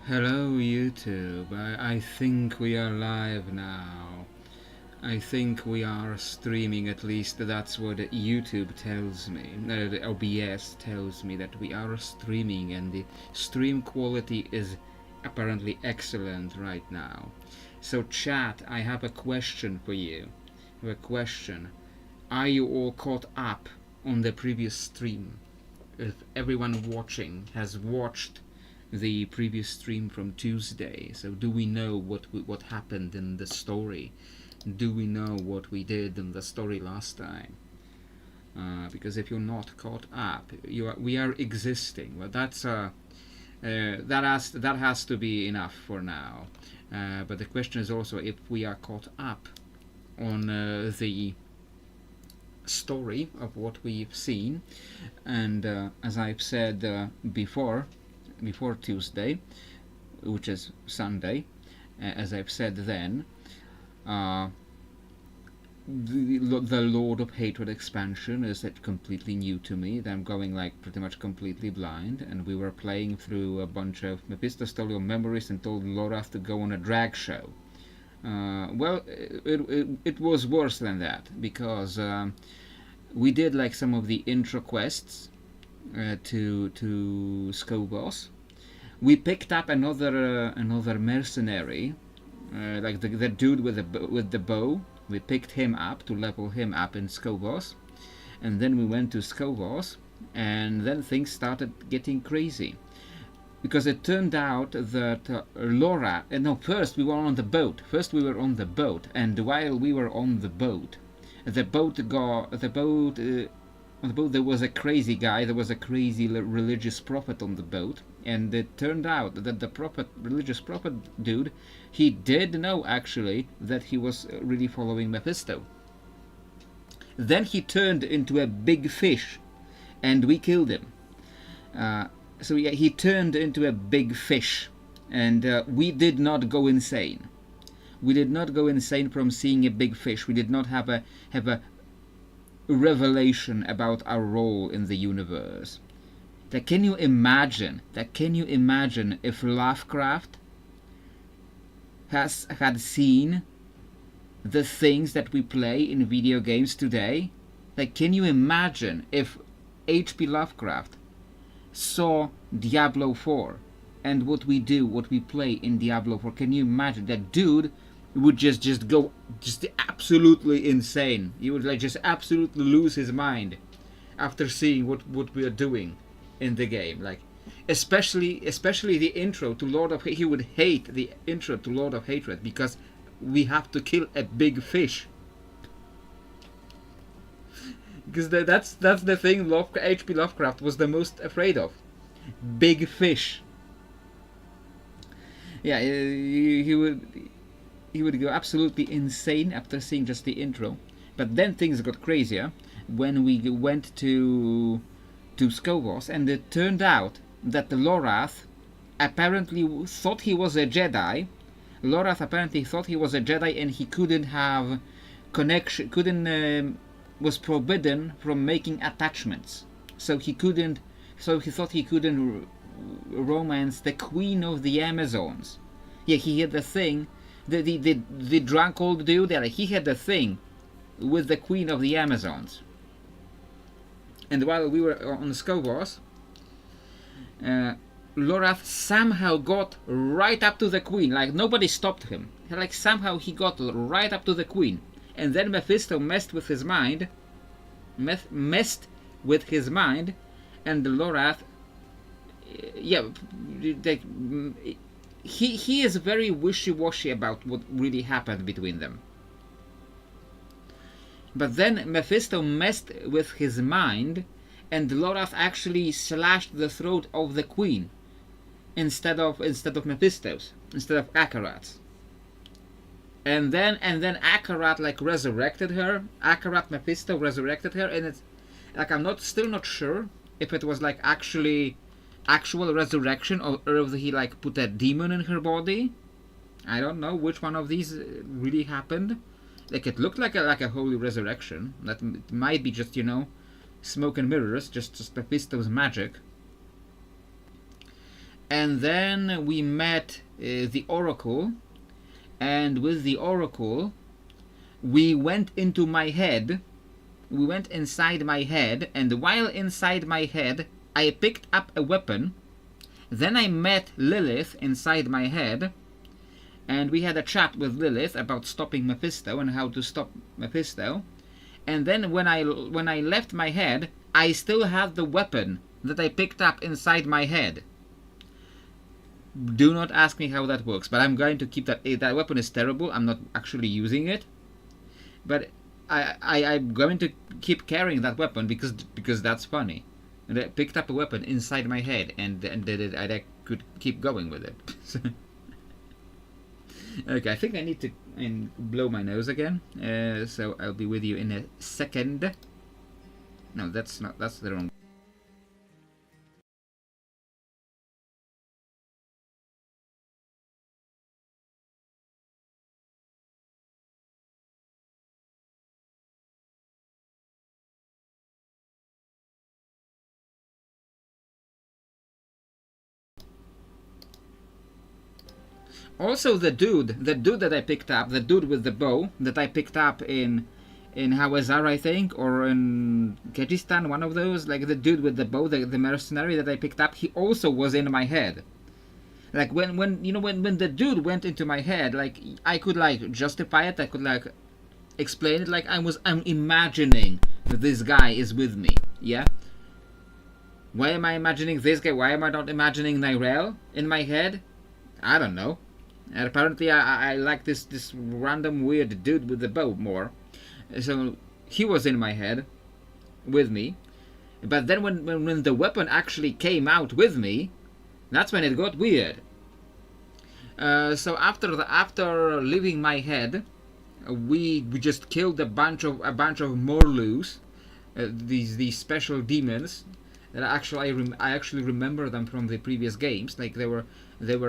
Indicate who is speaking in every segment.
Speaker 1: Hello YouTube, I think we are live now. I think we are streaming, at least that's what YouTube tells me. The OBS tells me that we are streaming and the stream quality is apparently excellent right now. So chat, I have a question for you. I have a question. Are you all caught up on the previous stream? If everyone watching has watched the previous stream from Tuesday, so do we know what happened in the story? Do we know what we did in the story last time? Because if you're not caught up, we are existing. Well, that has to be enough for now. But the question is also if we are caught up on the story of what we've seen, and as I've said before Tuesday, which is Sunday, as I've said then, the Lord of Hatred expansion is completely new to me. I'm going like pretty much completely blind, and we were playing through a bunch of Mephistophelian memories and told Lorath to go on a drag show. Well, it was worse than that, because we did like some of the intro quests to Skobos. We picked up another mercenary, like the dude with the bow. We picked him up to level him up in Skobos, and then we went to Skobos, and then things started getting crazy. Because it turned out that Laura, no, first we were on the boat. And while we were on the boat, on the boat there was a crazy guy, there was a crazy religious prophet on the boat, and it turned out that the religious prophet dude, he did know actually that he was really following Mephisto. Then he turned into a big fish, and we killed him. So yeah, he turned into a big fish, and we did not go insane. We did not go insane from seeing a big fish. We did not have a revelation about our role in the universe. Can you imagine if Lovecraft had seen the things that we play in video games today? Can you imagine if H.P. Lovecraft saw Diablo IV and what we play in Diablo 4? Can you imagine? That dude would just go absolutely insane. He would just absolutely lose his mind after seeing what we are doing in the game. Especially the intro to Lord of Hatred. He would hate the intro to Lord of Hatred because we have to kill a big fish. Because that's the thing H.P. Lovecraft was the most afraid of. Big fish. Yeah, he would go absolutely insane after seeing just the intro. But then things got crazier when we went to Skobos, and it turned out that Lorath apparently thought he was a Jedi. And he couldn't have connection, was forbidden from making attachments. So he thought he couldn't romance the Queen of the Amazons. Yeah, he had the thing. The drunk old dude, he had a thing with the Queen of the Amazons. And while we were on Skobos, Lorath somehow got right up to the Queen. Nobody stopped him. Somehow he got right up to the Queen. And then Mephisto messed with his mind. And Lorath, yeah, he is very wishy-washy about what really happened between them. But then Mephisto messed with his mind, and Lorath actually slashed the throat of the Queen instead of Mephisto's, instead of Akarat's. And then Akarat resurrected her. Mephisto resurrected her, and it's I'm still not sure if it was actual resurrection, or if he put a demon in her body. I don't know which one of these really happened. It looked like a holy resurrection. That it might be just smoke and mirrors, just Mephisto's magic. And then we met the Oracle, and with the Oracle we went into my head. We went inside my head, and while inside my head I picked up a weapon. Then I met Lilith inside my head, and we had a chat with Lilith about stopping Mephisto and how to stop Mephisto. And then when I left my head, I still had the weapon that I picked up inside my head. Do not ask me how that works, but I'm going to keep that. That weapon is terrible. I'm not actually using it, but I'm going to keep carrying that weapon because that's funny. And I picked up a weapon inside my head, and I could keep going with it. Okay, I think I need to blow my nose again. So I'll be with you in a second. No, that's the wrong. Also, the dude that I picked up, the dude with the bow that I picked up in Hawazar, I think, or in Kyrgyzstan, one of those, like the dude with the bow, the mercenary that I picked up, he also was in my head. Like when the dude went into my head, like I could like justify it, I could like explain it, like I'm imagining that this guy is with me. Yeah. Why am I imagining this guy? Why am I not imagining Nyrel in my head? I don't know. And apparently I like this random weird dude with the bow more. So he was in my head with me. But then when the weapon actually came out with me, that's when it got weird. So after leaving my head, we just killed a bunch of Morlus, these special demons. That I actually remember them from the previous games. Like they were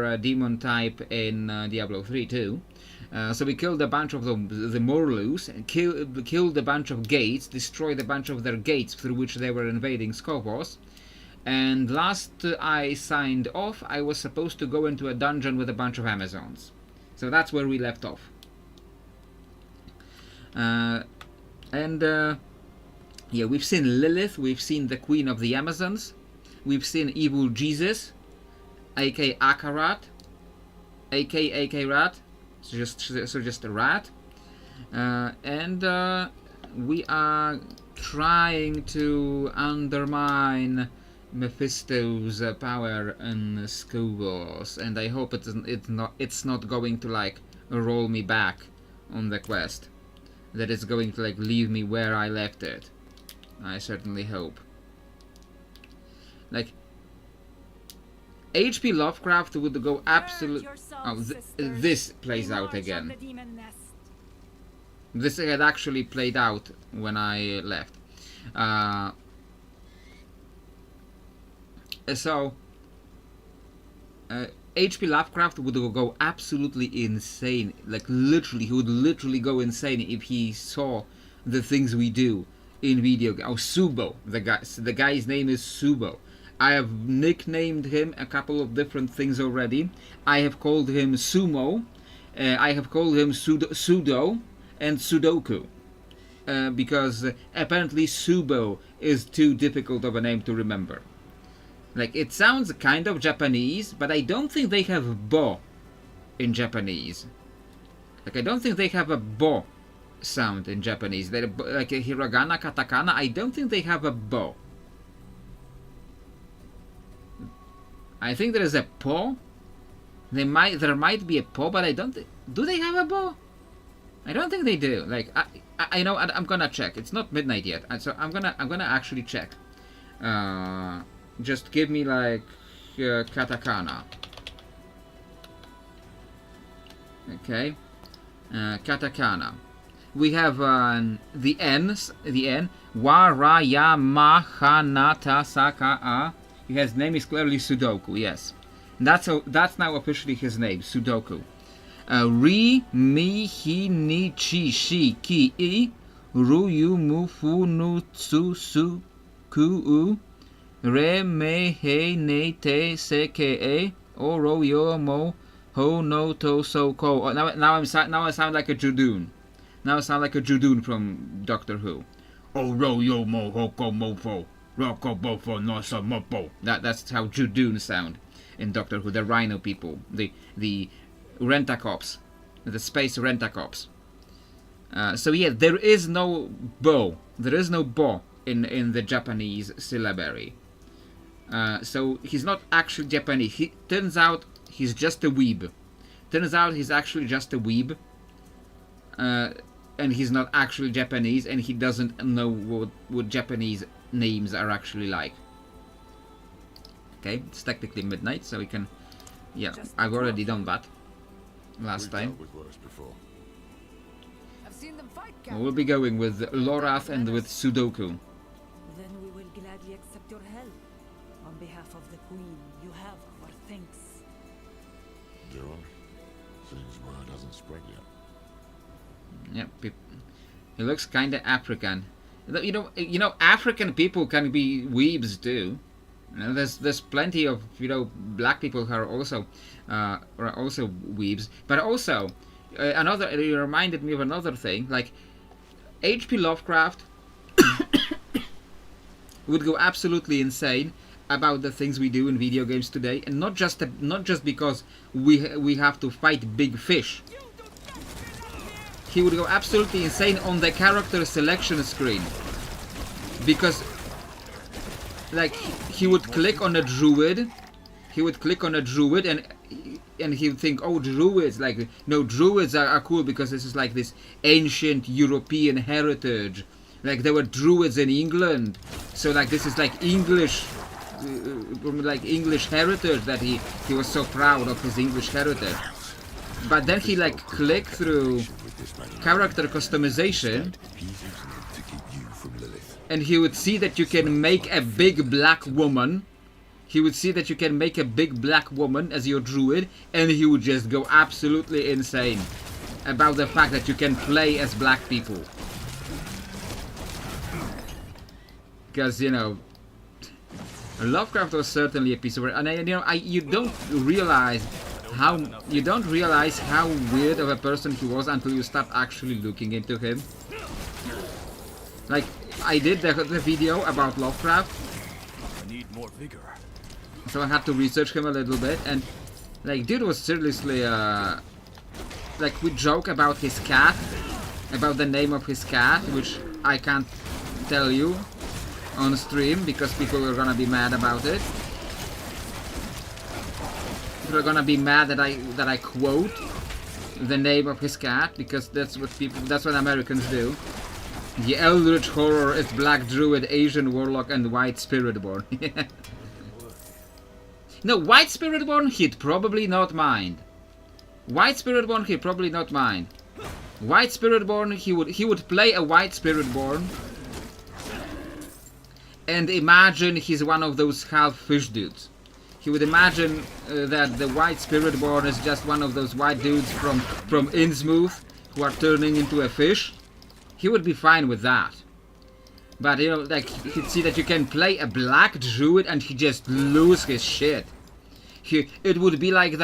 Speaker 1: a demon type in Diablo 3 too. So we killed a bunch of the Morlus, and killed a bunch of gates, destroyed a bunch of their gates through which they were invading Skopos. And last I signed off, I was supposed to go into a dungeon with a bunch of Amazons. So that's where we left off. Yeah, we've seen Lilith, we've seen the Queen of the Amazons, we've seen Evil Jesus, aka Akarat, aka Rat, so just a rat, and we are trying to undermine Mephisto's power in Skopos, and I hope it's not going to like roll me back on the quest, that it's going to like leave me where I left it. I certainly hope. Like, H.P. Lovecraft would go absolute. Oh, this plays out again. This had actually played out when I left. H.P. Lovecraft would go absolutely insane. Like, literally, he would literally go insane if he saw the things we do in video games. Oh, Subo, the guy's name is Subo. I have nicknamed him a couple of different things already. I have called him Sumo, I have called him Sudo and Sudoku, because apparently Subo is too difficult of a name to remember. Like, it sounds kind of Japanese, but I don't think they have bo in Japanese. Like, I don't think they have a bo sound in Japanese. They're like a hiragana, katakana. I don't think they have a bo. I think there is a po. There might be a po, but I don't. Do they have a bo? I don't think they do. Like I know. I'm gonna check. It's not midnight yet, so I'm gonna actually check. Just give me like katakana. Okay, katakana. We have the N, wa ra ya ma ha na ta sa ka a. His name is clearly Sudoku. Yes, that's now officially his name, Sudoku. Ri mi hi ni chi shi ki I ru yu mu fu nu tsu su ku u Re me he ne te se ke e o ro yo mo ho no to so ko. Oh, now I sound like a Judoon. Now I sound like a Judoon from Doctor Who. O ro yo mo ho ko mo fo ro ko bo fo no so mo po. That's how Judoon sound in Doctor Who. The Rhino people, the Rentacops, the space Rentacops. So yeah, there is no bo. There is no bo in the Japanese syllabary. So he's not actually Japanese. Turns out he's just a weeb. Turns out he's actually just a weeb. And he's not actually Japanese, and he doesn't know what Japanese names are actually like. Okay, it's technically midnight, so we can... Yeah, I've already done that last time. We'll be going with Lorath and with Sudoku.
Speaker 2: Then we will gladly accept your help. On behalf of the Queen, you have our thanks.
Speaker 3: Daryl, seems word hasn't spread yet.
Speaker 1: Yeah, he looks kinda African. You know, African people can be weebs too. You know, there's plenty of black people who are also weebs. But also, it reminded me of another thing. Like H.P. Lovecraft would go absolutely insane about the things we do in video games today, and not just because we have to fight big fish. He would go absolutely insane on the character selection screen, because like he would click on a druid, and he would think, oh, druids, like, no, druids are cool because this is like this ancient European heritage, like there were druids in England, so like this is like English heritage, that he was so proud of his English heritage. But then he like clicked through character customization, and he would see that you can make a big black woman. He would see that you can make a big black woman as your druid, and he would just go absolutely insane about the fact that you can play as black people. Because, you know, Lovecraft was certainly a piece of work, and you don't realize how weird of a person he was until you start actually looking into him. Like, I did the video about Lovecraft.
Speaker 4: I need more vigor.
Speaker 1: So I had to research him a little bit, and like, dude was seriously like, we joke about his cat, about the name of his cat, which I can't tell you on stream because people are gonna be mad about it. People are gonna be mad that I quote the name of his cat, because that's what Americans do. The Eldritch Horror is Black Druid, Asian Warlock, and White Spiritborn. No, White Spiritborn he'd probably not mind. White Spiritborn he'd probably not mind. White Spiritborn, he would play a White Spiritborn and imagine he's one of those half fish dudes. He would imagine that the White Spiritborn is just one of those white dudes from Innsmouth who are turning into a fish. He would be fine with that. But, you know, like, he'd see that you can play a black druid and he just lose his shit. It would be like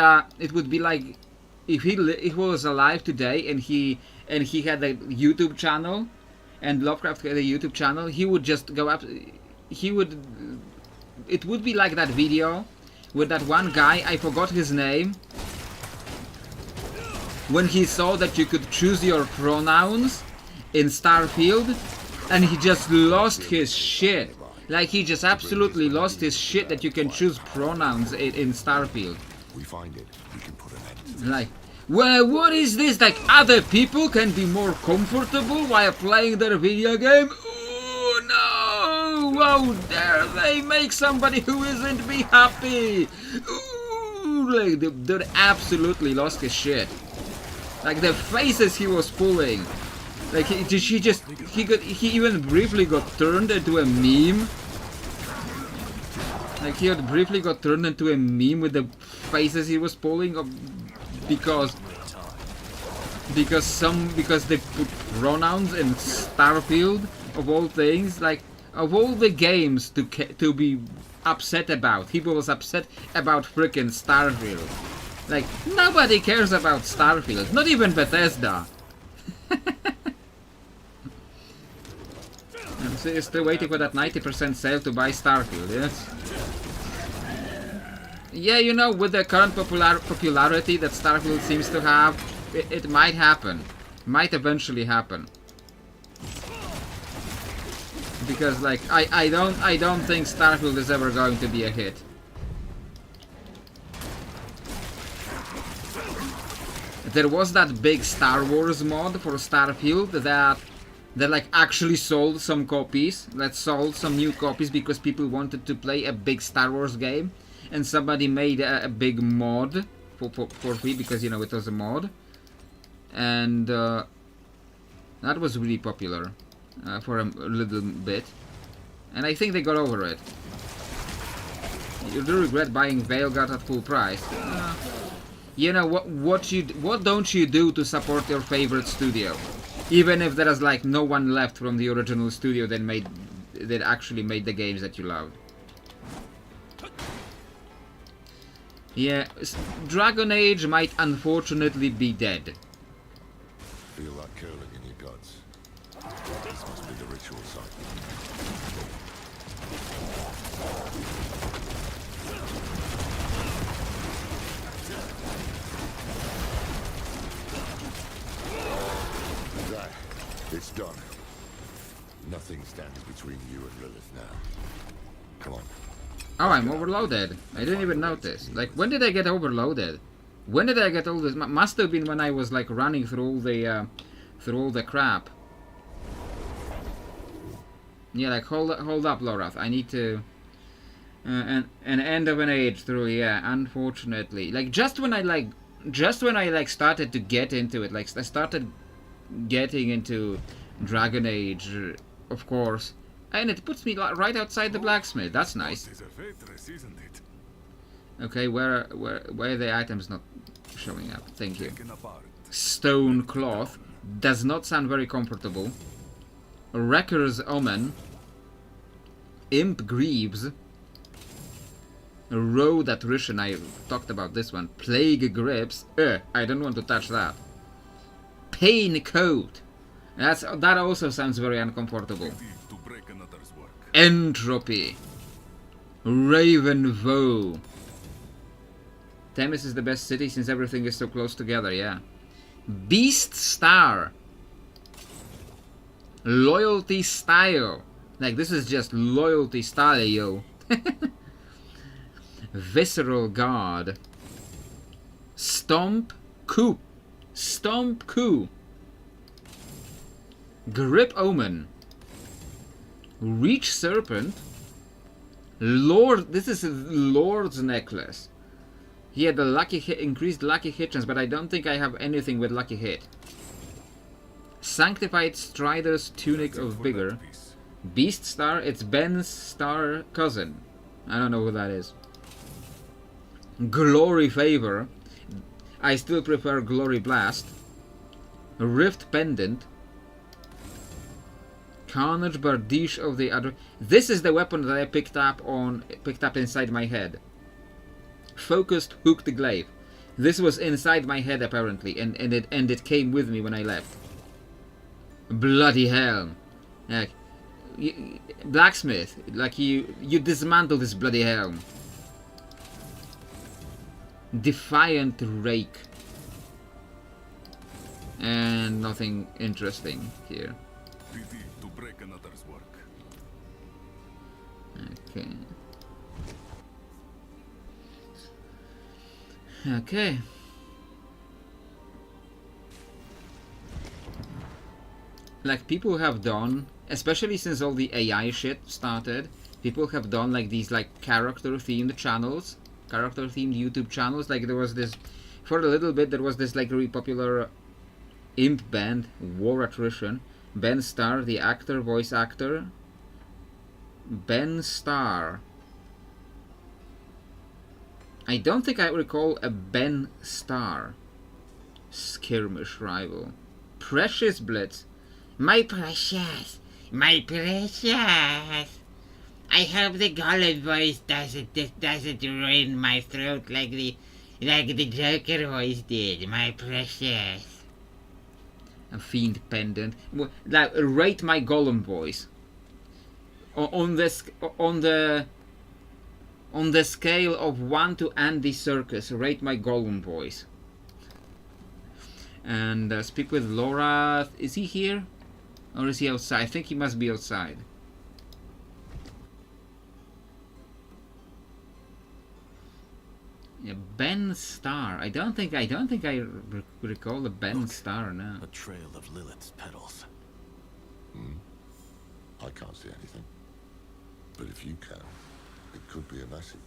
Speaker 1: if he was alive today and he had a YouTube channel, and Lovecraft had a YouTube channel, he would just go up. It would be like that video with that one guy, I forgot his name, when he saw that you could choose your pronouns in Starfield, and he just lost his shit. Like, he just absolutely lost his shit that you can choose pronouns in Starfield.
Speaker 3: We find it, we can put an end to it.
Speaker 1: Like, well, what is this? Like, other people can be more comfortable while playing their video game? Oh no! How dare they make somebody who isn't be happy? Ooh, like, they absolutely lost his shit. Like, the faces he was pulling. Like, he even briefly got turned into a meme. Like, he had briefly got turned into a meme with the faces he was pulling because they put pronouns in Starfield of all things. Like, Of all the games to be upset about, people was upset about frickin' Starfield. Like, nobody cares about Starfield, not even Bethesda. I'm still waiting for that 90% sale to buy Starfield, yes? Yeah, you know, with the current popularity that Starfield seems to have, it might happen. Might eventually happen. Because, like, I don't think Starfield is ever going to be a hit. There was that big Star Wars mod for Starfield that like actually sold some copies. That sold some new copies because people wanted to play a big Star Wars game, and somebody made a big mod for free because, you know, it was a mod, and that was really popular for a little bit, and I think they got over it. You do regret buying Veilguard at full price. You know what don't you do to support your favorite studio, even if there is like no one left from the original studio that actually made the games that you loved. Yeah, Dragon Age might unfortunately be dead.
Speaker 3: Feel that curling in your guts. This must be the ritual site. There. It's done. Nothing stands between you and Lilith now. Come on.
Speaker 1: Oh, I'm overloaded. I didn't even notice. Like, when did I get overloaded? When did I get all this? Must have been when I was like running through all the crap. Yeah, like hold up, Lorath. I need to. An end of an age through. Yeah, unfortunately. Like just when I started to get into it, like I started getting into Dragon Age, of course. And it puts me right outside the blacksmith. That's nice. Okay, where are the items not showing up? Thank you. Stone cloth does not sound very comfortable. Wrecker's Omen. Imp Greaves. Road Attrition. I talked about this one. Plague Grips. I don't want to touch that. Pain Coat. That also sounds very uncomfortable. Entropy. Raven Voe. Themis is the best city since everything is so close together, yeah. Beast Star. Loyalty Style. Like, this is just loyalty style, yo. Visceral Guard. Stomp Coup. Stomp Coup. Grip Omen. Reach Serpent. Lord, this is Lord's Necklace. He had the lucky hit, increased lucky hit chance, but I don't think I have anything with lucky hit. Sanctified Strider's Tunic of Vigor. Beast Star, it's Ben's star cousin. I don't know who that is. Glory Favor. I still prefer Glory Blast. Rift Pendant. Carnage Bardiche of the other. This is the weapon that I picked up inside my head. Focused Hooked Glaive. This was inside my head apparently, and it came with me when I left. Bloody hell! Like, blacksmith, like you dismantle this bloody helm. Defiant Rake. And nothing interesting here. Okay. Okay. Like, people have done, especially since all the AI shit started, people have done like these like character themed channels, character themed YouTube channels. Like, there was this, for a little bit, there was this like really popular imp band, War Attrition. Ben Starr, the actor, voice actor. Ben Starr. I don't think I recall a Ben Starr. Skirmish Rival. Precious Blitz. My precious. My precious. I hope the golem voice doesn't ruin my throat like the Joker voice did. My precious. A fiend pendant. Like, rate my golem voice. On the scale of 1 to Andy Serkis, rate my golem voice. And speak with Laura. Is he here? Or is he outside? I think he must be outside. Yeah, Ben Starr. I don't think I recall the Ben Starr now.
Speaker 4: A trail of Lilith's petals.
Speaker 3: I can't see anything. But if you can, it could be a message.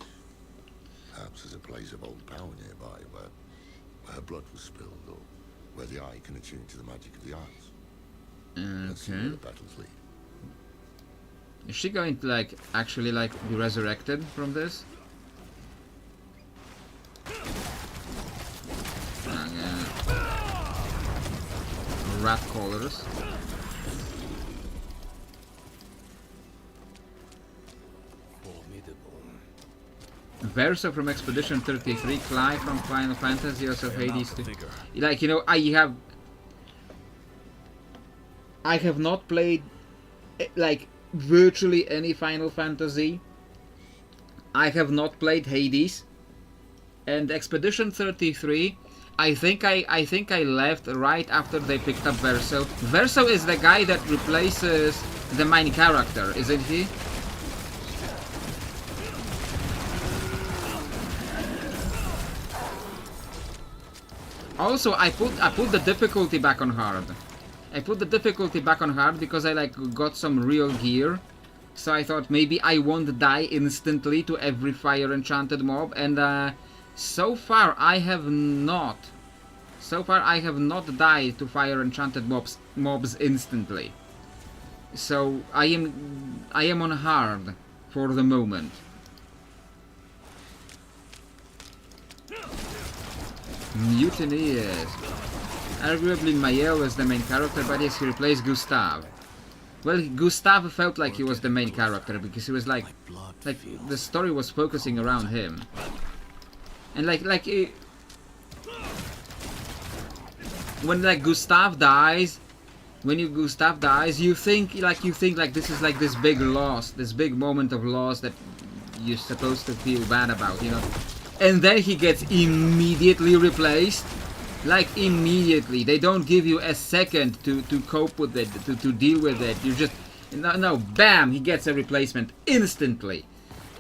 Speaker 3: Perhaps there's a place of old power nearby where her blood was spilled, or where the eye can attune to the magic of the arts. Let's see where the battles lead.
Speaker 1: Is she going to actually be resurrected from this? Rat collars. Verso from Expedition 33, Clive from Final Fantasy, also Hades 2. Like, you know, I have not played like virtually any Final Fantasy. I have not played Hades, and Expedition 33. I think I left right after they picked up Verso. Verso is the guy that replaces the main character, isn't he? Also, I put the difficulty back on hard. I put the difficulty back on hard because I got some real gear. So I thought maybe I won't die instantly to every fire enchanted mob, and so far I have not. So far I have not died to fire enchanted mobs instantly. So I am on hard for the moment. Mutiny, yes. Arguably Mael is the main character, but yes, he replaced Gustav. Well, Gustav felt like he was the main character because he was like the story was focusing around him, and when Gustav dies, you think this is like this big loss, this big moment of loss that you're supposed to feel bad about, you know. And then he gets immediately replaced. Like, immediately. They don't give you a second to cope with it, to deal with it. You just... No, bam! He gets a replacement instantly.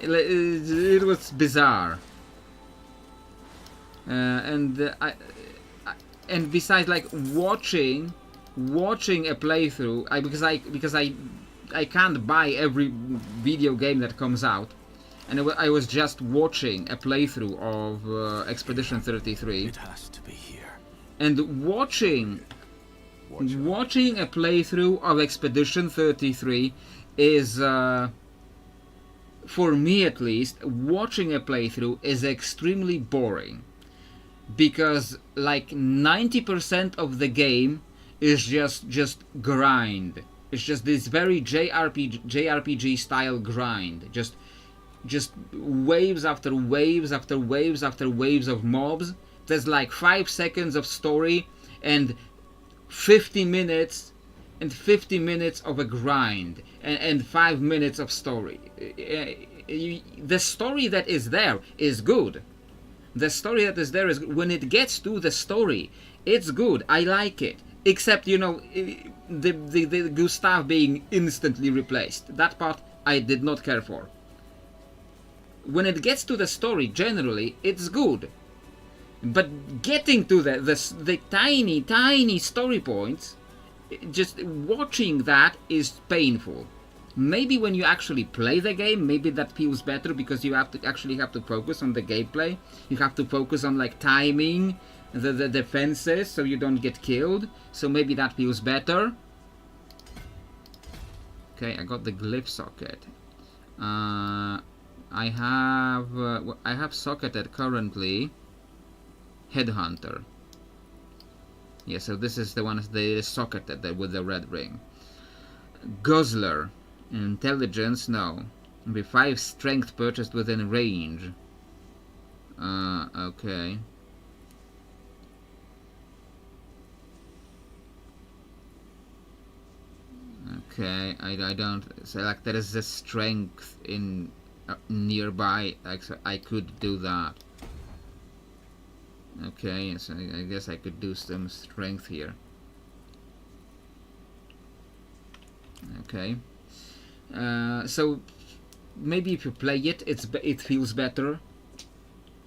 Speaker 1: It was bizarre. And besides, like, watching a playthrough, because I can't buy every video game that comes out. And I was just watching a playthrough of Expedition 33.
Speaker 4: It has to be here.
Speaker 1: And watching a playthrough of Expedition 33 is, for me at least, watching a playthrough is extremely boring. Because like 90% of the game is just grind. It's just this very JRPG style grind. Just waves after waves after waves after waves of mobs. There's like 5 seconds of story and 50 minutes of a grind and 5 minutes of story. The story that is there is good. The story that is there is good. When it gets to the story, it's good. I like it. Except, you know, the Gustav being instantly replaced. That part I did not care for. When it gets to the story, generally, it's good. But getting to the tiny story points, just watching that is painful. Maybe when you actually play the game, maybe that feels better because you have to focus on the gameplay. You have to focus on like timing the defenses so you don't get killed. So maybe that feels better. Okay, I got the glyph socket. I have socketed currently Headhunter. Yeah, so this is the one, the socketed with the red ring. Guzzler. Intelligence, no. Be 5 strength purchased within range. Okay. Okay, I don't select. There is a strength in nearby. So I could do that. Okay, so I guess I could do some strength here. Okay. So maybe if you play it, it feels better.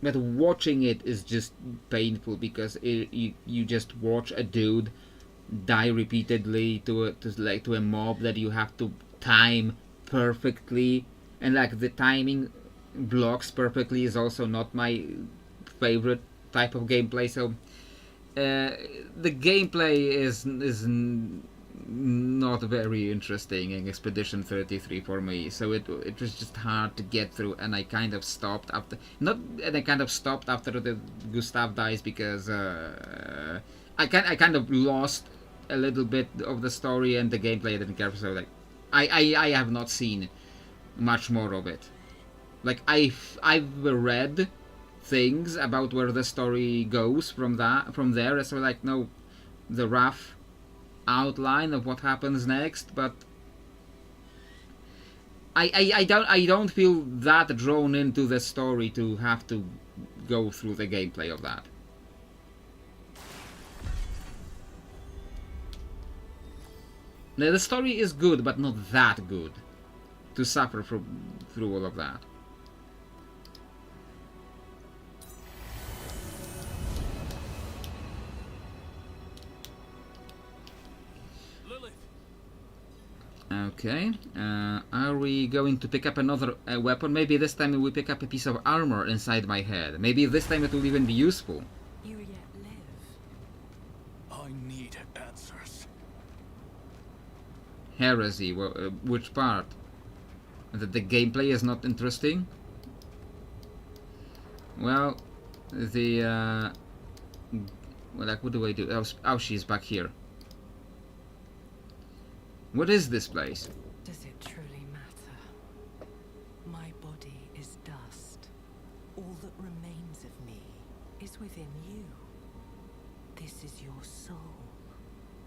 Speaker 1: But watching it is just painful because you just watch a dude die repeatedly to a mob that you have to time perfectly, and like the timing blocks perfectly is also not my favorite type of gameplay. So the gameplay is not very interesting in Expedition 33 for me. So it was just hard to get through, and I kind of stopped after the Gustav dies because I kind of lost a little bit of the story and the gameplay. I didn't care for, so like I have not seen much more of it. Like I've read things about where the story goes from there. So like no, the rough outline of what happens next, but I don't feel that drawn into the story to have to go through the gameplay of that. Now, the story is good, but not that good to suffer through all of that. Okay, are we going to pick up another weapon? Maybe this time we pick up a piece of armor inside my head. Maybe this time it will even be useful.
Speaker 2: You yet live.
Speaker 4: I need answers.
Speaker 1: Heresy, which part? That the gameplay is not interesting? Well, well, like, what do I do? Oh, she's back here. What is this place?
Speaker 2: Does it truly matter? My body is dust. All that remains of me is within you. This is your soul,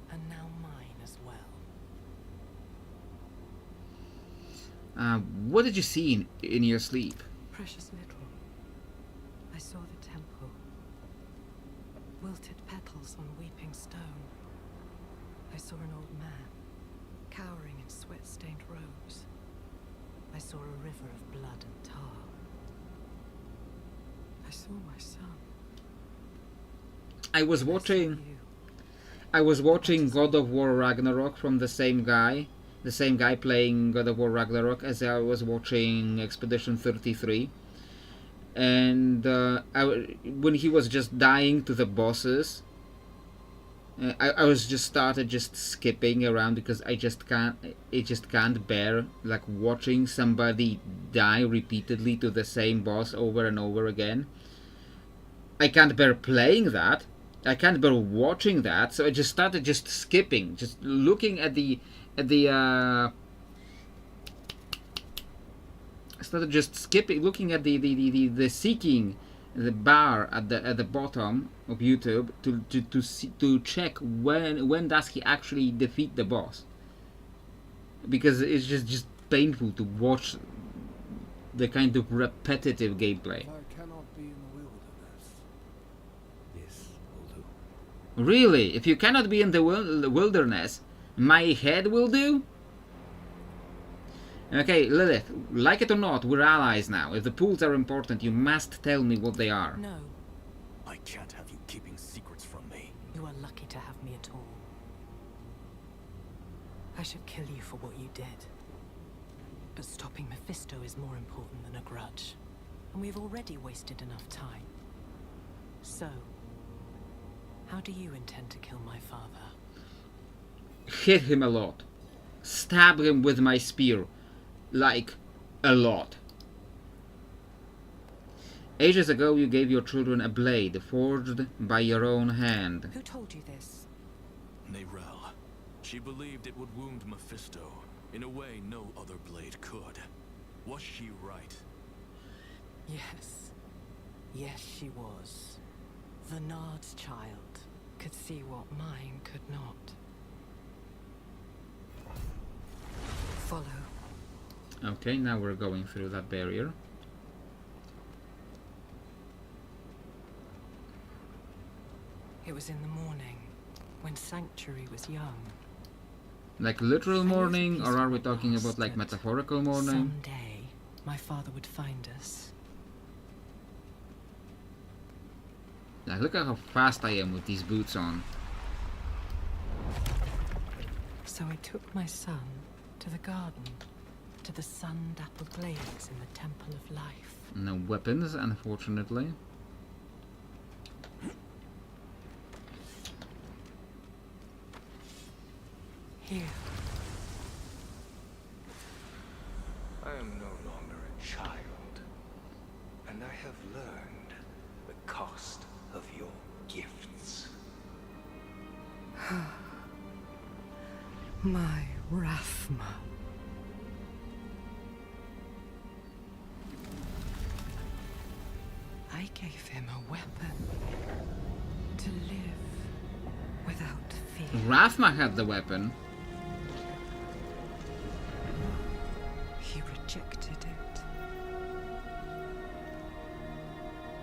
Speaker 2: and now mine as well.
Speaker 1: What did you see in your sleep?
Speaker 2: Precious little. I saw the temple. Wilted petals on weeping stone. I saw an old man, cowering in sweat-stained robes. I saw a river of blood and tar. I saw my son.
Speaker 1: I was watching God of War Ragnarok from the same guy playing God of War Ragnarok as I was watching Expedition 33. And when he was just dying to the bosses, I was just started skipping around because I just can't bear like watching somebody die repeatedly to the same boss over and over again. I can't bear playing that. I can't bear watching that. So I just started skipping, just looking at the looking at the seeking, the bar at the bottom of YouTube to check when does he actually defeat the boss, because it's just painful to watch the kind of repetitive gameplay.
Speaker 5: I cannot be in the wilderness. This will do.
Speaker 1: Really, if you cannot be in the wilderness, my head will do? Okay, Lilith, like it or not, we're allies now. If the pools are important, you must tell me what they are.
Speaker 2: No,
Speaker 4: I can't have you keeping secrets from me.
Speaker 2: you are lucky to have me at all. I should kill you for what you did. But stopping Mephisto is more important than a grudge. And we've already wasted enough time. So, how do you intend to kill my father?
Speaker 1: Hit him a lot. Stab him with my spear. Like, a lot. Ages ago you gave your children a blade forged by your own hand.
Speaker 2: Who told you this?
Speaker 4: Nerel. She believed it would wound Mephisto in a way no other blade could. Was she right?
Speaker 2: Yes. Yes, she was. The Nard's child could see what mine could not. Follow.
Speaker 1: Okay, now we're going through that barrier.
Speaker 2: It was in the morning, when Sanctuary was young.
Speaker 1: Like literal morning, or are we talking about like metaphorical morning?
Speaker 2: Someday, my father would find us.
Speaker 1: Like, look at how fast I am with these boots on.
Speaker 2: So I took my son to the garden, to the sun-dappled glades in the Temple of Life.
Speaker 1: No weapons, unfortunately.
Speaker 2: Here.
Speaker 5: I am no longer a child, and I have learned the cost of your gifts.
Speaker 2: My Rathma. I gave him a weapon to live without fear.
Speaker 1: Rathma had the weapon.
Speaker 2: He rejected it.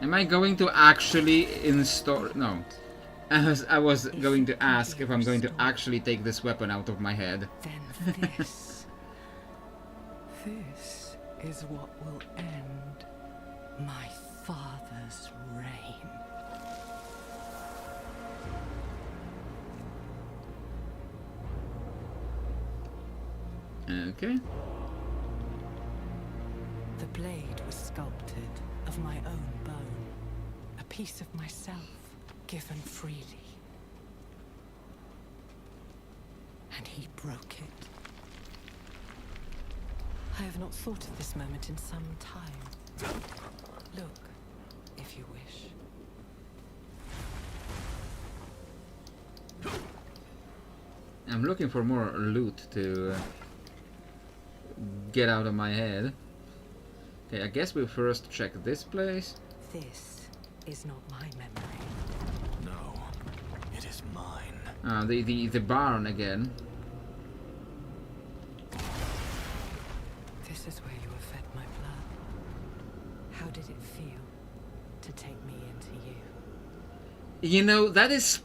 Speaker 1: Am I going to actually install? No. I was going to ask if I'm going to actually take this weapon out of my head.
Speaker 2: Then this. This is what will end my father's reign.
Speaker 1: Okay.
Speaker 2: The blade was sculpted of my own bone, a piece of myself given freely. And he broke it. I have not thought of this moment in some time. Look, if you wish.
Speaker 1: I'm looking for more loot to get out of my head. Okay, I guess we'll first check this place.
Speaker 2: This is not my memory.
Speaker 4: No, it is mine.
Speaker 1: The barn again.
Speaker 2: This is where you have fed my blood. How did it feel to take me into you?
Speaker 1: You know, that is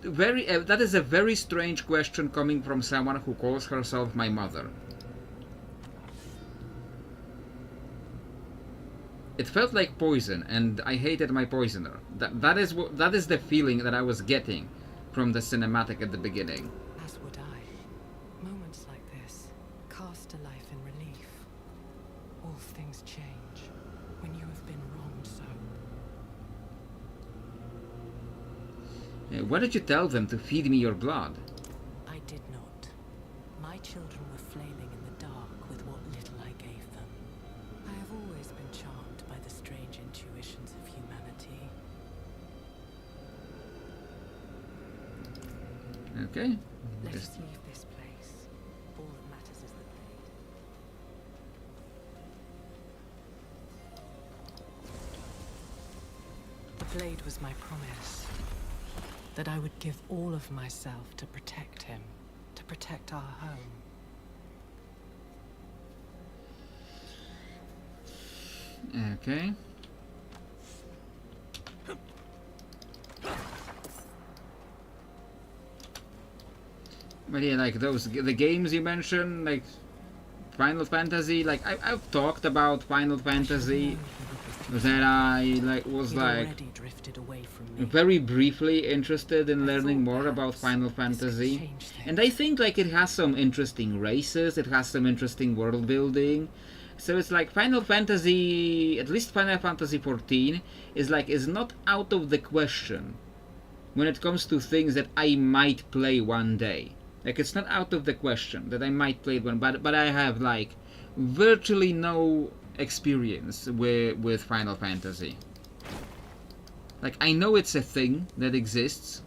Speaker 1: a very strange question coming from someone who calls herself my mother. It felt like poison, and I hated my poisoner. That is the feeling that I was getting from the cinematic at the beginning.
Speaker 2: As would I. Moments like this cast a life in relief. All things change when you have been wronged so.
Speaker 1: Why did you tell them to feed me your blood?
Speaker 2: I did not. My children were flailing in the dark with what little I gave them. I have always been charmed by the strange intuitions of humanity.
Speaker 1: Okay.
Speaker 2: Let
Speaker 1: Just
Speaker 2: us leave this place. All that matters is the blade. The blade was my promise. That I would give all of myself to protect him. To protect our home.
Speaker 1: okay. But yeah, like the games you mentioned, like Final Fantasy, like I've talked about Final Fantasy, that I was
Speaker 2: already drifted away from me.
Speaker 1: very briefly interested in
Speaker 2: I
Speaker 1: learning
Speaker 2: thought
Speaker 1: more about
Speaker 2: perhaps
Speaker 1: Final
Speaker 2: this could
Speaker 1: Fantasy,
Speaker 2: change things.
Speaker 1: and I think like it has some interesting races, it has some interesting world building. So it's like Final Fantasy, at least Final Fantasy XIV, is not out of the question when it comes to things that I might play one day. Like, it's not out of the question that I might play one, but I have like virtually no experience with Final Fantasy. Like, I know it's a thing that exists.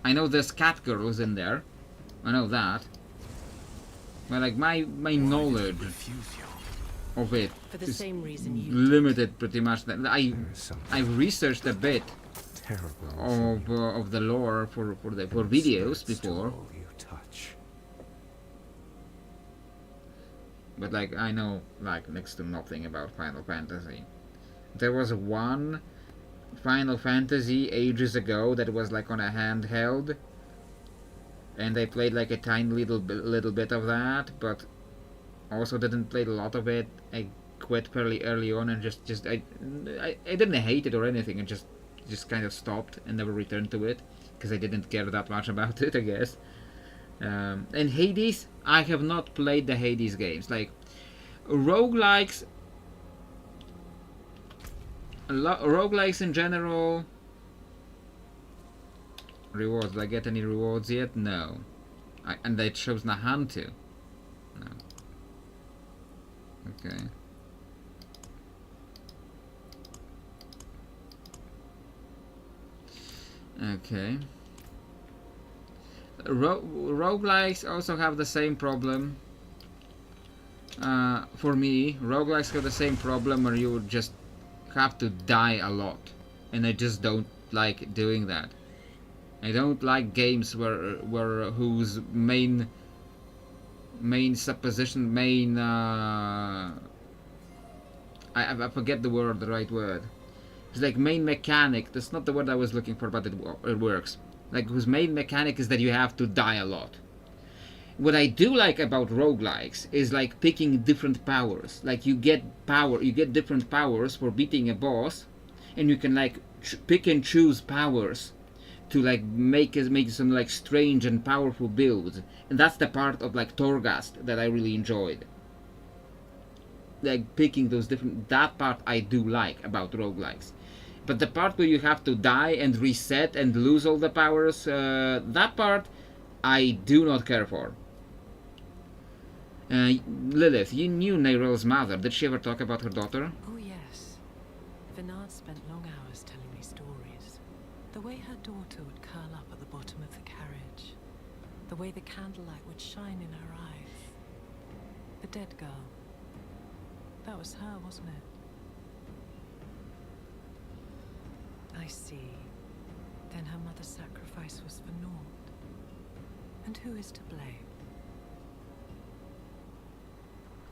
Speaker 1: I know there's cat girls in there. I know that. But like my
Speaker 4: Why did he
Speaker 1: knowledge
Speaker 4: refuse you?
Speaker 1: of it
Speaker 2: For the
Speaker 1: is
Speaker 2: same reason you
Speaker 1: limited pretty much. That
Speaker 6: There is something
Speaker 1: I've researched a bit
Speaker 6: terrible
Speaker 1: of the lore for
Speaker 6: in
Speaker 1: videos
Speaker 6: spirits
Speaker 1: before,
Speaker 6: toll you touch.
Speaker 1: but like I know like next to nothing about Final Fantasy. There was one Final Fantasy ages ago that was like on a handheld, and I played like a tiny little bit of that, but also didn't play a lot of it. I quit fairly early on and I didn't hate it or anything. I just kind of stopped and never returned to it because I didn't care that much about it, I guess. And Hades, I have not played the Hades games. Like roguelikes, roguelikes in general. Rewards, did I get any rewards yet? No. And I chose Nahan to. No. Okay. Okay. Roguelikes also have the same problem. For me, roguelikes have the same problem where you just have to die a lot. And I just don't like doing that. I don't like games where whose main supposition, I forget the right word. It's like main mechanic. That's not the word I was looking for, but it works. Like whose main mechanic is that you have to die a lot. What I do like about roguelikes is like picking different powers. Like you get different powers for beating a boss, and you can like pick and choose powers to like make some like strange and powerful builds. And that's the part of like Torghast that I really enjoyed. Like picking those that part I do like about roguelikes. But the part where you have to die and reset and lose all the powers, that part I do not care for. Lilith, you knew Neyrel's mother. Did she ever talk about her daughter?
Speaker 2: Oh yes. Vinard spent long hours telling me stories. The way her daughter would curl up at the bottom of the carriage. The way the candlelight would shine in her eyes. The dead girl. That was her, wasn't it? I see. Then her mother's sacrifice was for naught. And who is to blame?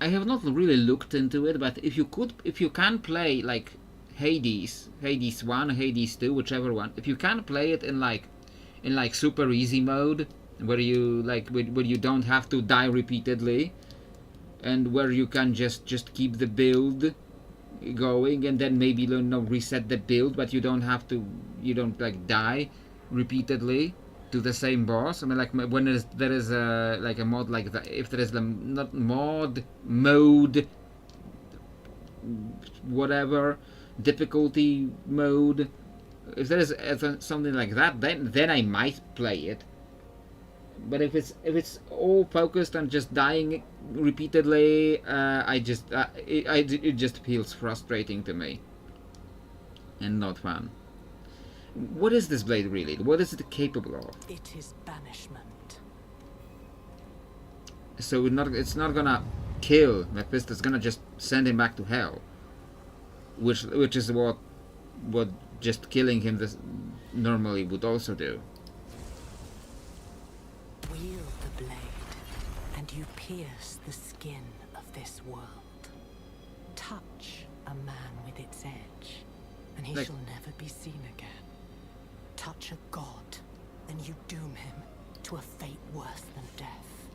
Speaker 1: I have not really looked into it, but if you can play like Hades 1, Hades 2, whichever one, if you can play it in like super easy mode, where you where you don't have to die repeatedly, and where you can just keep the build going, and then maybe reset the build, but you don't like die repeatedly to the same boss. I mean, like when there is a like a mod like that, if there is not mode whatever difficulty mode, if there is something like that, then I might play it. But if it's all focused on just dying repeatedly, it just feels frustrating to me and not fun. What is this blade really? What is it capable of?
Speaker 2: It is banishment.
Speaker 1: So it's not gonna kill Mephisto. It's gonna just send him back to hell, which is what just killing him normally would also do.
Speaker 2: Wield the blade, and you pierce the skin of this world. Touch a man with its edge, and he shall never be seen again. Touch a god, and you doom him to a fate worse than death.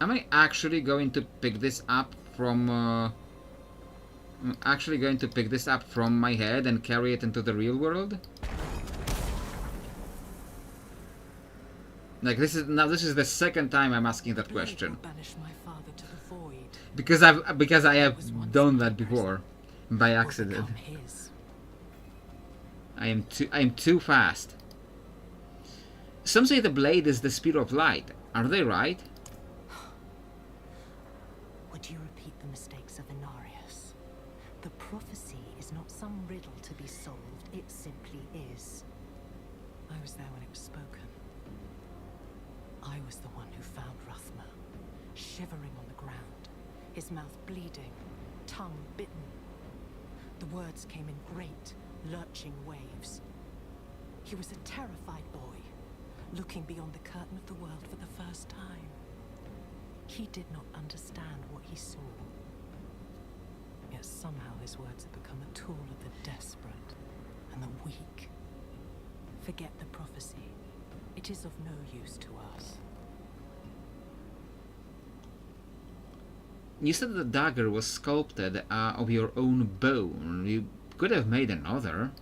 Speaker 1: Am I actually going to pick this up from? I'm actually going to pick this up from my head and carry it into the real world? Like this is the second time I'm asking that question.
Speaker 2: Banish my father to the void.
Speaker 1: Because I have done that before by accident. I am too fast. Some say the blade is the spear of light. Are they right?
Speaker 2: Would you repeat the mistakes of Inarius? The prophecy is not some riddle to be solved. It simply is. I was there when it was spoken. I was the one who found Ruthma, shivering on the ground, his mouth bleeding, tongue bitten. The words came in great, lurching waves. He was a terrified boy, looking beyond the curtain of the world for the first time. He did not understand what he saw. Yet somehow his words had become a tool of the desperate and the weak. Forget the prophecy. It is of no use to us.
Speaker 1: You said the dagger was sculpted of your own bone. You could have made another.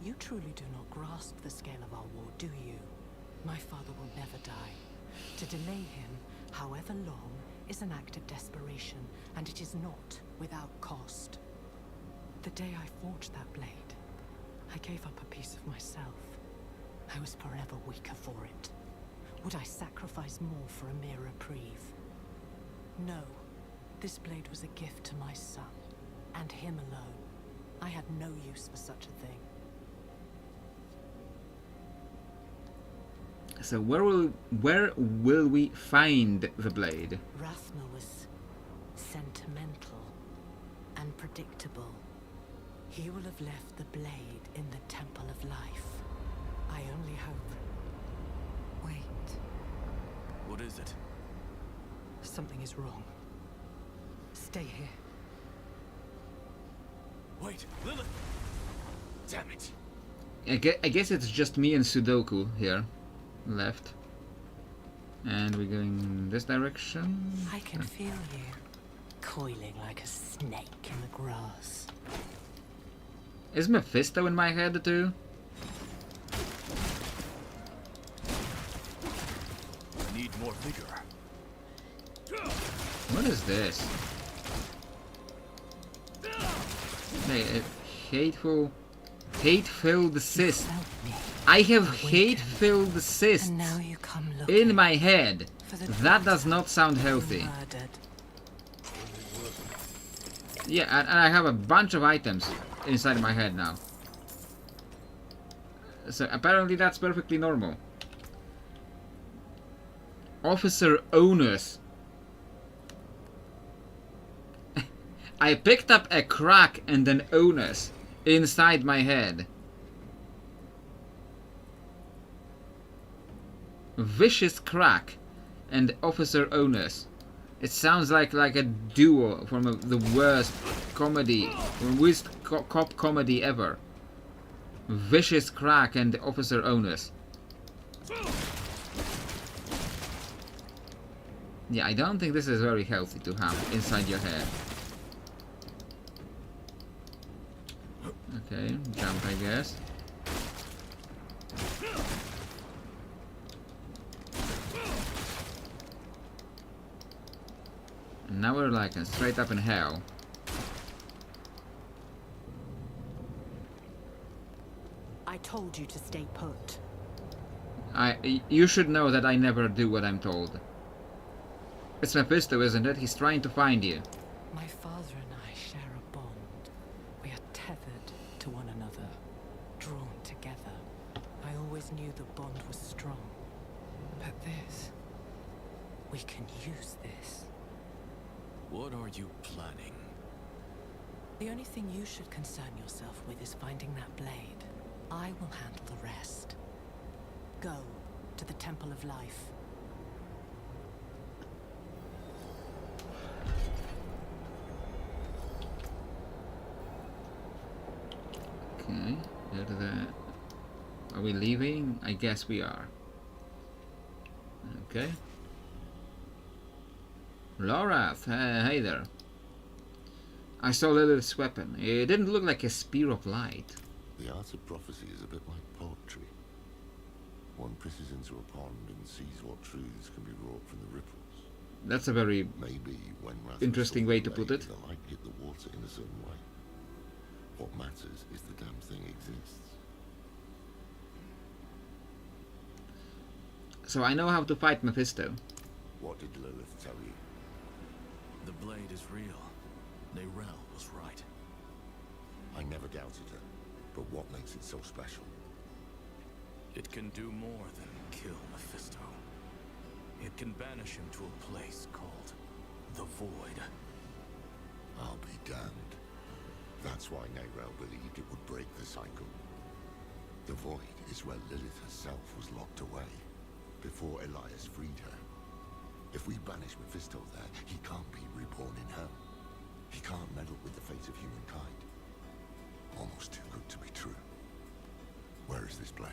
Speaker 2: You truly do not grasp the scale of our war, do you? My father will never die. To delay him, however long, is an act of desperation, and it is not without cost. The day I forged that blade, I gave up a piece of myself. I was forever weaker for it. Would I sacrifice more for a mere reprieve? No. This blade was a gift to my son, and him alone. I had no use for such a thing.
Speaker 1: So where will we find the blade?
Speaker 2: Rathma was sentimental and predictable. He will have left the blade in the Temple of Life. I only hope. Wait.
Speaker 4: What is it?
Speaker 2: Something is wrong. Stay here.
Speaker 4: Wait, Lilith! Damn it!
Speaker 1: I guess it's just me and Sudoku here left. And we're going this direction.
Speaker 2: I can feel you, coiling like a snake in the grass.
Speaker 1: Is Mephisto in my head too?
Speaker 4: I need more vigor.
Speaker 1: What is this? Hey, hate-filled cyst.
Speaker 2: Felt me,
Speaker 1: I have
Speaker 2: awakened,
Speaker 1: hate-filled cysts
Speaker 2: and now you come looking
Speaker 1: in my head.
Speaker 2: for the
Speaker 1: That does not sound healthy.
Speaker 2: murdered.
Speaker 1: Yeah, and I have a bunch of items inside my head now. So apparently that's perfectly normal. Officer Onus. I picked up a crack and an onus inside my head. Vicious crack and Officer Onus. It sounds like a duo from the worst comedy, worst cop comedy ever. Vicious crack and Officer Onus. Yeah, I don't think this is very healthy to have inside your head. Okay, jump, I guess. And now we're like straight up in hell.
Speaker 2: I told you to stay put.
Speaker 1: You should know that I never do what I'm told. It's Mephisto, isn't it? He's trying to find you.
Speaker 2: My father and I share a bond. We are tethered to one another, drawn together. I always knew the bond was strong. But this... we can use this.
Speaker 4: What are you planning?
Speaker 2: The only thing you should concern yourself with is finding that blade. I will handle the rest. Go to the Temple of Life.
Speaker 1: Okay, go to the... Are we leaving? I guess we are. Okay. Lorath, hey there. I saw Lilith's weapon. It didn't look like a spear of light.
Speaker 3: The art of prophecy is a bit like poetry. One pisses into a pond and sees what truths can be wrought from the ripples.
Speaker 1: That's a very
Speaker 3: Maybe when Rathma
Speaker 1: interesting
Speaker 3: saw
Speaker 1: way
Speaker 3: the
Speaker 1: to put
Speaker 3: blade,
Speaker 1: it.
Speaker 3: the light hit the water in a certain way. What matters is the damn thing exists.
Speaker 1: So I know how to fight Mephisto.
Speaker 3: What did Lilith tell you?
Speaker 4: The blade is real. Nerel was right.
Speaker 3: I never doubted her, but what makes it so special?
Speaker 4: It can do more than kill Mephisto. It can banish him to a place called the Void.
Speaker 3: I'll be damned. That's why Neyrel believed it would break the cycle. The Void is where Lilith herself was locked away, before Elias freed her. If we banish Mephisto there, he can't be reborn in hell. He can't meddle with the fate of humankind. Almost too good to be true. Where is this blade?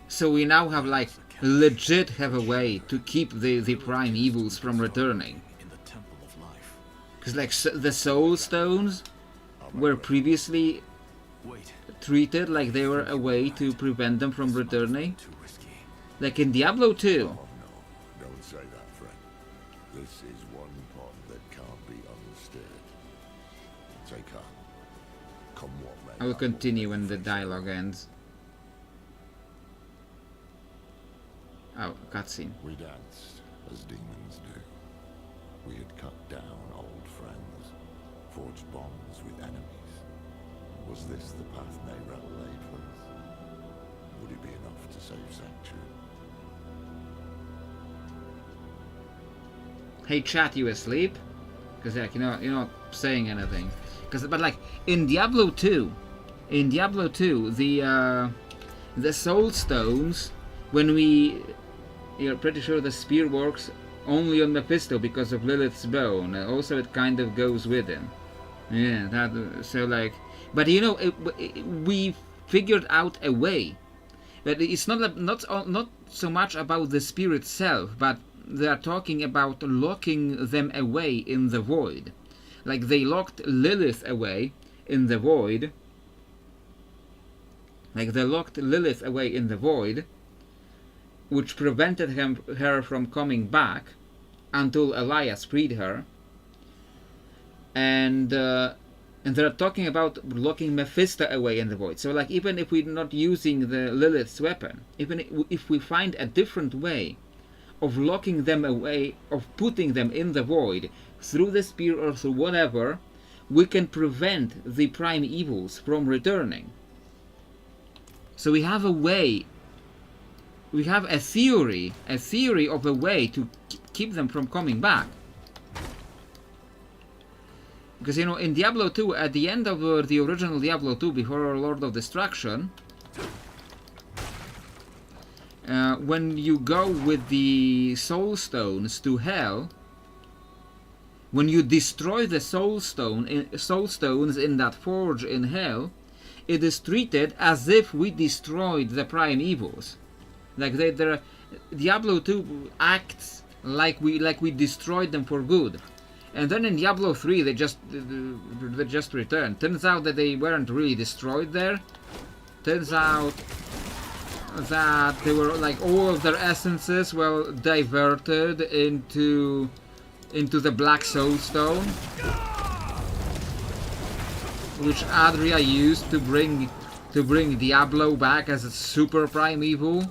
Speaker 1: So we now have like legit have a way to keep the prime evils from returning.
Speaker 4: In the Temple of Life.
Speaker 1: Because like the soul stones were previously
Speaker 4: Wait.
Speaker 1: treated like they were a way to prevent them from returning.
Speaker 4: Too risky.
Speaker 1: Like in Diablo 2.
Speaker 3: Oh no, don't say that, friend. This is one pond that can't be understood. Take heart. Come what may.
Speaker 1: I will continue when the dialogue ends. Oh, cutscene.
Speaker 3: We danced, as demons do. We had cut down old friends, forged bonds with enemies. Was this the path Neyrel laid for us? Would it be enough to save Sanctuary?
Speaker 1: Hey chat, you asleep? Because like you're not saying anything. But like in Diablo 2, the soul stones, when you're pretty sure the spear works only on Mephisto because of Lilith's bone. Also, it kind of goes with him. Yeah, that so like, but we figured out a way. But it's not so much about the spear itself, but they are talking about locking them away in the void. Like they locked Lilith away in the void. Which prevented her from coming back until Elias freed her. And they're talking about locking Mephisto away in the void. So like even if we're not using the Lilith's weapon, even if we find a different way of locking them away, of putting them in the void through the spear or through whatever, we can prevent the prime evils from returning. So we have a way, we have a theory of a way to keep them from coming back. Because in Diablo 2, at the end of the original Diablo 2, before Lord of Destruction, when you go with the soul stones to hell, when you destroy the soul stones in that forge in hell, it is treated as if we destroyed the prime evils. Like Diablo 2 acts like we destroyed them for good. And then in Diablo 3 they just returned. Turns out that they weren't really destroyed there. Turns out that they were like all of their essences were diverted into the Black Soul Stone, which Adria used to bring Diablo back as a super primeval.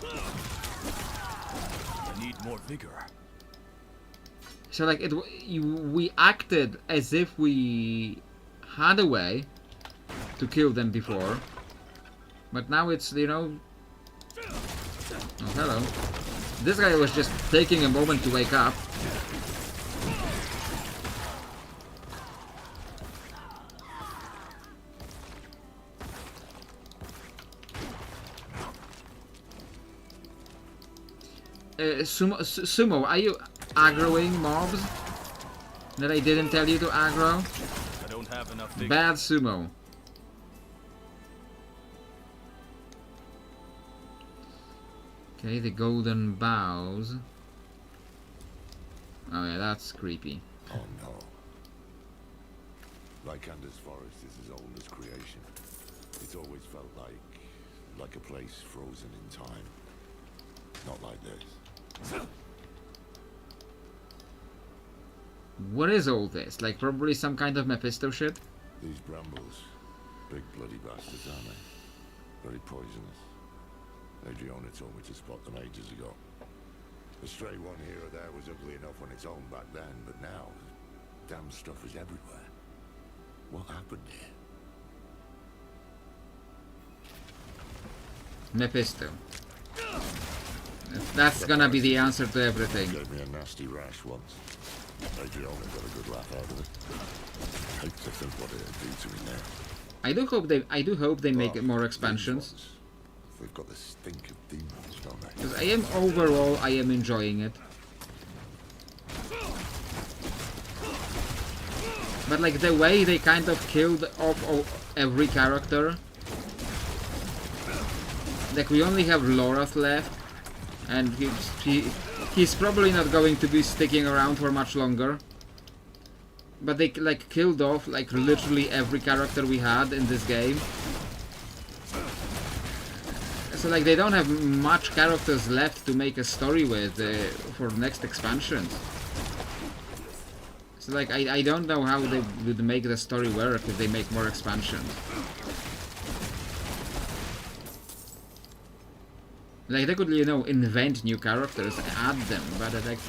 Speaker 4: I need more vigor.
Speaker 1: So like we acted as if we had a way to kill them before, but now it's oh hello. This guy was just taking a moment to wake up. Sumo, are you aggroing mobs that I didn't tell you to aggro?
Speaker 4: I don't have enough vigor.
Speaker 1: Bad Sumo. Okay, the golden bows. Oh yeah, that's creepy.
Speaker 3: Oh no. Lycander's forest is as old as creation. It's always felt like a place frozen in time. Not like this.
Speaker 1: What is all this? Like probably some kind of Mephisto shit?
Speaker 3: These brambles, big bloody bastards, aren't they? Very poisonous. Adriana told me to spot them ages ago. A stray one here or there was ugly enough on its own back then, but now, damn stuff is everywhere. What happened here?
Speaker 1: Mephisto. That's gonna be the answer to everything.
Speaker 3: Gave me a nasty rash once. Adriana got a good laugh out of it. Hate to think what it'd do to me now.
Speaker 1: I do hope they make more expansions.
Speaker 3: They've got the stink of demons, don't they?
Speaker 1: Because overall I am enjoying it. But like the way they kind of killed off every character. Like we only have Lorath left, and he's probably not going to be sticking around for much longer. But they like killed off like literally every character we had in this game. So like they don't have much characters left to make a story with for next expansions. So like I don't know how they would make the story work if they make more expansions. Like they could, you know, invent new characters, add them, but like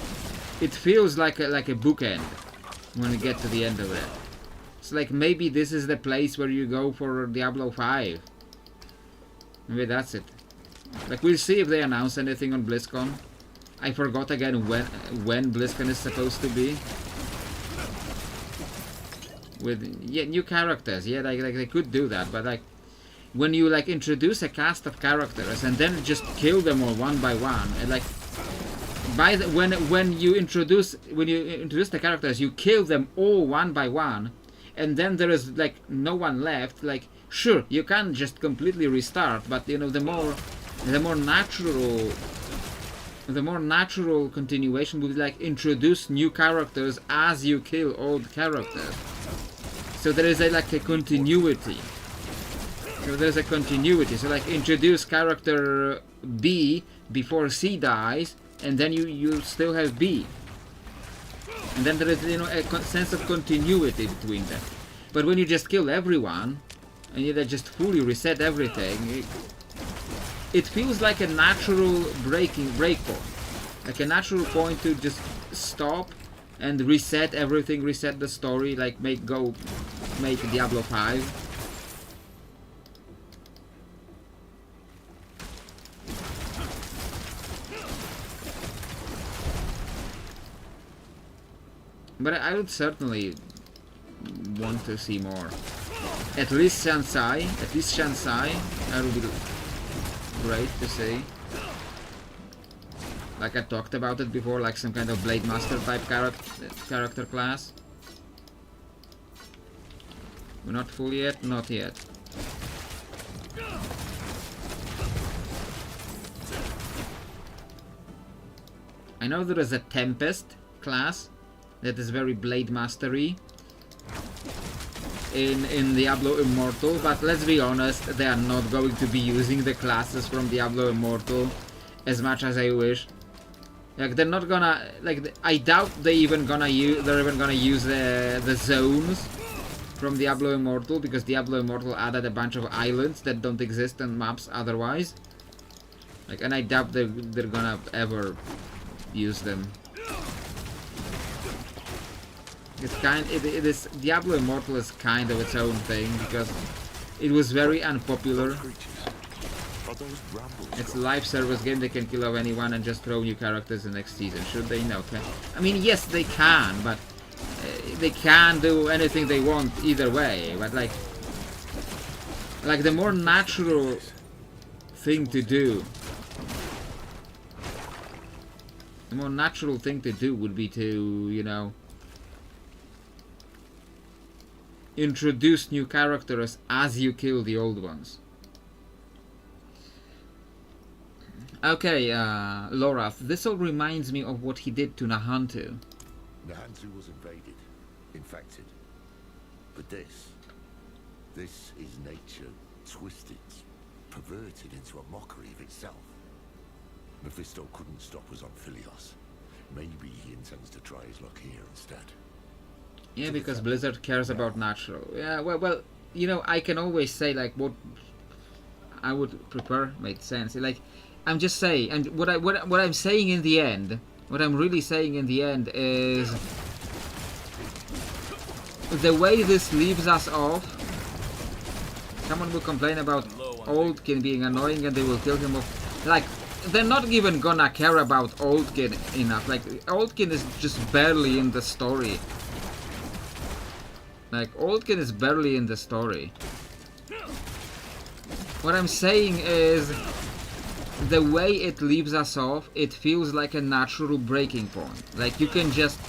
Speaker 1: it feels like a bookend when we get to the end of it. It's like maybe this is the place where you go for Diablo 5. Maybe that's it. Like we'll see if they announce anything on BlizzCon. I forgot again when BlizzCon is supposed to be. With new characters, yeah, like they could do that, but like when you like introduce a cast of characters and then just kill them all one by one, and like when you introduce the characters, you kill them all one by one, and then there is like no one left. Like sure, you can just completely restart, but you know the more natural continuation would be like introduce new characters as you kill old characters. So there is like a continuity. So like introduce character B before C dies, and then you still have B. And then there is, you know, a sense of continuity between them. But when you just kill everyone and you just fully reset everything, it feels like a natural breakpoint, like a natural point to just stop and reset everything, reset the story, like make Diablo 5. But I would certainly want to see more. At least Shansai, that would be great to see. Like I talked about it before, like some kind of Blade Master type character class. We're not full yet? Not yet. I know there is a Tempest class that is very Blade Mastery in Diablo Immortal, but let's be honest, they are not going to be using the classes from Diablo Immortal as much as I wish. Like they're not gonna, like I doubt they're even gonna use the zones from Diablo Immortal, because Diablo Immortal added a bunch of islands that don't exist in maps otherwise. Like, and I doubt they're gonna ever use them. It is Diablo Immortal is kind of its own thing because it was very unpopular. It's a live service game. They can kill off anyone and just throw new characters in next season. Should they? No. I mean, yes, they can, but they can do anything they want either way. But like the more natural thing to do, would be to, you know, introduce new characters as you kill the old ones. Okay, Lorath, this all reminds me of what he did to Nahantu.
Speaker 3: Nahantu was invaded, infected. But this is nature twisted, perverted into a mockery of itself. Mephisto couldn't stop us on Philios. Maybe he intends to try his luck here instead.
Speaker 1: Yeah, because Blizzard cares about natural. Yeah, well, you know, I can always say like what I would prefer made sense. Like, I'm just saying, and what I'm saying in the end, what I'm really saying in the end is the way this leaves us off. Someone will complain about Oldkin being annoying and they will kill him off. Like, they're not even gonna care about Oldkin enough. Like, Oldkin is just barely in the story. Like, Oldkin is barely in the story. What I'm saying is, the way it leaves us off, it feels like a natural breaking point. Like, you can just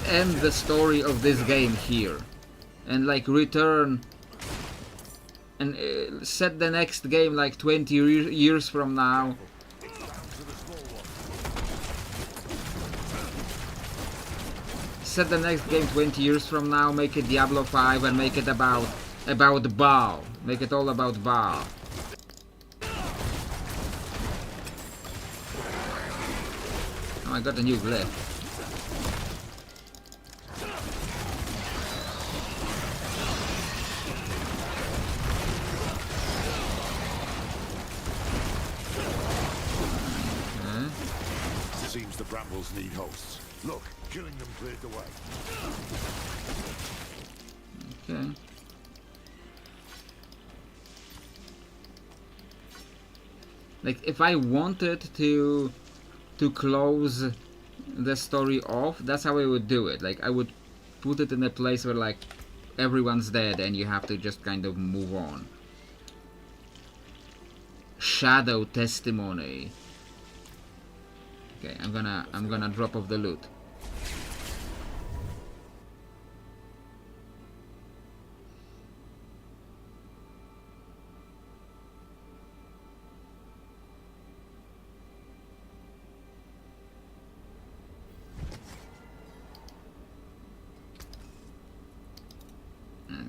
Speaker 1: end the story of this game here, and like return and set the next game like 20 years from now. Set the next game 20 years from now, make it Diablo 5 and make it about Baal. Make it all about Baal. Oh, I got a new glyph.
Speaker 3: Seems the brambles need hosts. Look, killing them cleared the way.
Speaker 1: Okay. Like, if I wanted to close the story off, that's how I would do it. Like, I would put it in a place where like everyone's dead and you have to just kind of move on. Shadow testimony. Okay, I'm gonna drop off the loot.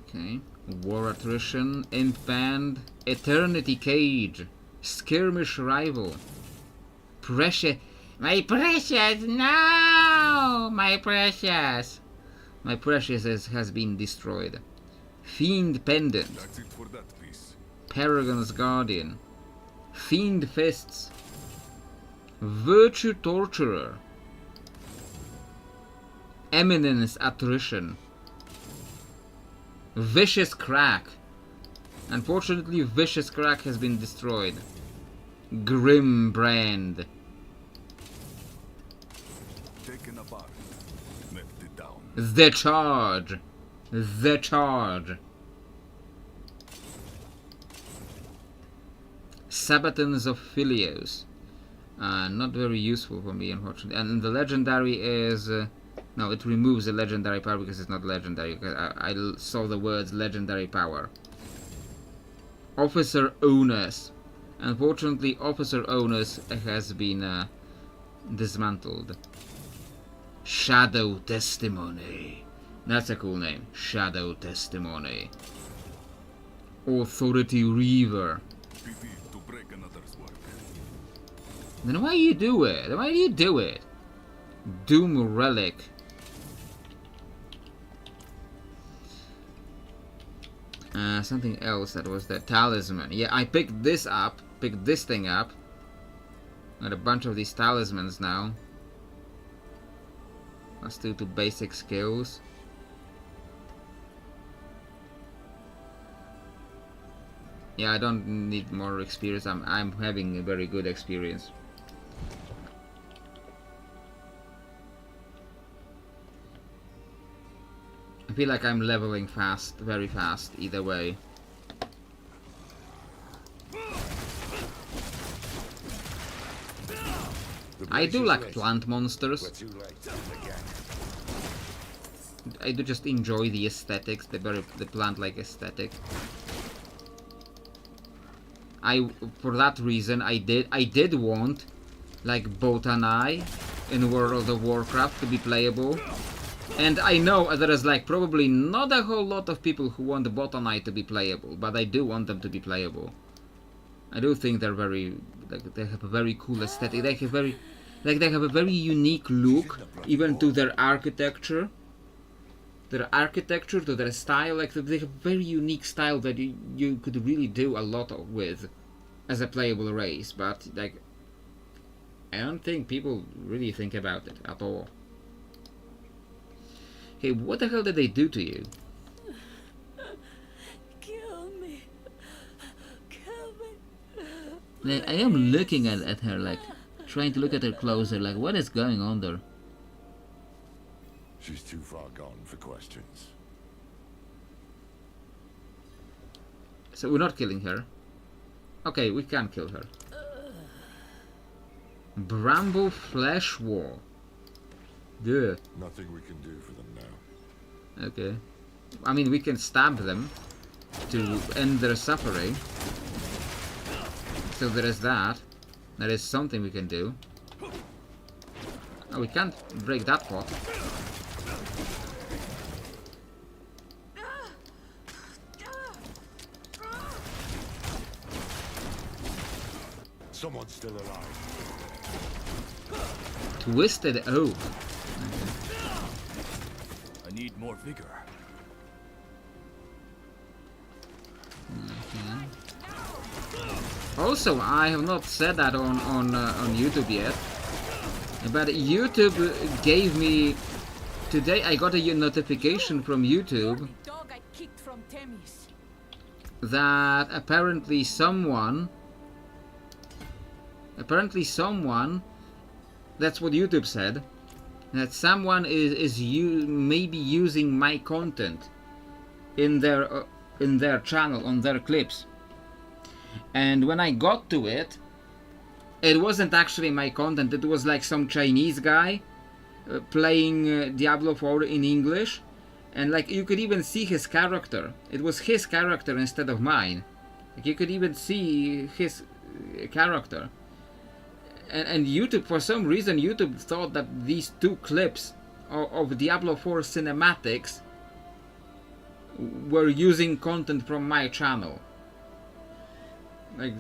Speaker 1: Okay, War Attrition, Imp Band, Eternity Cage, Skirmish Rival, Precious. My precious, no! My precious! My precious has been destroyed. Fiend Pendant.
Speaker 4: That's it for that piece.
Speaker 1: Paragon's Guardian. Fiend Fists. Virtue Torturer. Eminence Attrition. Vicious Crack. Unfortunately, Vicious Crack has been destroyed. Grim Brand.
Speaker 4: Taken apart. Melted down.
Speaker 1: The Charge. The Charge. Sabatons of Philios. Not very useful for me, unfortunately. And the legendary is... no, it removes the legendary power because it's not legendary. I saw the words legendary power. Officer Onus. Unfortunately, Officer Onus has been dismantled. Shadow Testimony. That's a cool name. Shadow Testimony. Authority Reaver.
Speaker 4: Pity to break another's work.
Speaker 1: Then why you do it? Why do you do it? Doom Relic. Something else that was the Talisman. Yeah, I picked this up. Picked this thing up. Got a bunch of these talismans now. Let's do 2 basic skills. Yeah, I don't need more experience. I'm having a very good experience. I feel like I'm leveling fast, very fast, either way. I do like plant monsters. I do just enjoy the aesthetics, the plant-like aesthetic. For that reason, I did want, like, Botanai in World of Warcraft to be playable. And I know there is, like, probably not a whole lot of people who want Botanai to be playable, but I do want them to be playable. I do think they're very, like, they have a very cool aesthetic. They have they have a very unique look, even to their architecture. To their style, like, they have a very unique style that you could really do a lot with as a playable race, but, like, I don't think people really think about it at all. Hey, what the hell did they do to you?
Speaker 7: Kill me. Kill me.
Speaker 1: Like, I am looking at her, like, trying to look at her closer, like, what is going on there?
Speaker 3: She's too far gone for questions.
Speaker 1: So we're not killing her. Okay, we can kill her. Bramble Flesh Wall. Good.
Speaker 3: Nothing we can do for them now.
Speaker 1: Okay. I mean, we can stab them to end their suffering. So there is that. There is something we can do. Oh, we can't break that pot.
Speaker 3: Someone's still alive.
Speaker 1: Twisted Oak.
Speaker 4: I need more vigor.
Speaker 1: Also, I have not said that on YouTube yet, but YouTube gave me today. I got a notification from YouTube
Speaker 7: Dog I kicked from Themis.
Speaker 1: that apparently someone, that's what YouTube said, that someone is maybe using my content in their channel, on their clips. And when I got to it, it wasn't actually my content. It was like some Chinese guy playing Diablo 4 in English, and like you could even see his character. It was his character instead of mine. Like you could even see his character. And YouTube, for some reason, YouTube thought that these two clips of Diablo 4 cinematics were using content from my channel. Like,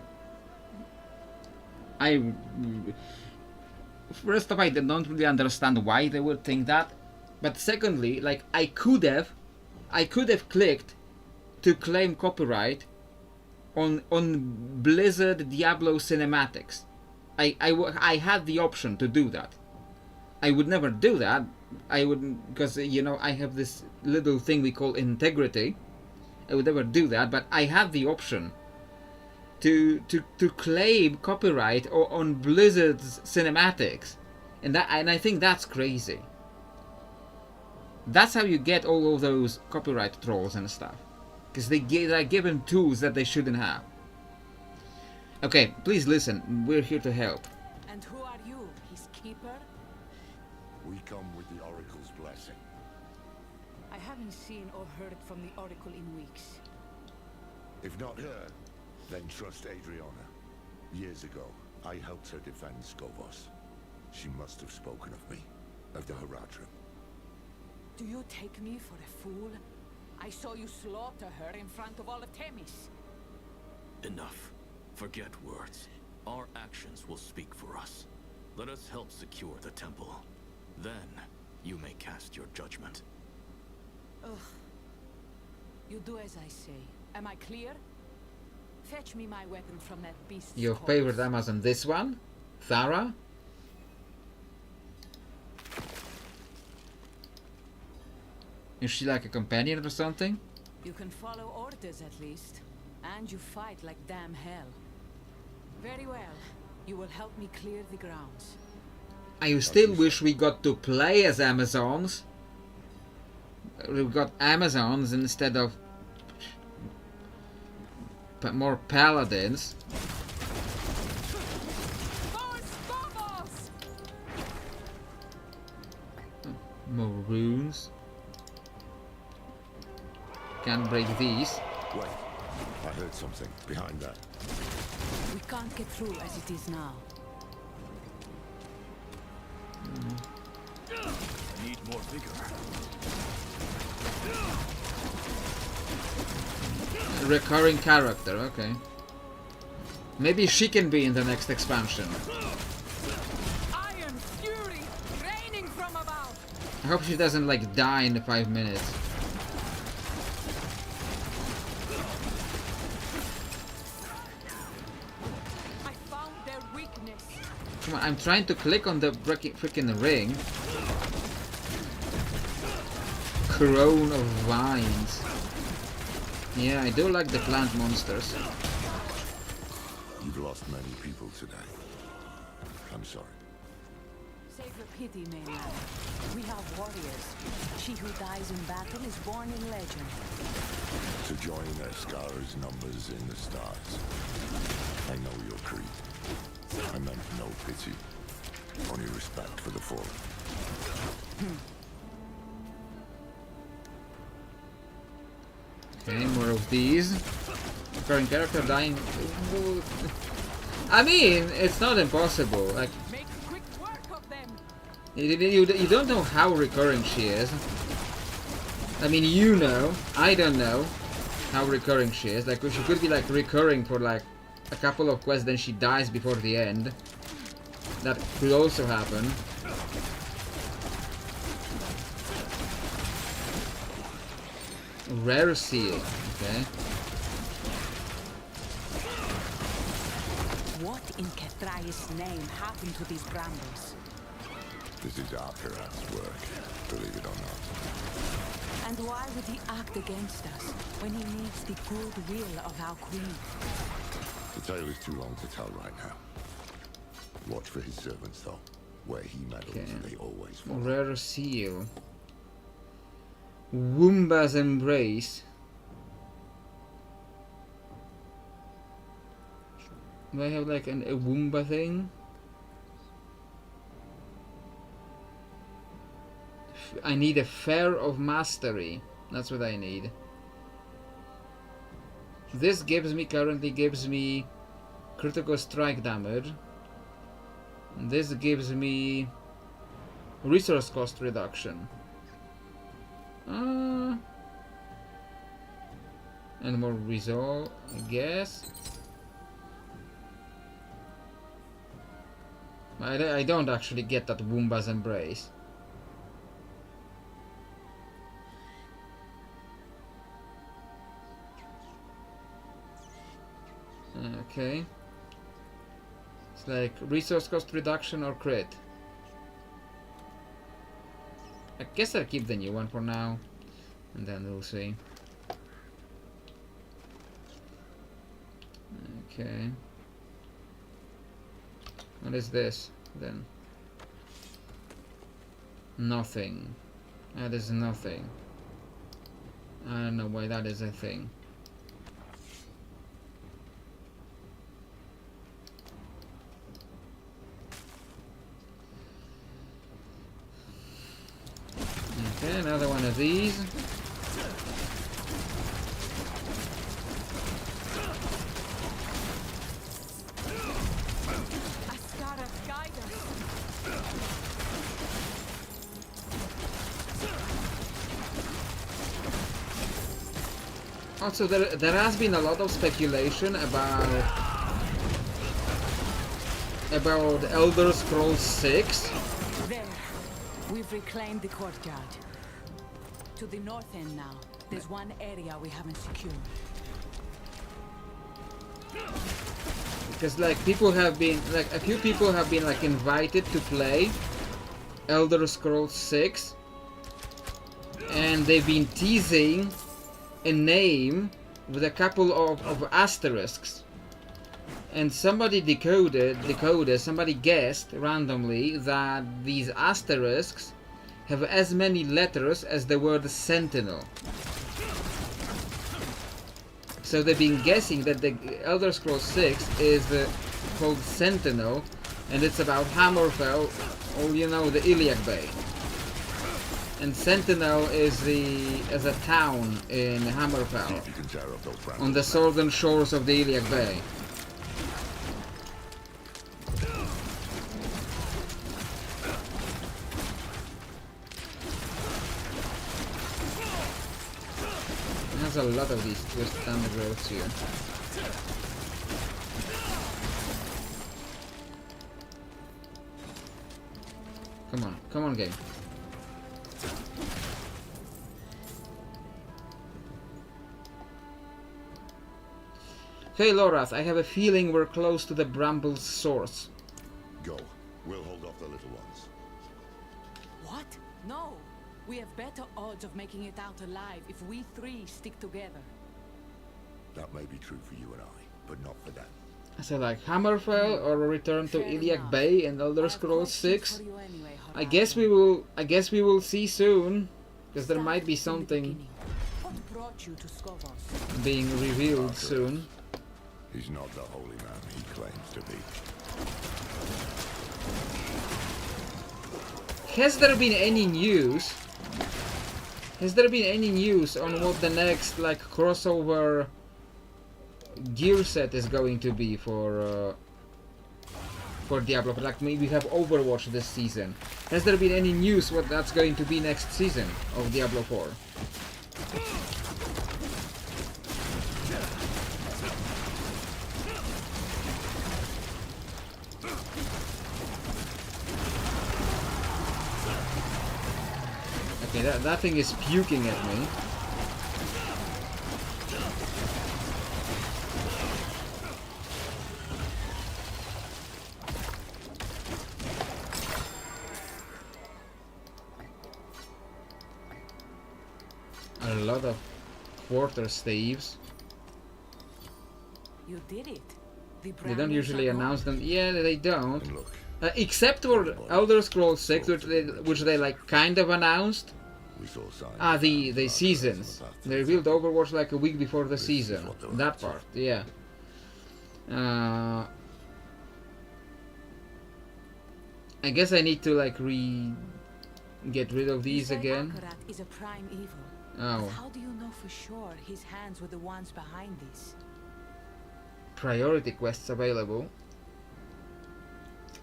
Speaker 1: first of all, I don't really understand why they would think that, but secondly, like I could have clicked to claim copyright on Blizzard Diablo cinematics. I had the option to do that. I would never do that. I wouldn't, because you know I have this little thing we call integrity. I would never do that, but I had the option to claim copyright on Blizzard's cinematics, and I think that's crazy. That's how you get all of those copyright trolls and stuff, because they're given tools that they shouldn't have. Okay, please listen. We're here to help.
Speaker 7: And who are you, his keeper?
Speaker 3: We come with the Oracle's blessing.
Speaker 7: I haven't seen or heard from the Oracle in weeks.
Speaker 3: If not her, then trust Adriana. Years ago, I helped her defend Skovos. She must have spoken of me, of the Haradrim.
Speaker 7: Do you take me for a fool? I saw you slaughter her in front of all of Themis.
Speaker 4: Enough. Forget words. Our actions will speak for us. Let us help secure the temple. Then, you may cast your judgment.
Speaker 7: Ugh. You do as I say. Am I clear? Fetch me my weapon from that beast's
Speaker 1: Your
Speaker 7: corpse.
Speaker 1: favorite Amazon, this one? Thara? Is she like a companion or something?
Speaker 7: You can follow orders at least. And you fight like damn hell. Very well. You will help me clear the grounds.
Speaker 1: I still wish we got to play as Amazons. We got Amazons instead of more paladins. More runes. Can't break these.
Speaker 3: Wait, I heard something behind that.
Speaker 7: We can't get through as it is now.
Speaker 4: I need more vigor.
Speaker 1: Recurring character, okay. Maybe she can be in the next expansion.
Speaker 7: Iron fury raining from above.
Speaker 1: I hope she doesn't like die in 5 minutes.
Speaker 7: I found their weakness.
Speaker 1: Come on, I'm trying to click on the freaking ring. Crown of Vines. Yeah, I do like the plant monsters.
Speaker 3: You've lost many people today. I'm sorry.
Speaker 7: Save your pity, mainland. We have warriors. She who dies in battle is born in legend.
Speaker 3: To join Escara's numbers in the stars. I know your creed. I meant no pity. Only respect for the fallen.
Speaker 1: Okay, more of these. Current character dying. I mean, it's not impossible. Like,
Speaker 7: Make quick work of them.
Speaker 1: you don't know how recurring she is. I mean, you know. I don't know how recurring she is. Like, she could be like recurring for like a couple of quests, then she dies before the end. That could also happen. Rare seal. Okay.
Speaker 7: What in Kethrai's name happened to these brambles?
Speaker 3: This is Arkarat's work, believe it or not.
Speaker 7: And why would he act against us when he needs the goodwill of our queen?
Speaker 3: The tale is too long to tell right now. Watch for his servants, though. Where he meddles,
Speaker 1: Okay.
Speaker 3: they always follow.
Speaker 1: Rare seal. Woomba's embrace. Do I have like a Woomba thing? I need a Fair of Mastery. That's what I need. This currently gives me critical strike damage. This gives me resource cost reduction. And more resolve, I guess. I don't actually get that Woomba's embrace. Okay. It's like resource cost reduction or crit. I guess I'll keep the new one for now, and then we'll see. Okay. What is this then? Nothing. That is nothing. I don't know why that is a thing. Okay, another one of these. Also, there has been a lot of speculation about Elder Scrolls 6.
Speaker 7: There, we've reclaimed the courtyard. To the north end now, there's one area we haven't secured.
Speaker 1: Because like people have been, like a few people have been like invited to play Elder Scrolls 6, and they've been teasing a name with a couple of asterisks, and somebody somebody guessed randomly that these asterisks have as many letters as the word sentinel. So they've been guessing that the Elder Scrolls 6 is called Sentinel, and it's about Hammerfell, or you know, the Iliac Bay. And Sentinel is a town in Hammerfell, on the southern shores of the Iliac Bay. There's a lot of these twisted down the roads here. Come on, game. Hey Lorath, I have a feeling we're close to the Bramble's source.
Speaker 3: Go. We'll hold off the little ones.
Speaker 7: What? No! We have better odds of making it out alive if we three stick together.
Speaker 3: That may be true for you and I, but not for them.
Speaker 1: So like Hammerfell or a return to
Speaker 7: Fair
Speaker 1: Iliac
Speaker 7: enough.
Speaker 1: Bay in Elder
Speaker 7: I have
Speaker 1: Scrolls
Speaker 7: questions
Speaker 1: 6.
Speaker 7: for you anyway,
Speaker 1: I guess we
Speaker 7: Horizon.
Speaker 1: will. I guess we will see soon, because there might be
Speaker 7: Start from the
Speaker 1: something
Speaker 7: beginning. What brought you to Skovos?
Speaker 1: being revealed soon.
Speaker 3: He's not the holy man he claims to be.
Speaker 1: Has there been any news? Has there been any news on what the next like crossover gear set is going to be for Diablo? Like maybe we have Overwatch this season. Has there been any news what that's going to be next season of Diablo 4? Okay, that thing is puking at me. A lot of quarter staves.
Speaker 7: You did it. The
Speaker 1: They don't
Speaker 7: Brownies
Speaker 1: usually
Speaker 7: are gone.
Speaker 1: announce them. Yeah, they don't.
Speaker 3: And look,
Speaker 1: Except for Elder Scrolls 6, which they like kind of announced.
Speaker 3: we saw signs.
Speaker 1: The seasons. They revealed Overwatch like a week before the season. That part, yeah. I guess I need to like get rid of
Speaker 7: You
Speaker 1: these
Speaker 7: say
Speaker 1: again.
Speaker 7: Akarat is a prime evil.
Speaker 1: Oh,
Speaker 7: But how do you know for sure his hands were the ones behind this?
Speaker 1: priority quests available.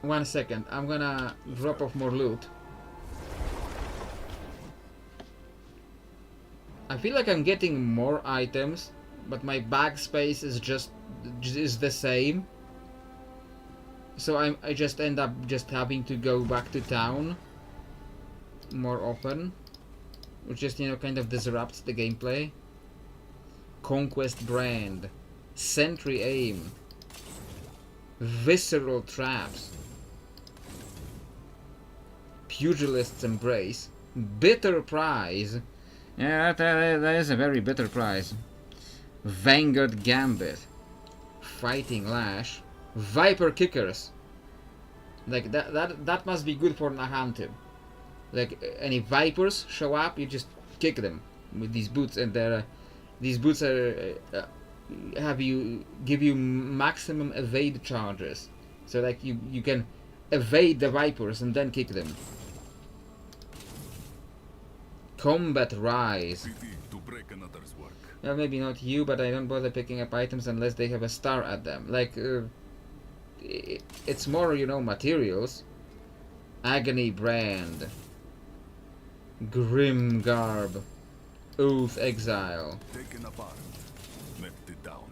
Speaker 1: 1 second, I'm gonna drop off more loot. I feel like I'm getting more items, but my bag space is just the same. So I just end up just having to go back to town more often, which just kind of disrupts the gameplay. Conquest brand, sentry aim, visceral traps, pugilist's embrace, bitter prize. Yeah, that is a very bitter prize. Vanguard Gambit, Fighting Lash, Viper Kickers. Like that must be good for Nahantim. Like any vipers show up, you just kick them with these boots, and these boots are give you maximum evade charges. So like you can evade the vipers and then kick them. Combat Rise. Well, maybe not you, but I don't bother picking up items unless they have a star at them. Like, it's more, materials. Agony Brand. Grim Garb. Oath Exile.
Speaker 8: Taken apart, melted down.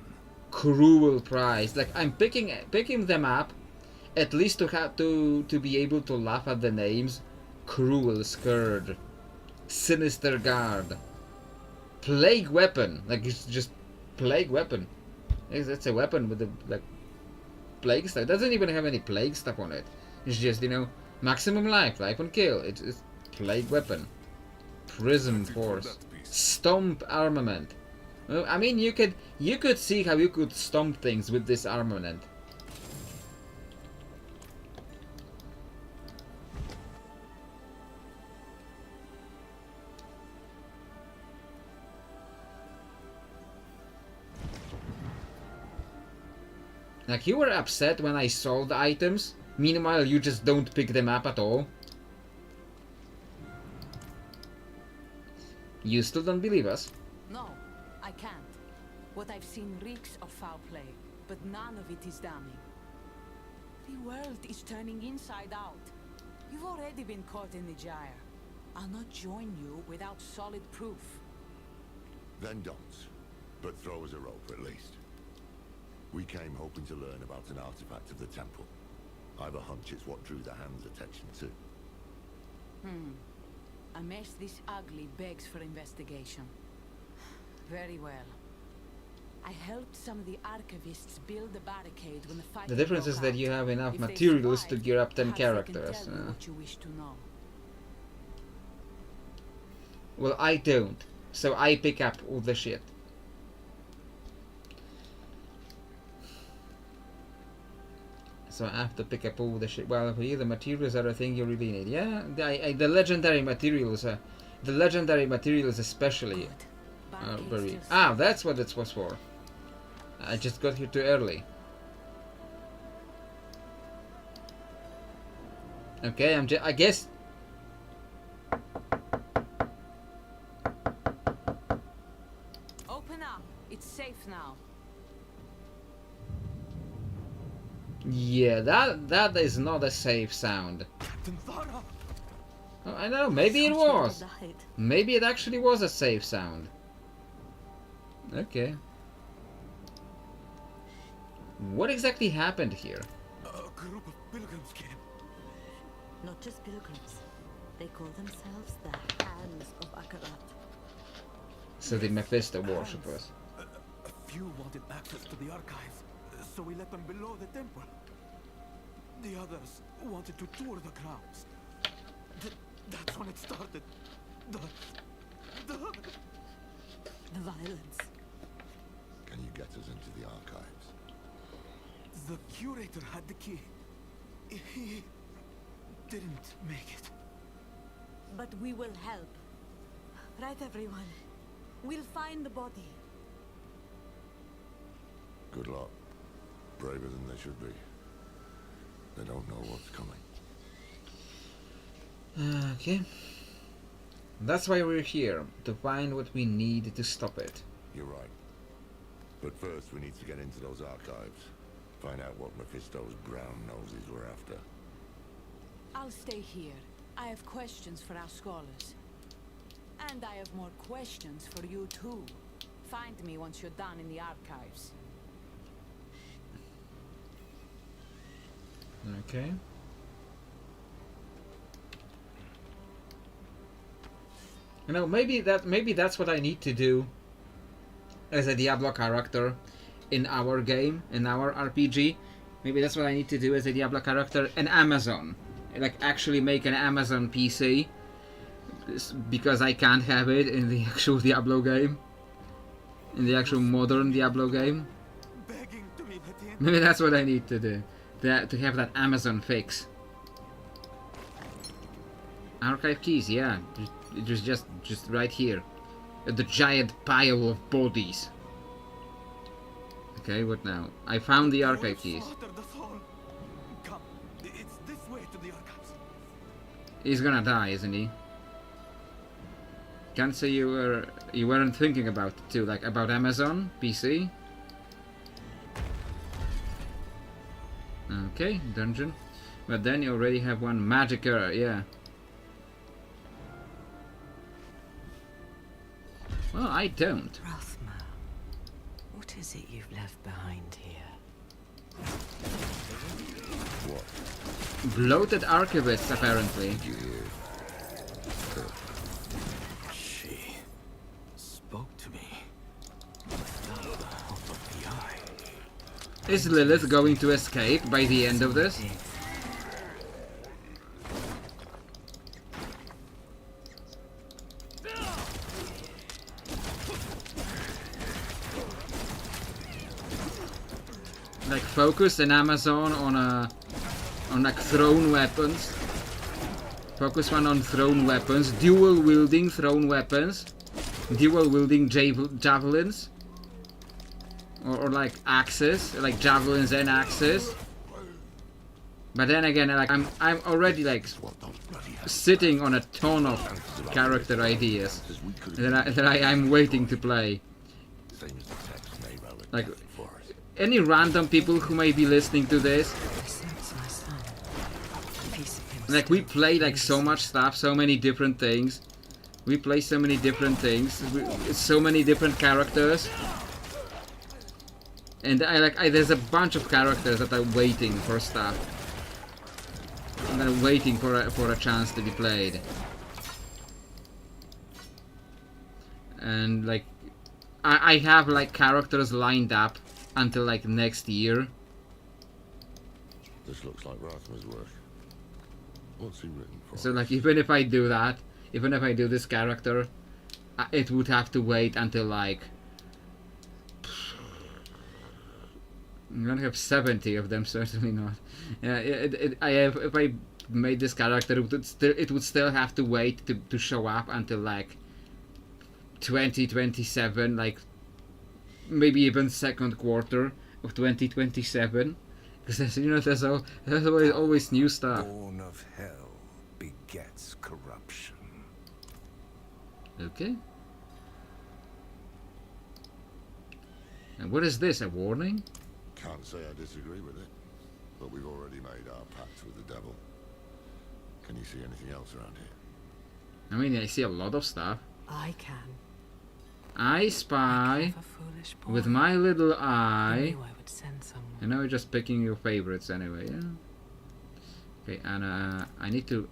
Speaker 1: Cruel Price. Like, I'm picking them up, at least to be able to laugh at the names. Cruel Scourge. Sinister Guard. Plague Weapon. Like, it's just Plague Weapon. It's a weapon with the plague stuff. It doesn't even have any plague stuff on it. It's just, maximum life on kill. It's Plague Weapon. Prism Force. Stomp Armament. Well, I mean, you could see how you could stomp things with this armament. Like, you were upset when I sold the items, meanwhile you just don't pick them up at all. You still don't believe us?
Speaker 7: No, I can't. What I've seen reeks of foul play, but none of it is damning. The world is turning inside out. You've already been caught in the gyre. I'll not join you without solid proof.
Speaker 3: Then don't. But throw us a rope at least. We came hoping to learn about an artifact of the temple. I've a hunch it's what drew the hand's attention too.
Speaker 7: A mess this ugly begs for investigation. Very well. I helped some of the archivists build the barricade when the fight
Speaker 1: The difference
Speaker 7: broke
Speaker 1: is that
Speaker 7: out.
Speaker 1: you have enough
Speaker 7: If they
Speaker 1: materials to
Speaker 7: survive,
Speaker 1: gear up 10
Speaker 7: perhaps they can
Speaker 1: characters.
Speaker 7: tell me what you wish to know.
Speaker 1: Well, I don't. So I pick up all the shit. So I have to pick up all the shit. Well, here the materials are a thing you really need. Yeah, the legendary materials. The legendary materials especially
Speaker 7: Good.
Speaker 1: are
Speaker 7: Barricade's
Speaker 1: very.
Speaker 7: still
Speaker 1: Ah,
Speaker 7: safe.
Speaker 1: that's what it was for. I just got here too early. Okay, I guess.
Speaker 7: Open up. It's safe now.
Speaker 1: Yeah, that is not a safe sound.
Speaker 8: Captain Thara!
Speaker 1: Oh, I know. Maybe it was.
Speaker 7: Died.
Speaker 1: Maybe it actually was a safe sound. Okay. What exactly happened here?
Speaker 8: A group of pilgrims came.
Speaker 9: Not just pilgrims. They call themselves the Hands of Akarat.
Speaker 1: So the Mephisto worshippers.
Speaker 8: A few wanted access to the archives, so we let them below the temple. The others wanted to tour the grounds. That's when it started. The
Speaker 9: violence.
Speaker 3: Can you get us into the archives?
Speaker 8: The curator had the key. He didn't make it.
Speaker 9: But we will help. Right, everyone? We'll find the body.
Speaker 3: Good luck. Braver than they should be. They don't know what's coming.
Speaker 1: Okay. That's why we're here, to find what we need to stop it.
Speaker 3: You're right. But first, we need to get into those archives. Find out what Mephisto's brown noses were after.
Speaker 7: I'll stay here. I have questions for our scholars. And I have more questions for you too. Find me once you're done in the archives.
Speaker 1: Okay. You know, maybe that's what I need to do as a Diablo character in our game, in our RPG. Maybe that's what I need to do as a Diablo character in Amazon. Like actually make an Amazon PC, because I can't have it in the actual Diablo game. In the actual modern Diablo game.
Speaker 8: Begging to me at the end.
Speaker 1: Maybe that's what I need to do. To have that Amazon fix. Archive keys, yeah. It was just right here. The giant pile of bodies. Okay, what now? I found the archive keys.
Speaker 8: Slaughtered us all. Come, it's this way to the archives.
Speaker 1: He's gonna die, isn't he? Can't say you weren't thinking about it too, like about Amazon PC. Okay, dungeon. But then you already have one magic error, yeah. Well, I don't.
Speaker 2: Rothma, what is it you've left behind here?
Speaker 3: What?
Speaker 1: Bloated archivists, apparently.
Speaker 3: Did you hear?
Speaker 4: She spoke to me. Without the help of the eye.
Speaker 1: Is Lilith going to escape by the end of this? Like focus in Amazon on like thrown weapons. Focus one on thrown weapons, dual wielding thrown weapons, dual wielding javelins, or like axes, like javelins and axes. But then again, like I'm already like sitting on a ton of character ideas that I'm waiting to play.
Speaker 3: Same as the text made relic
Speaker 1: Like
Speaker 3: for us.
Speaker 1: any random people who may be listening to this,
Speaker 2: I sense my son. A piece of him
Speaker 1: like we
Speaker 2: still
Speaker 1: play like
Speaker 2: lives.
Speaker 1: so much stuff, so many different things. We play so many different things, so many different characters. And there's a bunch of characters that are waiting for stuff. And they're waiting for a chance to be played. And like, I have like characters lined up until like next year.
Speaker 3: This looks like Rathma's work. What's he written for?
Speaker 1: So like, even if I do that, even if I do this character, it would have to wait until like I'm gonna have 70 of them, certainly not. Yeah, I have, if I made this character, it would still have to wait to show up until like 2027, like maybe even second quarter of 2027, because there's always new stuff.
Speaker 6: Born of hell begets corruption.
Speaker 1: Okay. And what is this? A warning?
Speaker 3: Can't say I disagree with it, but we've already made our pact with the devil. Can you see anything else around here?
Speaker 1: I mean, I see a lot of stuff.
Speaker 2: I can.
Speaker 1: I spy
Speaker 2: A foolish boy.
Speaker 1: with my little
Speaker 2: I
Speaker 1: eye.
Speaker 2: knew I would send someone.
Speaker 1: I know, just picking your favorites anyway. Yeah. Okay, and I need to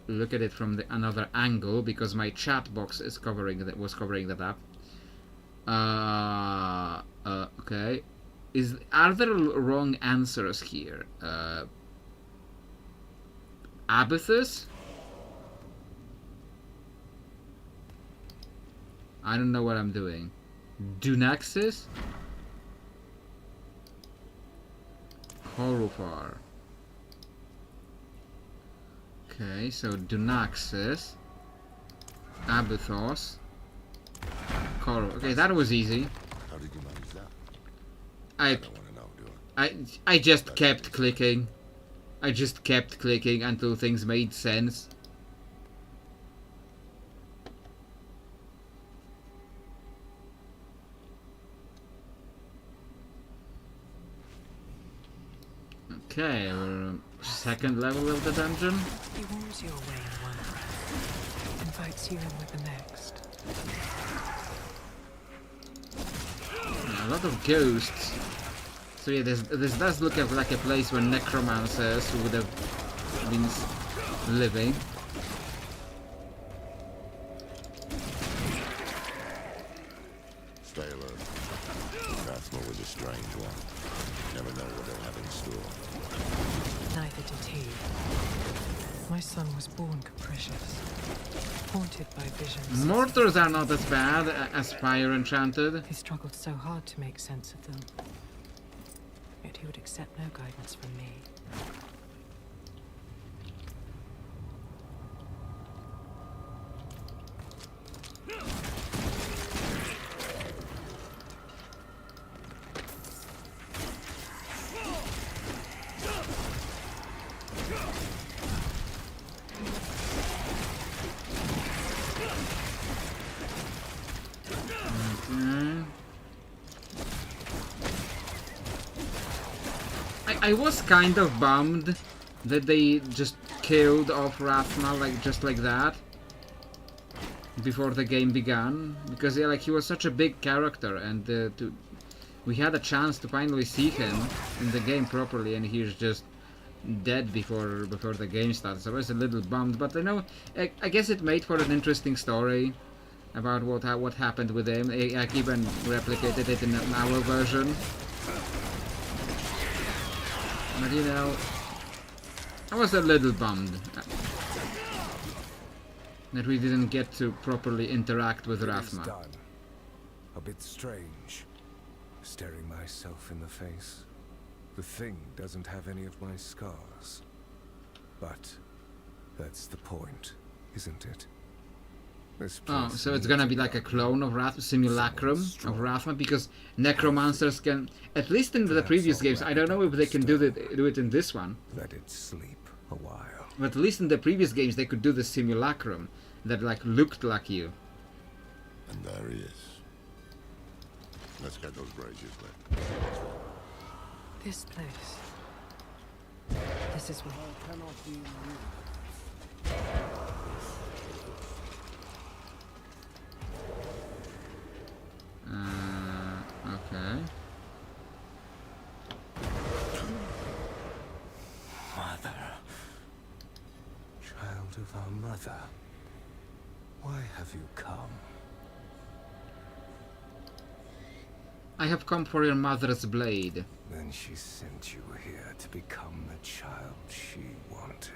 Speaker 1: look at it from another angle because my chat box is covering that up. Okay. Are there wrong answers here? Abathus? I don't know what I'm doing. Dunaxis? Horufar. Okay, so Dunaxis, Abathos, Koro. Okay, that was easy.
Speaker 3: How did you manage that?
Speaker 1: I
Speaker 3: don't want to know, do I?
Speaker 1: I just kept clicking. I just kept clicking until things made sense. Okay, we're second level of the dungeon.
Speaker 2: He warms you away in one breath, invites you in with the next.
Speaker 1: A lot of ghosts. So yeah, this does look like a place where necromancers would have been living.
Speaker 3: Stay alert. Rathma was a strange one. Never know what they'll have in store.
Speaker 2: Neither did he. My son was born capricious, haunted by visions.
Speaker 1: Mortars are not as bad as Fire Enchanted.
Speaker 2: He struggled so hard to make sense of them. Yet he would accept no guidance from me.
Speaker 1: I was kind of bummed that they just killed off Rathma just like that before the game began, because yeah, like he was such a big character, and we had a chance to finally see him in the game properly, and he's just dead before the game started. So I was a little bummed, but I guess it made for an interesting story about what happened with him. I even replicated it in our version. But I was a little bummed that we didn't get to properly interact with Rathma.
Speaker 6: Done. A bit strange, staring myself in the face. The thing doesn't have any of my scars. But that's the point, isn't it? This
Speaker 1: Oh,
Speaker 6: place
Speaker 1: so it's
Speaker 6: needs
Speaker 1: gonna be
Speaker 6: to
Speaker 1: like a
Speaker 6: die.
Speaker 1: clone of Rathma, simulacrum of Rathma, because necromancers can, at least in the
Speaker 6: Perhaps
Speaker 1: previous
Speaker 6: I'll
Speaker 1: games,
Speaker 6: wrap
Speaker 1: I don't
Speaker 6: it
Speaker 1: know
Speaker 6: up
Speaker 1: if they can do
Speaker 6: instead.
Speaker 1: it in this one,
Speaker 6: Let it sleep a while.
Speaker 1: but at least in the previous games they could do the simulacrum that like looked like you.
Speaker 3: And there he is. Let's get those braziers lit.
Speaker 2: This place. This is where.
Speaker 1: Okay.
Speaker 6: Mother. Child of our mother. Why have you come?
Speaker 1: I have come for your mother's blade.
Speaker 6: Then she sent you here to become the child she wanted.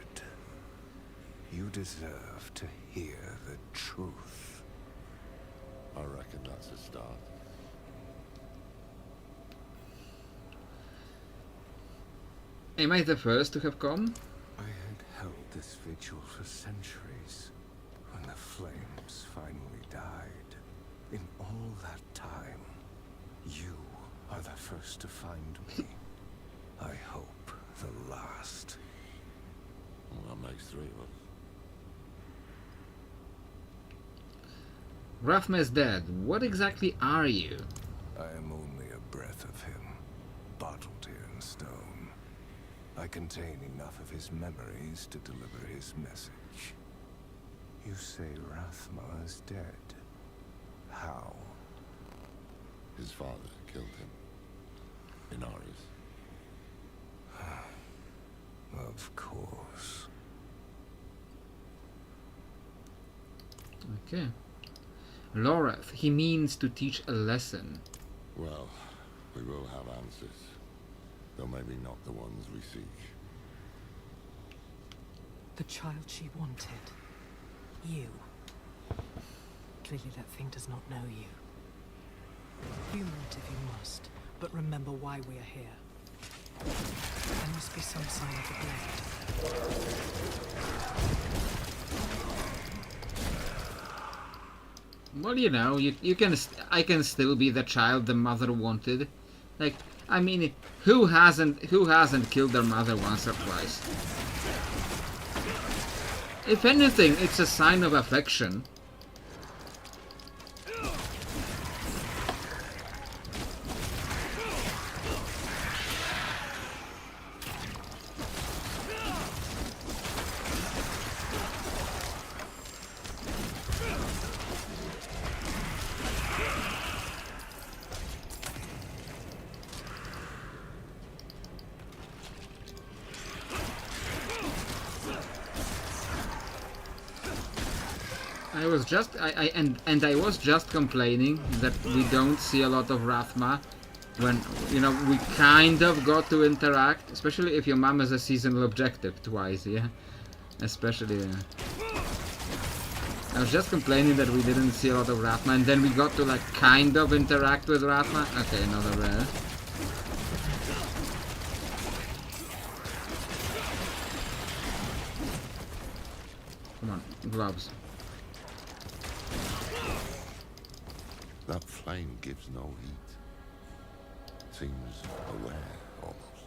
Speaker 6: You deserve to hear the truth.
Speaker 3: I reckon that's a start.
Speaker 1: Am I the first to have come?
Speaker 6: I had held this vigil for centuries. When the flames finally died, in all that time, you are the first to find me. I hope the last.
Speaker 3: Well, that makes 3 of us.
Speaker 1: Rathma is dead. What exactly are you?
Speaker 6: I am only a breath of him, bottled here in stone. I contain enough of his memories to deliver his message. You say Rathma is dead. How?
Speaker 3: His father killed him. Inaris.
Speaker 6: Of course.
Speaker 1: Okay. Lorath, he means to teach a lesson.
Speaker 3: Well, we will have answers. Though maybe not the ones we seek.
Speaker 2: The child she wanted. You. Clearly that thing does not know you. Humor it if you must, but remember why we are here. There must be some sign of the blade.
Speaker 1: Well, you know, you can I can still be the child the mother wanted. Like, I mean, who hasn't killed their mother once or twice? If anything, it's a sign of affection. I was just complaining that we don't see a lot of Rathma when, you know, we kind of got to interact, especially if your mom is a seasonal objective twice, yeah? Especially, I was just complaining that we didn't see a lot of Rathma, and then we got to, like, kind of interact with Rathma. Okay, another rare. Come on, gloves.
Speaker 3: That flame gives no heat. Seems aware, almost.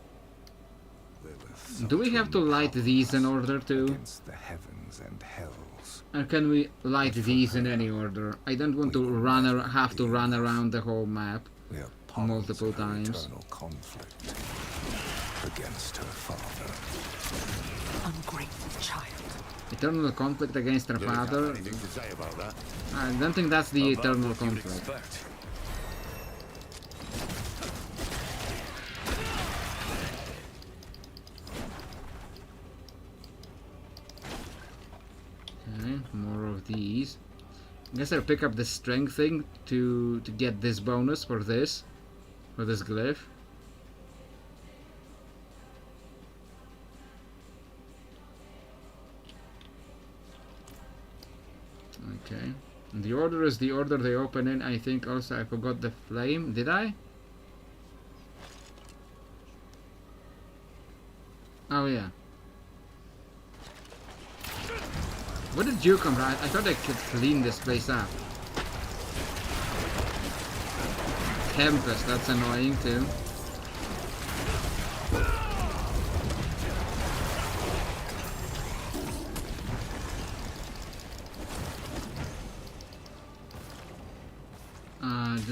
Speaker 1: Do we have to light these in order to?
Speaker 6: Against the heavens and hells.
Speaker 1: Or can we light these in any order? I don't want to have to run around the whole map multiple times.
Speaker 6: Eternal conflict against her father.
Speaker 2: Ungrateful child.
Speaker 1: Eternal conflict against her father?
Speaker 3: Anything to say about that?
Speaker 1: I don't think that's the eternal
Speaker 4: About what you'd
Speaker 1: conflict.
Speaker 4: expect.
Speaker 1: Okay, more of these. I guess I'll pick up the strength thing to get this bonus for this glyph. Okay. And the order is the order they open in. I think also I forgot the flame. Did I? Oh yeah. Where did you come from? I thought I could clean this place up. Tempest, that's annoying too.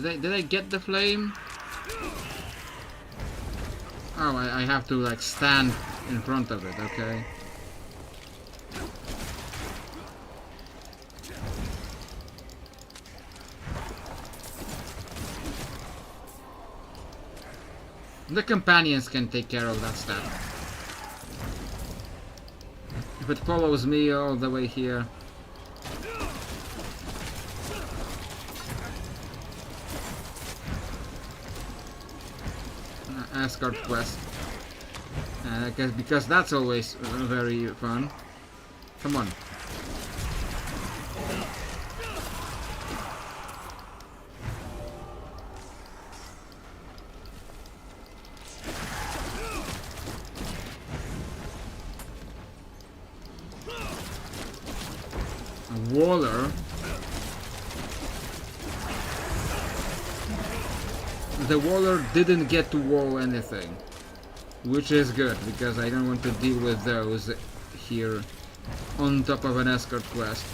Speaker 1: Did I get the flame? Oh, I have to like stand in front of it, okay. The companions can take care of that stuff. If it follows me all the way here. Escort quest. Because that's always very fun. Come on. Waller. The Waller didn't get to wall anything, which is good because I don't want to deal with those here on top of an escort quest.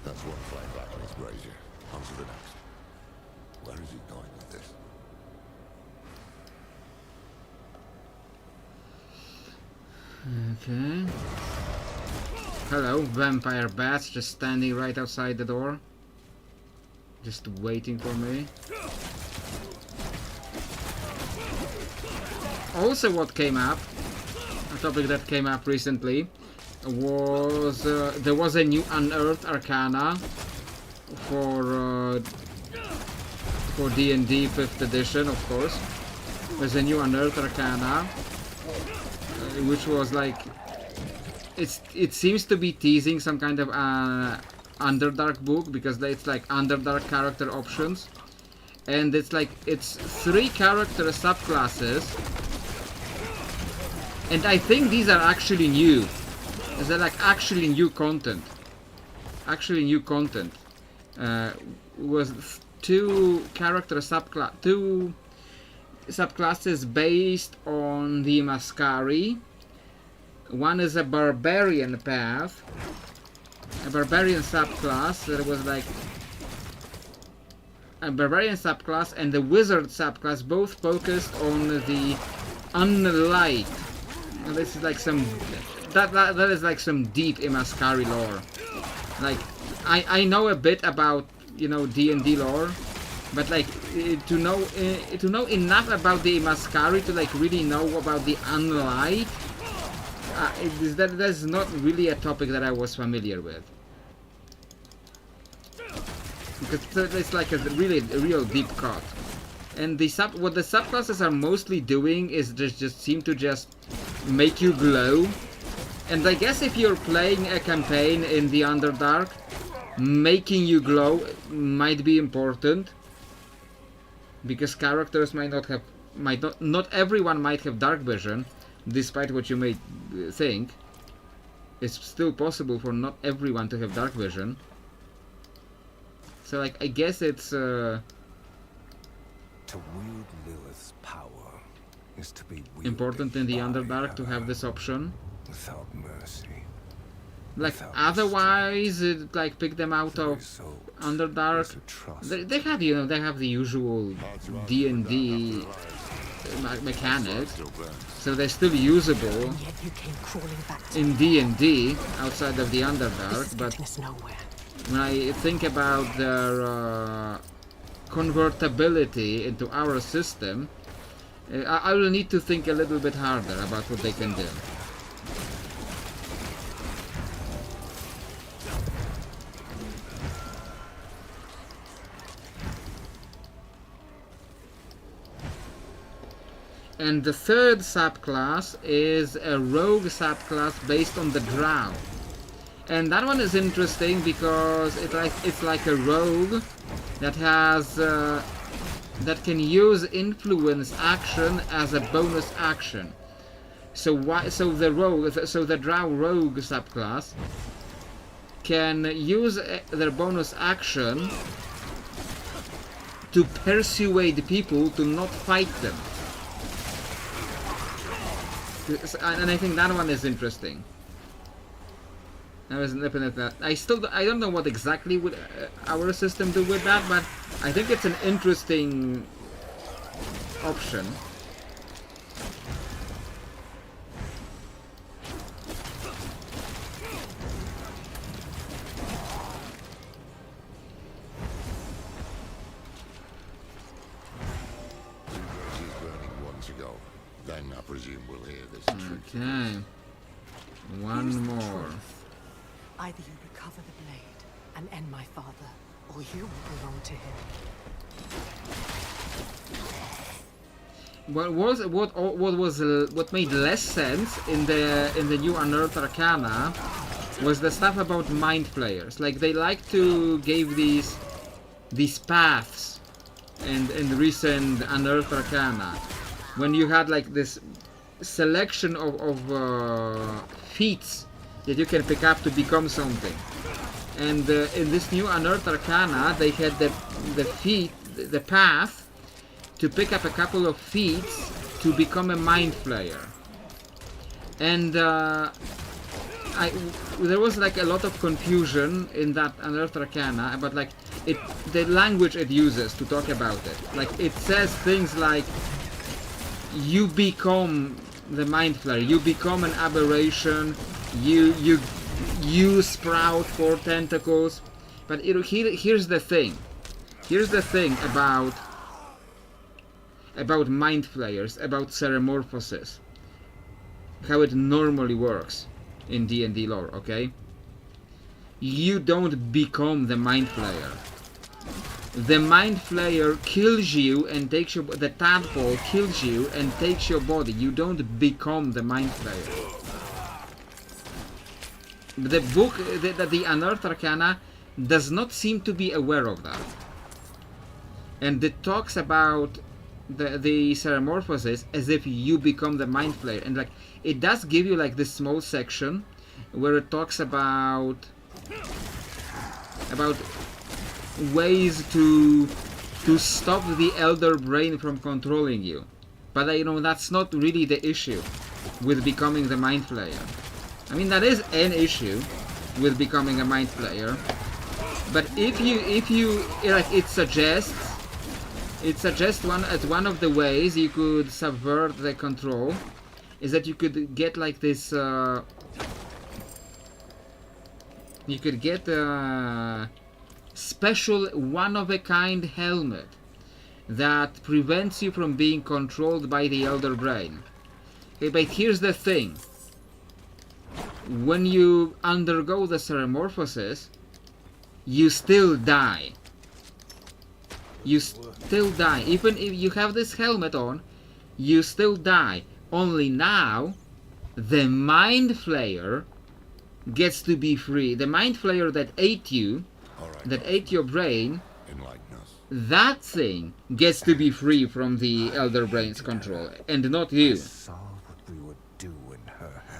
Speaker 3: That's one flame back on his brazier. On to the next. Where is he going with this?
Speaker 1: Okay. Hello, vampire bats just standing right outside the door. Just waiting for me. Also what came up, a topic that came up recently, was there was a new unearthed arcana for D&D 5th edition, of course. There's a new unearthed arcana, which was like, it seems to be teasing some kind of Underdark book, because it's like Underdark character options, and it's like it's 3 character subclasses, and I think these are actually new. They're like actually new content. Actually new content. Was 2 character two subclasses based on the Mascari. One is a barbarian path, a barbarian subclass that was like a barbarian subclass, and the wizard subclass, both focused on the unlight. And this is like some that is like some deep Imascari lore. Like I know a bit about, you know, D&D lore, but like to know enough about the Imascari to like really know about the unlight, that's not really a topic that I was familiar with. Because it's like a real deep cut. And what the subclasses are mostly doing is just seem to just make you glow. And I guess if you're playing a campaign in the Underdark, making you glow might be important, because characters not everyone might have dark vision, despite what you may think. It's still possible for not everyone to have dark vision. So like I guess it's
Speaker 6: To wield Lilith's power is to be
Speaker 1: important in the
Speaker 6: wielded by
Speaker 1: Underdark to have
Speaker 6: her
Speaker 1: this option.
Speaker 6: without mercy.
Speaker 1: Like
Speaker 6: Without
Speaker 1: otherwise, it like pick them out of
Speaker 6: result
Speaker 1: Underdark.
Speaker 6: is a trust.
Speaker 1: They have, you know, they have the usual D&D mechanics, so they're still usable
Speaker 2: And yet you came crawling back to
Speaker 1: in D&D outside of the
Speaker 2: This
Speaker 1: Underdark.
Speaker 2: is
Speaker 1: But
Speaker 2: getting us nowhere.
Speaker 1: when I think about their convertibility into our system, I will need to think a little bit harder about what they can do. And the third subclass is a rogue subclass based on the Drow. And that one is interesting because it's like a rogue that has that can use influence action as a bonus action. So the Drow rogue subclass can use their bonus action to persuade people to not fight them. And I think that one is interesting. I was looking at that. I don't know what exactly would our system do with that, but I think it's an interesting option.
Speaker 3: She's burning one to go. Then I presume we'll hear this trick.
Speaker 1: Okay. One more.
Speaker 2: Either you recover the blade and end my father, or you will belong to him.
Speaker 1: what made less sense in the new Unearthed Arcana was the stuff about mind flayers. Like they like to give these paths in recent Unearthed Arcana, when you had like this selection of feats that you can pick up to become something. And in this new Unearthed Arcana, they had the path to pick up a couple of feats to become a mind flayer. And there was like a lot of confusion in that Unearthed Arcana about like the language it uses to talk about it. Like it says things like you become the mind flayer, you become an aberration, you sprout 4 tentacles. But here's the thing. Here's the thing about mind flayers, about ceremorphosis, how it normally works in D&D lore, okay? You don't become the mind flayer. The mind flayer kills you and takes your... The tadpole kills you and takes your body. You don't become the mind flayer. The book, the Unearthed Arcana, does not seem to be aware of that. And it talks about the ceremorphosis as if you become the mind flayer, and like it does give you like this small section where it talks about ways to stop the elder brain from controlling you. But you know, that's not really the issue with becoming the mind flayer. I mean, that is an issue with becoming a mind flayer, but if you like, it suggests one of the ways you could subvert the control is that you could get like this you could get a special one-of-a-kind helmet that prevents you from being controlled by the elder brain. Okay, but here's the thing. When you undergo the ceremorphosis, you still die. You still die. Even if you have this helmet on, you still die. Only now, the mind flayer gets to be free. The mind flayer that ate you, that ate your brain, that thing gets to be free from the elder brain's control, and not you.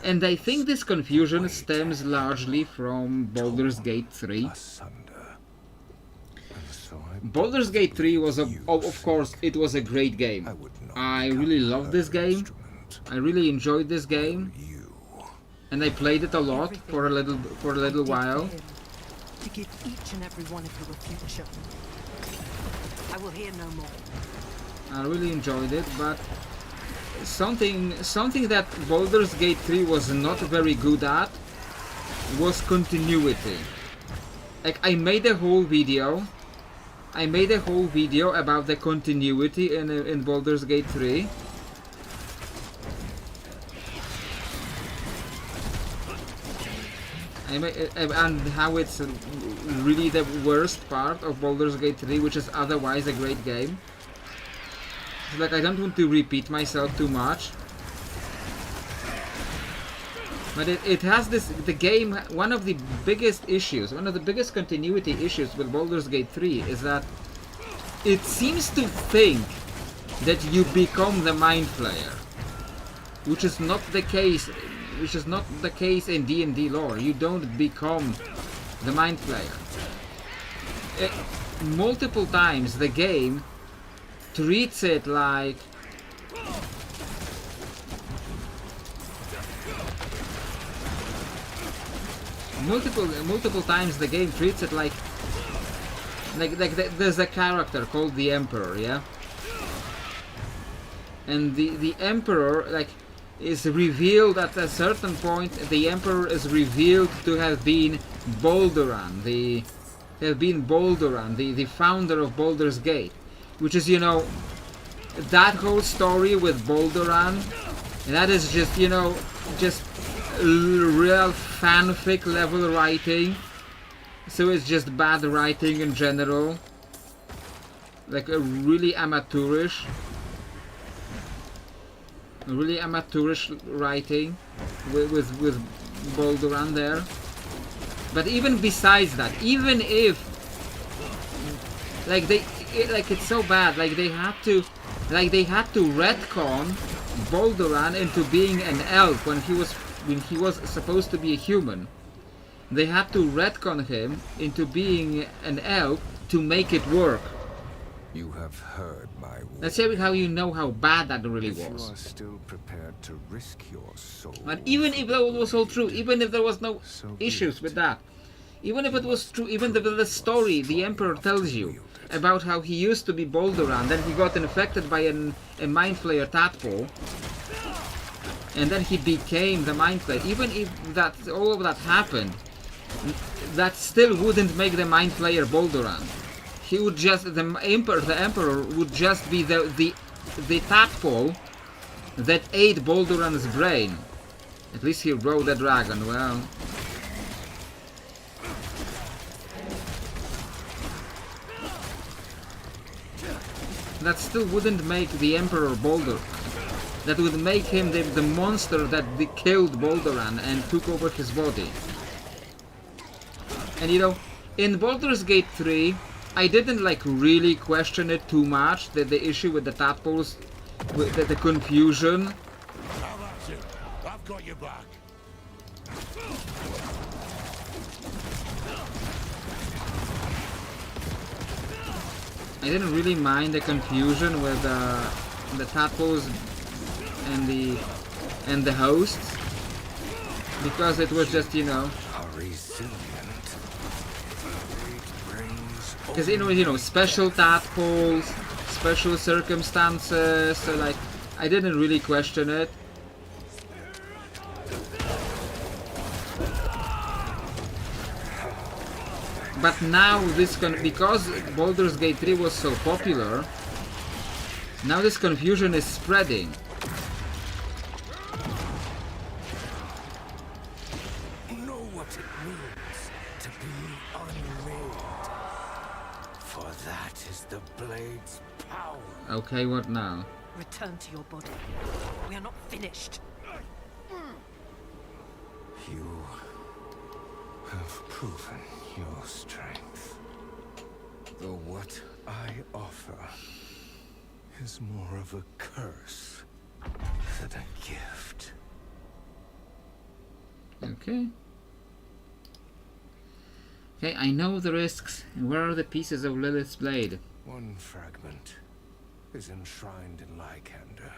Speaker 1: And I think this confusion stems largely from Baldur's Gate 3. Baldur's Gate 3 was, of course, it was a great game. I really loved this game. I really enjoyed this game. And I played it a lot for a little while.
Speaker 2: To give each and every one of you a future. I will hear no more.
Speaker 1: I really enjoyed it, but something that Baldur's Gate 3 was not very good at was continuity. Like, I made a whole video about the continuity in Baldur's Gate 3. And how it's really the worst part of Baldur's Gate 3, which is otherwise a great game. It's like, I don't want to repeat myself too much. But it has this, the game, one of the biggest continuity issues with Baldur's Gate 3 is that it seems to think that you become the mind flayer, which is not the case. Which is not the case in D&D lore. You don't become the mind flayer. Multiple times the game treats it like multiple times the game treats it like there's a character called the Emperor, yeah? And the Emperor, like, is revealed at a certain point. The Emperor is revealed to have been Boldoran, the founder of Baldur's Gate, which is, you know, that whole story with Boldoran, that is just, you know, just real fanfic level writing. So it's just bad writing in general, like a really amateurish. really amateurish writing with Boldoran there. But even besides that, even if like it's so bad, like they had to retcon Boldoran into being an elf when he was supposed to be a human. They had to retcon him into being an elf to make it work.
Speaker 6: You have heard my words.
Speaker 1: Let's see how you know how bad that really
Speaker 6: If
Speaker 1: was.
Speaker 6: you are still prepared to risk your soul.
Speaker 1: But even if that was all true, even if there was no
Speaker 6: So be
Speaker 1: issues
Speaker 6: it.
Speaker 1: with that, even if it was true, even if the story the Emperor tells you about how he used to be Boldoran, then he got infected by a Mind Flayer tadpole, and then he became the Mind Flayer. Even if that all of that happened, that still wouldn't make the Mind Flayer Boldoran. He would just the Emperor would just be the tadpole that ate Boldoran's brain. At least he rode a dragon. Well, that still wouldn't make the Emperor Boldoran. That would make him the monster that killed Boldoran and took over his body. And you know, in Baldur's Gate 3, I didn't like really question it too much, the issue with the tadpoles, with the confusion.
Speaker 3: Now that's it. I've got you back.
Speaker 1: I didn't really mind the confusion with the tadpoles and the hosts, because it was just, you know,
Speaker 6: Are resilient. Great brains.
Speaker 1: because you know, special tadpoles, special circumstances. So like, I didn't really question it. But now because Baldur's Gate 3 was so popular, now this confusion is spreading.
Speaker 6: Know what it means to be unmade. For that is the blade's power.
Speaker 1: Okay, what now?
Speaker 2: Return to your body. We are not finished.
Speaker 6: You have proven your strength. Though what I offer is more of a curse than a gift.
Speaker 1: Okay. Okay, I know the risks. Where are the pieces of Lilith's blade?
Speaker 6: One fragment is enshrined in Lycander,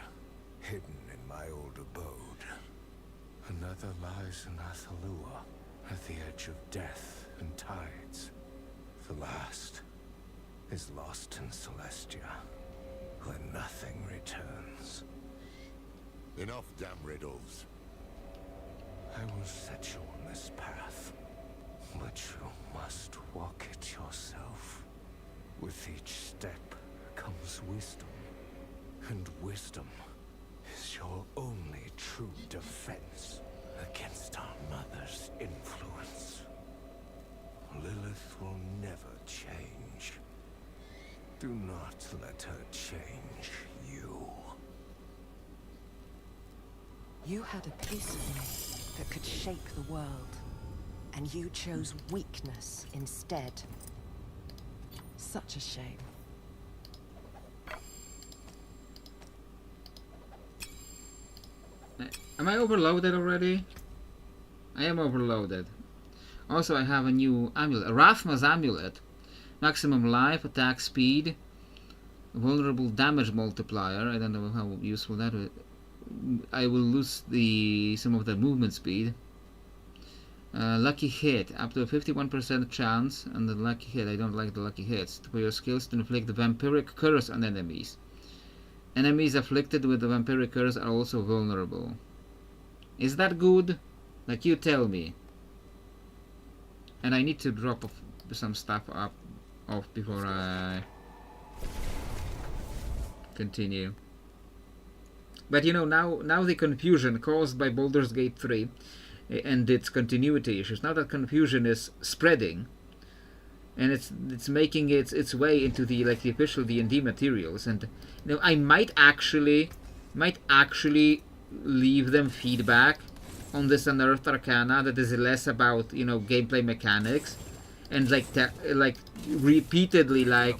Speaker 6: hidden in my old abode. Another lies in Athalua, at the edge of death and tides. The last is lost in Celestia, where nothing returns.
Speaker 3: Enough damn riddles.
Speaker 6: I will set you on this path, but you must walk it yourself. With each step comes wisdom, and wisdom is your only true defense against our mother's influence. Lilith will never change. Do not let her change you.
Speaker 2: You had a piece of me that could shape the world, and you chose weakness instead. Such a shame.
Speaker 1: Am I overloaded already? I am overloaded. Also, I have a new amulet, Rathma's amulet. Maximum life, attack speed, vulnerable damage multiplier. I don't know how useful that is. I will lose some of the movement speed. Lucky hit, up to a 51% chance, and the lucky hit. I don't like the lucky hits. For your skills to inflict the vampiric curse on enemies. Enemies afflicted with the vampiric curse are also vulnerable. Is that good? Like, you tell me. And I need to drop some stuff off before I continue. But you know, now the confusion caused by Baldur's Gate 3 and its continuity issues, now that confusion is spreading, and it's making its way into the official D&D materials, and you know, I might actually might actually leave them feedback on this Unearthed Arcana that is less about, you know, gameplay mechanics, and like repeatedly like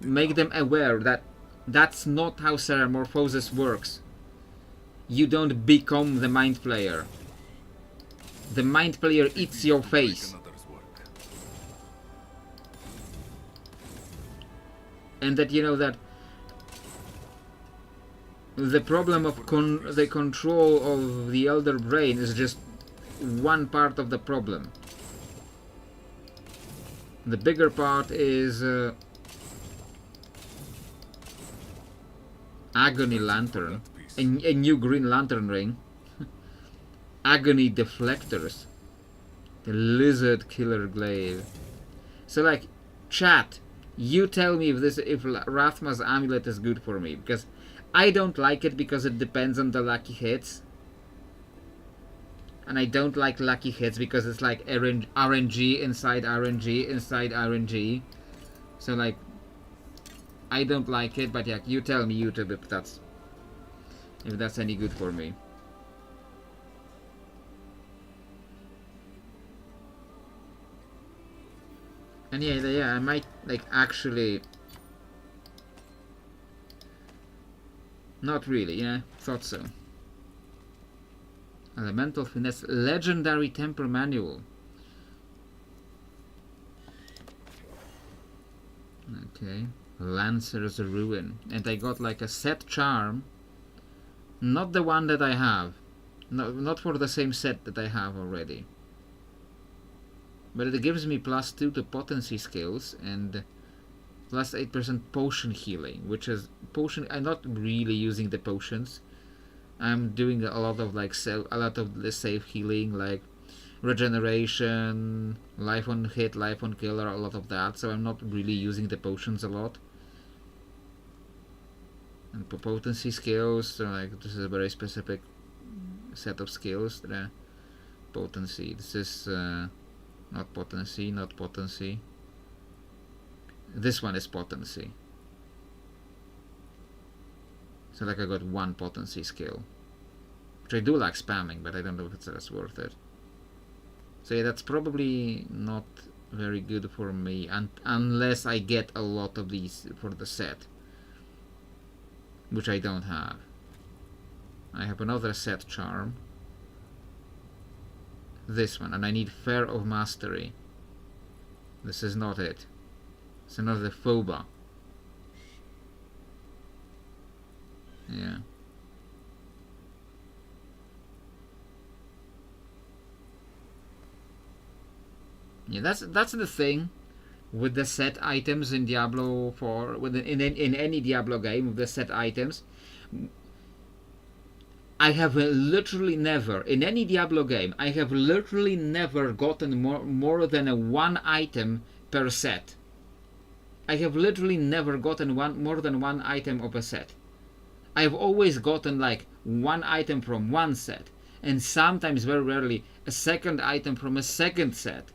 Speaker 1: make them aware that that's not how Ceramorphosis works. You don't become the Mind Player. The Mind Player eats your face. And that, you know, that the problem of the control of the Elder Brain is just one part of the problem. The bigger part is Agony Lantern, a new Green Lantern ring, Agony Deflectors, the Lizard Killer Glaive. So like, chat, you tell me if Rathma's Amulet is good for me, because I don't like it because it depends on the lucky hits. And I don't like lucky hits because it's like RNG inside RNG inside RNG. So like, I don't like it, but yeah, you tell me, YouTube, if that's any good for me. And yeah, I might like actually. Not really, yeah, thought so. Elemental Finesse, Legendary Temper Manual. Okay, Lancer's Ruin. And I got like a set charm. Not the one that I have. No, not for the same set that I have already. But it gives me +2 to potency skills and +8% potion healing, which is potion. I'm not really using the potions. I'm doing a lot of like a lot of the safe healing, like regeneration, life on hit, life on kill, or a lot of that. So I'm not really using the potions a lot. And potency skills, so like this is a very specific set of skills. Potency. This is not potency, not potency. This one is potency. So like I got 1 potency skill, which I do like spamming, but I don't know if it's worth it. So yeah, that's probably not very good for me, unless I get a lot of these for the set, which I don't have. I have another set charm, this one, and I need Fair of Mastery. This is not it. It's another Phoba. Yeah. Yeah, that's the thing with the set items in Diablo 4, in any Diablo game, with the set items. I have literally never, in any Diablo game, I have literally never gotten more than 1 item per set. I have literally never gotten more than 1 item of a set. I've always gotten like 1 item from 1 set, and sometimes, very rarely, a 2nd item from a 2nd set,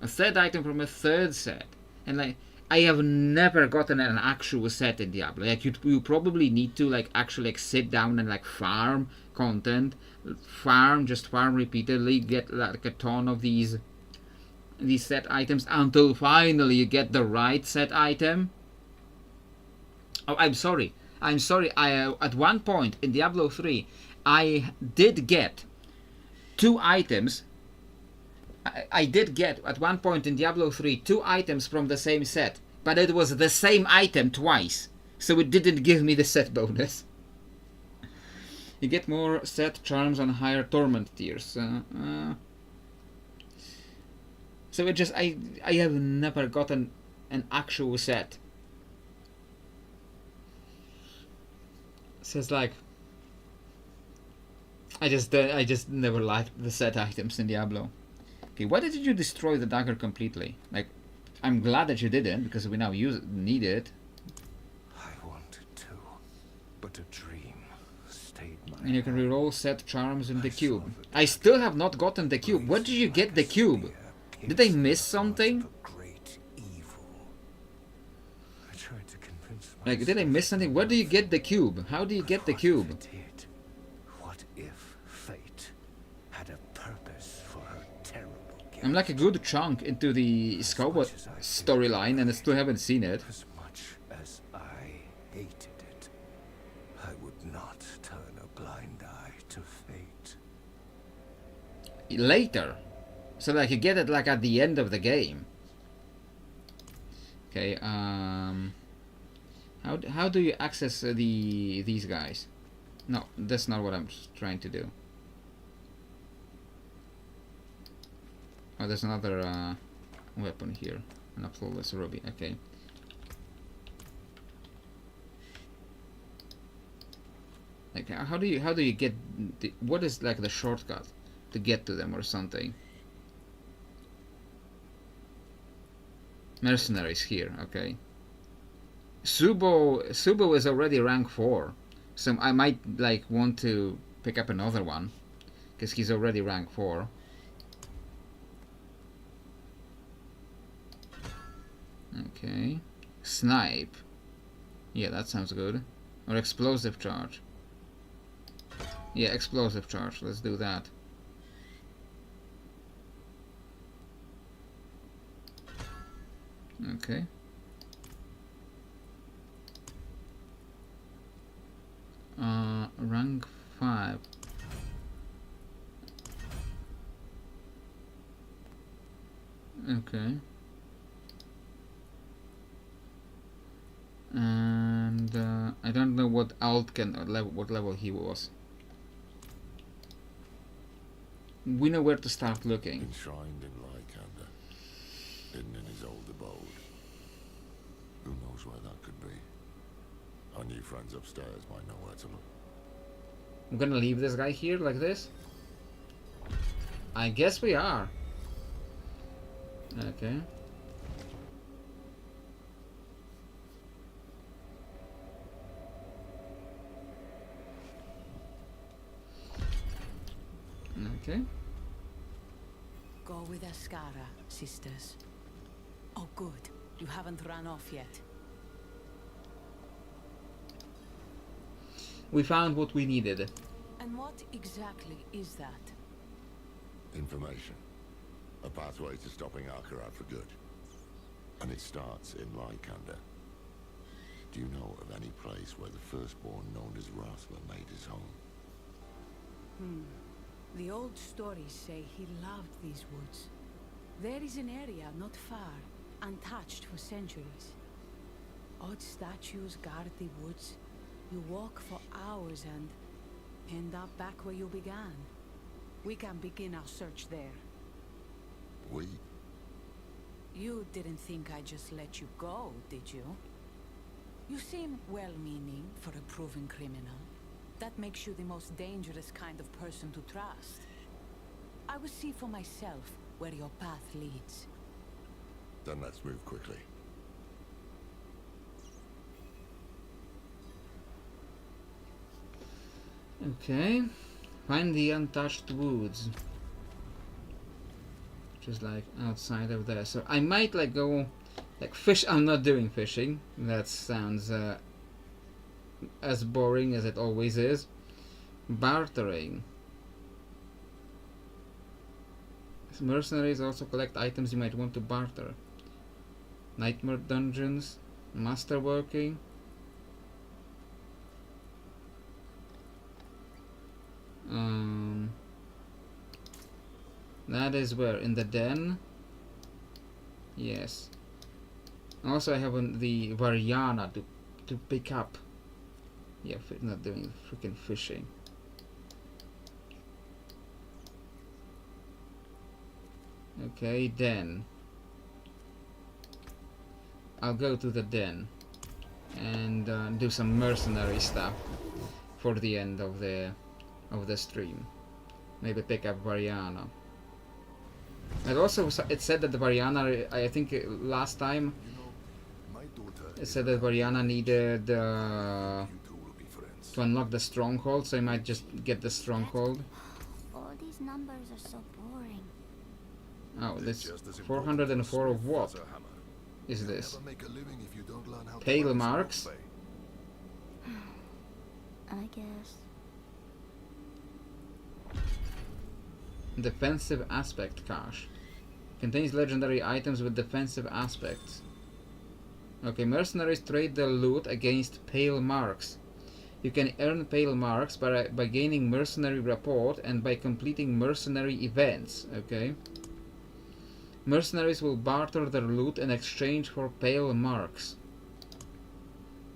Speaker 1: a 3rd item from a 3rd set, and like I have never gotten an actual set in Diablo. Like you probably need to like actually like sit down and like farm content, just farm repeatedly, get like a ton of these set items until finally you get the right set item. Oh, I'm sorry. I at one point in Diablo 3, I did get 2 items. I did get at one point in Diablo 3 2 items from the same set, but it was the same item twice, so it didn't give me the set bonus. You get more set charms on higher torment tiers. So it just I have never gotten an actual set. So it's like I just never liked the set items in Diablo. Okay, why did you destroy the dagger completely? Like, I'm glad that you didn't, because we now need it.
Speaker 6: I wanted to, but a dream stayed my
Speaker 1: And you can reroll set charms in the cube. I still have not gotten the cube. Where did you get the cube? Did I miss something?
Speaker 6: Great evil. I tried to convince
Speaker 1: Like, did I miss something? Where do you get the cube? How do you get the cube?
Speaker 6: What if fate had a purpose for her terrible gift?
Speaker 1: I'm like a good chunk into the Scout storyline and I still haven't seen it.
Speaker 6: As much as I hated it, I would not turn a blind eye to fate.
Speaker 1: Later. So like you get it like at the end of the game. Okay, how do you access these guys? No, that's not what I'm trying to do. Oh, there's another weapon here. An flawless ruby. Okay. Like how do you get what is like the shortcut to get to them or something? Mercenaries here. Okay. Subo is already rank 4, so I might like want to pick up another one because he's already rank 4. Okay, snipe. Yeah, that sounds good. Or explosive charge. Yeah, explosive charge. Let's do that. Okay. Rank 5. Okay. And I don't know what alt can what level he was. We know where to start looking.
Speaker 3: Enshrined in Lycander, hidden in his old abode. Who knows where that could be? Our new friends upstairs might know where to look.
Speaker 1: I'm gonna leave this guy here like this? I guess we are. Okay. Okay.
Speaker 7: Go with Ascara, sisters. Oh, good. You haven't run off yet.
Speaker 1: We found what we needed.
Speaker 7: And what exactly is that?
Speaker 3: Information. A pathway to stopping Arkarat for good. And it starts in Lycander. Do you know of any place where the firstborn known as Rathler made his home?
Speaker 7: The old stories say he loved these woods. There is an area not far, untouched for centuries. Odd statues guard the woods. You walk for hours and end up back where you began. We can begin our search there.
Speaker 3: We?
Speaker 7: You didn't think I just let you go, did you? You seem well-meaning for a proven criminal. That makes you the most dangerous kind of person to trust. I will see for myself where your path leads.
Speaker 3: Then let's move quickly.
Speaker 1: Okay. Find the untouched woods. Which is like outside of there. So I might like go like fish. I'm not doing fishing. That sounds as boring as it always is. Bartering. Mercenaries also collect items you might want to barter. Nightmare dungeons. Masterworking. That is where? In the den? Yes. Also I have the Variana to pick up. Yeah, not doing freaking fishing. Okay, den. I'll go to the den and do some mercenary stuff for the end of the stream. Maybe pick up Variana. And also it said that the Variana, I think last time it said that Variana needed to unlock the stronghold, so I might just get the stronghold.
Speaker 10: All these numbers are so boring.
Speaker 1: Oh, this 404 of what is this? Pale marks?
Speaker 10: I guess.
Speaker 1: Defensive aspect cache. Contains legendary items with defensive aspects. Okay, mercenaries trade their loot against pale marks. You can earn pale marks by gaining mercenary rapport and by completing mercenary events. Okay. Mercenaries will barter their loot in exchange for pale marks.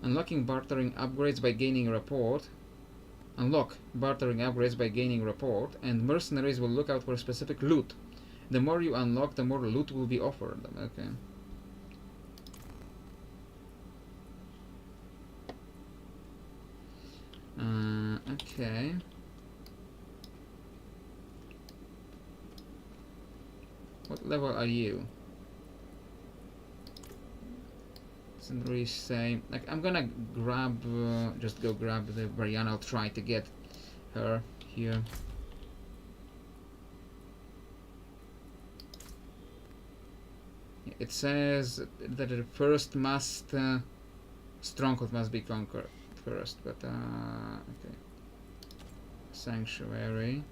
Speaker 1: Unlocking bartering upgrades by gaining rapport. Unlock bartering upgrades by gaining rapport, and mercenaries will look out for specific loot. The more you unlock, the more loot will be offered them. Okay. Okay. What level are you? Doesn't really say. Like, I'm gonna grab, just go grab the Brianna. I'll try to get her here. It says that the first stronghold must be conquered first, but okay. Sanctuary.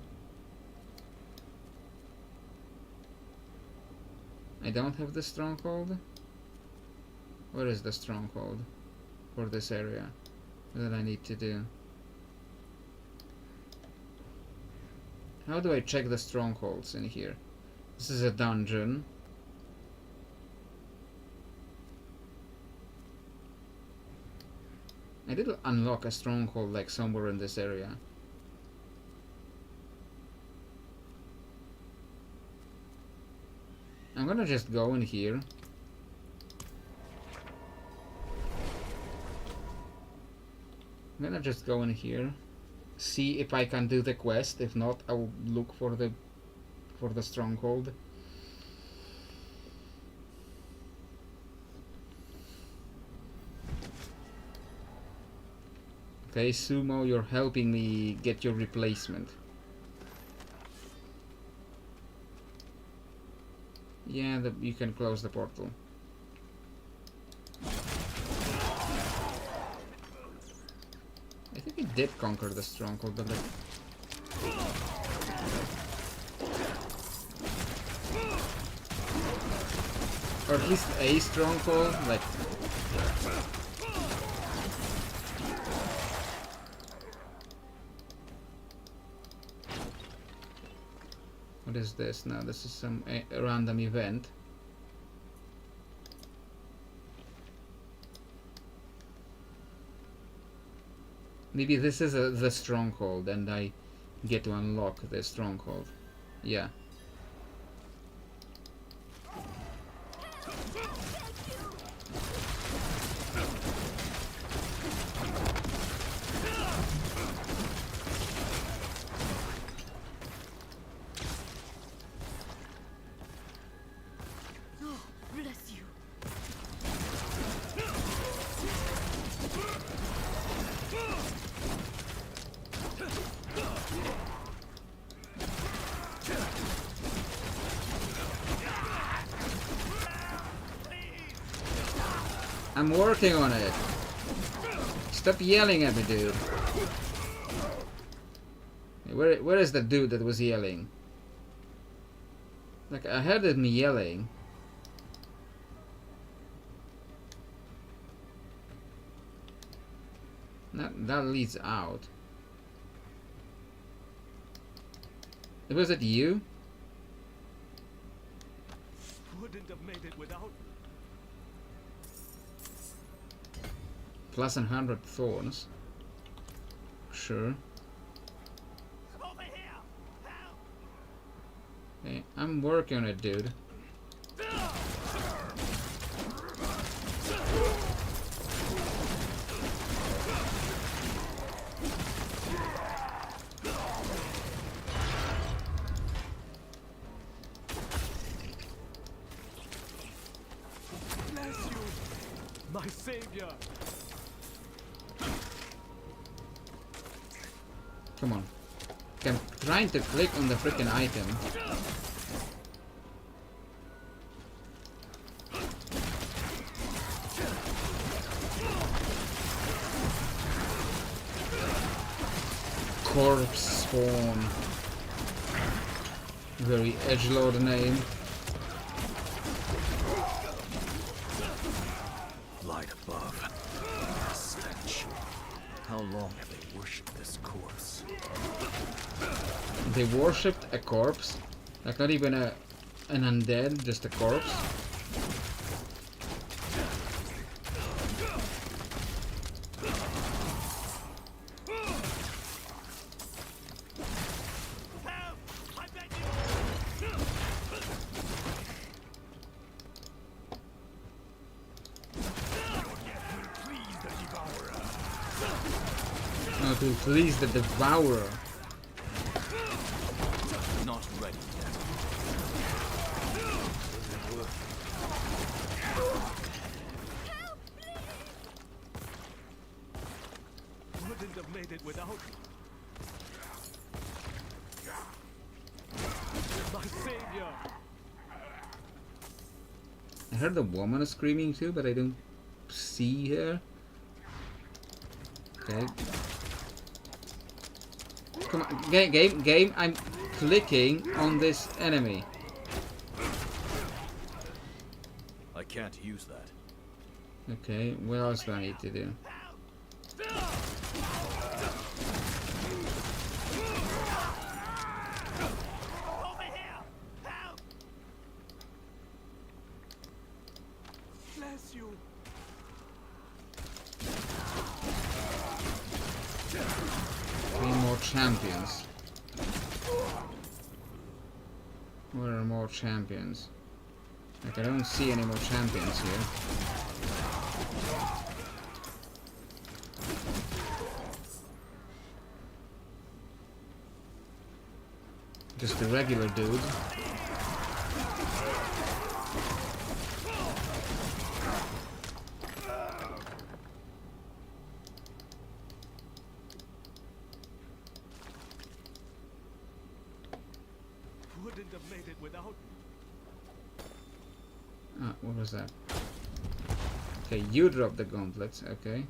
Speaker 1: I don't have the stronghold. Where is the stronghold for this area? What do I need to do? How do I check the strongholds in here? This is a dungeon. I did unlock a stronghold like somewhere in this area. I'm gonna just go in here. I'm gonna just go in here, see if I can do the quest. If not, I'll look for the stronghold. Okay, Sumo, you're helping me get your replacement. Yeah, you can close the portal. I think it did conquer the stronghold, but like... or at least a stronghold, like... What is this now? This is some random event. Maybe this is the stronghold and I get to unlock the stronghold. Yeah. I'm working on it. Stop yelling at me, dude. Where is the dude that was yelling? Like, I heard him yelling. That leads out. Was it you?
Speaker 8: Wouldn't have made it without.
Speaker 1: Plus 100 thorns. Sure.
Speaker 8: Over here! Help!
Speaker 1: Okay, I'm working on it, dude.
Speaker 8: Bless you, my savior.
Speaker 1: Come on. I'm trying to click on the freaking item. Corpse Spawn. Very edgelord name.
Speaker 4: Light above. Stench. How long have they worshipped this corpse?
Speaker 1: They worshipped a corpse? Like not even an undead, just a corpse? No, to please the devourer.
Speaker 4: Not ready yet.
Speaker 8: Wouldn't have made it without you. My savior.
Speaker 1: I heard the woman screaming too, but I don't see her. Okay. Come on, game, I'm clicking on this enemy.
Speaker 4: I can't use that.
Speaker 1: Okay, what else do I need to do?
Speaker 8: Bless you.
Speaker 1: Three more champions. Where are more champions? Like I don't see any more champions here. Just a regular dude.
Speaker 8: Wouldn't have made it without you.
Speaker 1: Ah, what was that? Okay, you drop the gauntlets, okay.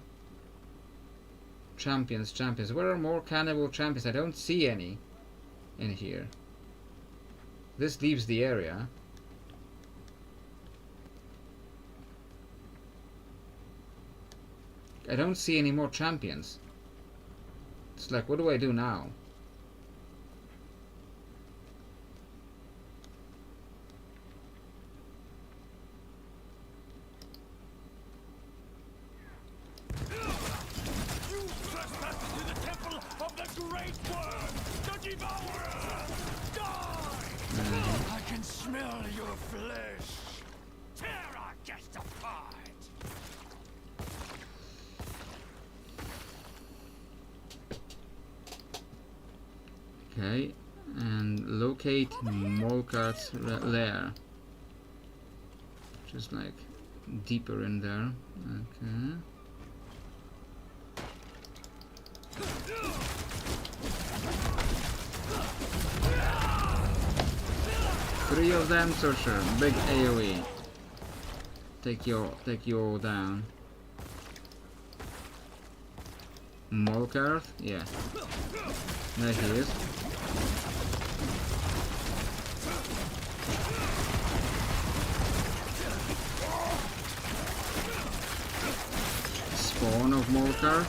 Speaker 1: Champions. Where are more cannibal champions? I don't see any in here. This leaves the area. I don't see any more champions. It's like, what do I do now?
Speaker 5: I can smell your flesh. Terror justified.
Speaker 1: Okay, and locate Molkart's lair. Just like deeper in there. Okay. Three of them, so sure. Big AoE. Take you all down. Molkart? Yeah. There he is. Spawn of Molkart.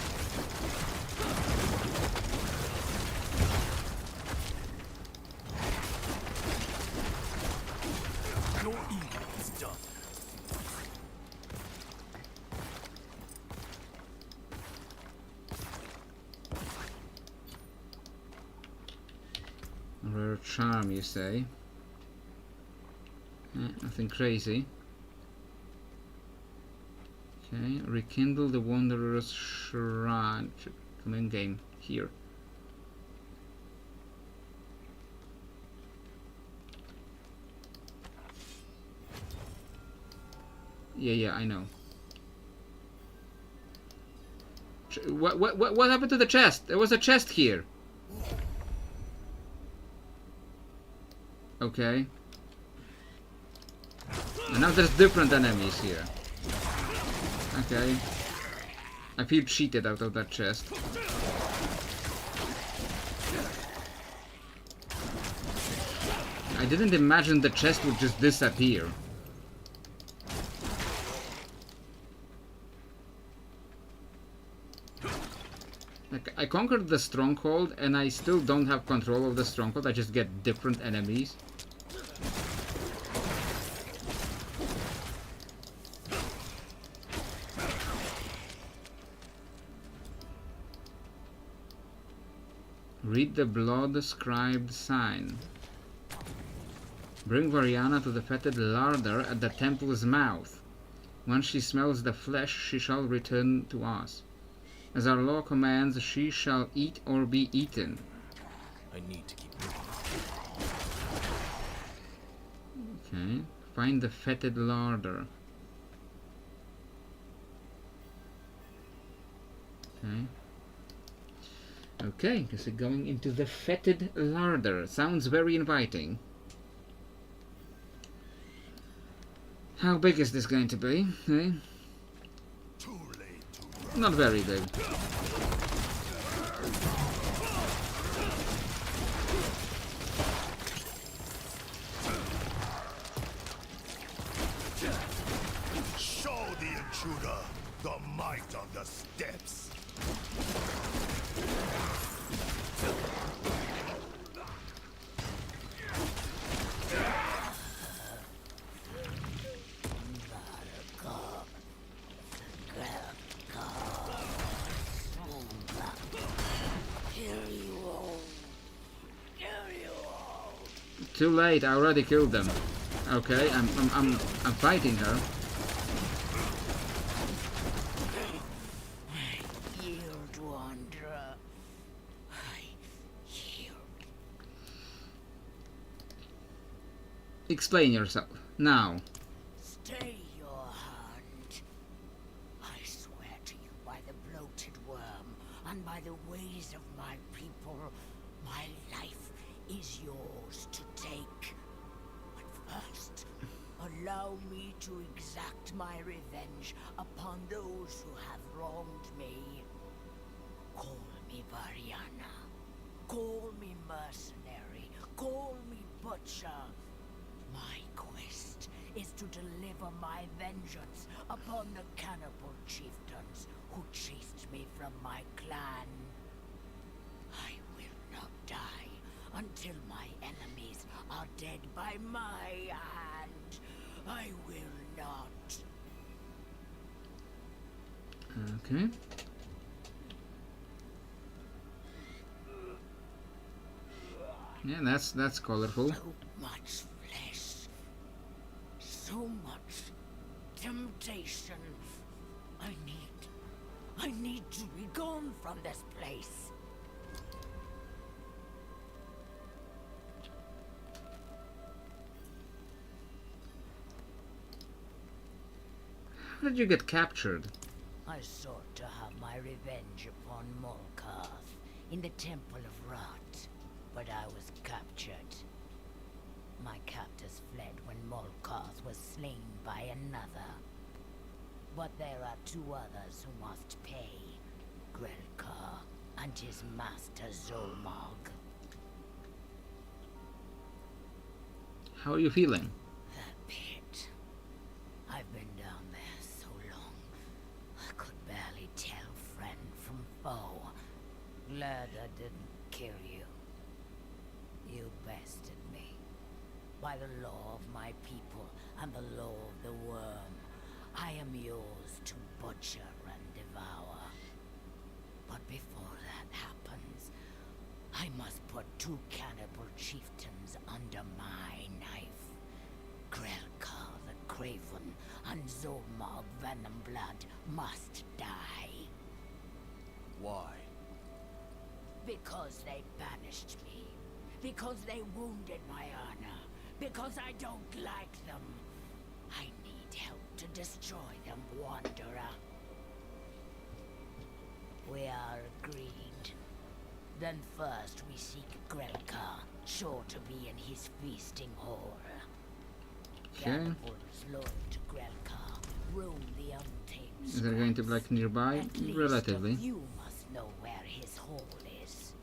Speaker 4: Your evil is done.
Speaker 1: Rare charm, you say? Nothing crazy. Okay, rekindle the Wanderer's Shrine. Come in game, here. Yeah, I know. What happened to the chest? There was a chest here. Okay. And now there's different enemies here. Okay. I feel cheated out of that chest. I didn't imagine the chest would just disappear. Like, I conquered the stronghold and I still don't have control of the stronghold, I just get different enemies. Read the blood-scribed sign. Bring Variana to the fetid larder at the temple's mouth. Once she smells the flesh, she shall return to us. As our law commands, she shall eat or be eaten.
Speaker 4: I need to keep moving.
Speaker 1: Okay. Find the fetid larder. Okay. Okay, guess we're going into the fetid larder. Sounds very inviting. How big is this going to be? Eh? Not very big.
Speaker 3: Show the intruder the might on the steps.
Speaker 1: Too late, I already killed them. Okay, I'm fighting her.
Speaker 7: Yield, wanderer. I yield.
Speaker 1: Explain yourself. Now.
Speaker 7: Stay your hand. I swear to you by the bloated worm and by the ways of my people, my life is yours to take. But first, allow me to exact my revenge upon those who have wronged me. Call me Variana. Call me mercenary. Call me butcher. My quest is to deliver my vengeance upon the cannibal chieftains who chased me from my clan. I will not die until my enemies are dead by my hand. I will not.
Speaker 1: Okay. Yeah, that's colorful.
Speaker 7: So much flesh. So much temptation. I need to be gone from this place.
Speaker 1: How did you get captured?
Speaker 7: I sought to have my revenge upon Molkarth in the Temple of Rot, but I was captured. My captors fled when Molkarth was slain by another. But there are two others who must pay. Grelkar and his master Zolmog.
Speaker 1: How are you feeling?
Speaker 7: That pit. I've been down there so long, I could barely tell friend from foe. Glad I didn't kill you. You bested me. By the law of my people and the law of the worm, I am yours to butcher and devour. But before that happens, I must put two cannibal chieftains under my knife. Grelkar the Craven and Zolmog Venomblood must die.
Speaker 4: Why?
Speaker 7: Because they banished me. Because they wounded my honor. Because I don't like them. I need help to destroy them, Wanderer. We are agreed. Then first we seek Grelkar, sure to be in his feasting hall.
Speaker 1: Okay.
Speaker 7: Cannibals loyal to Grelkar roam the untamed
Speaker 1: Is there going to be like nearby?
Speaker 7: At least
Speaker 1: Relatively.
Speaker 7: you must know where his hall is.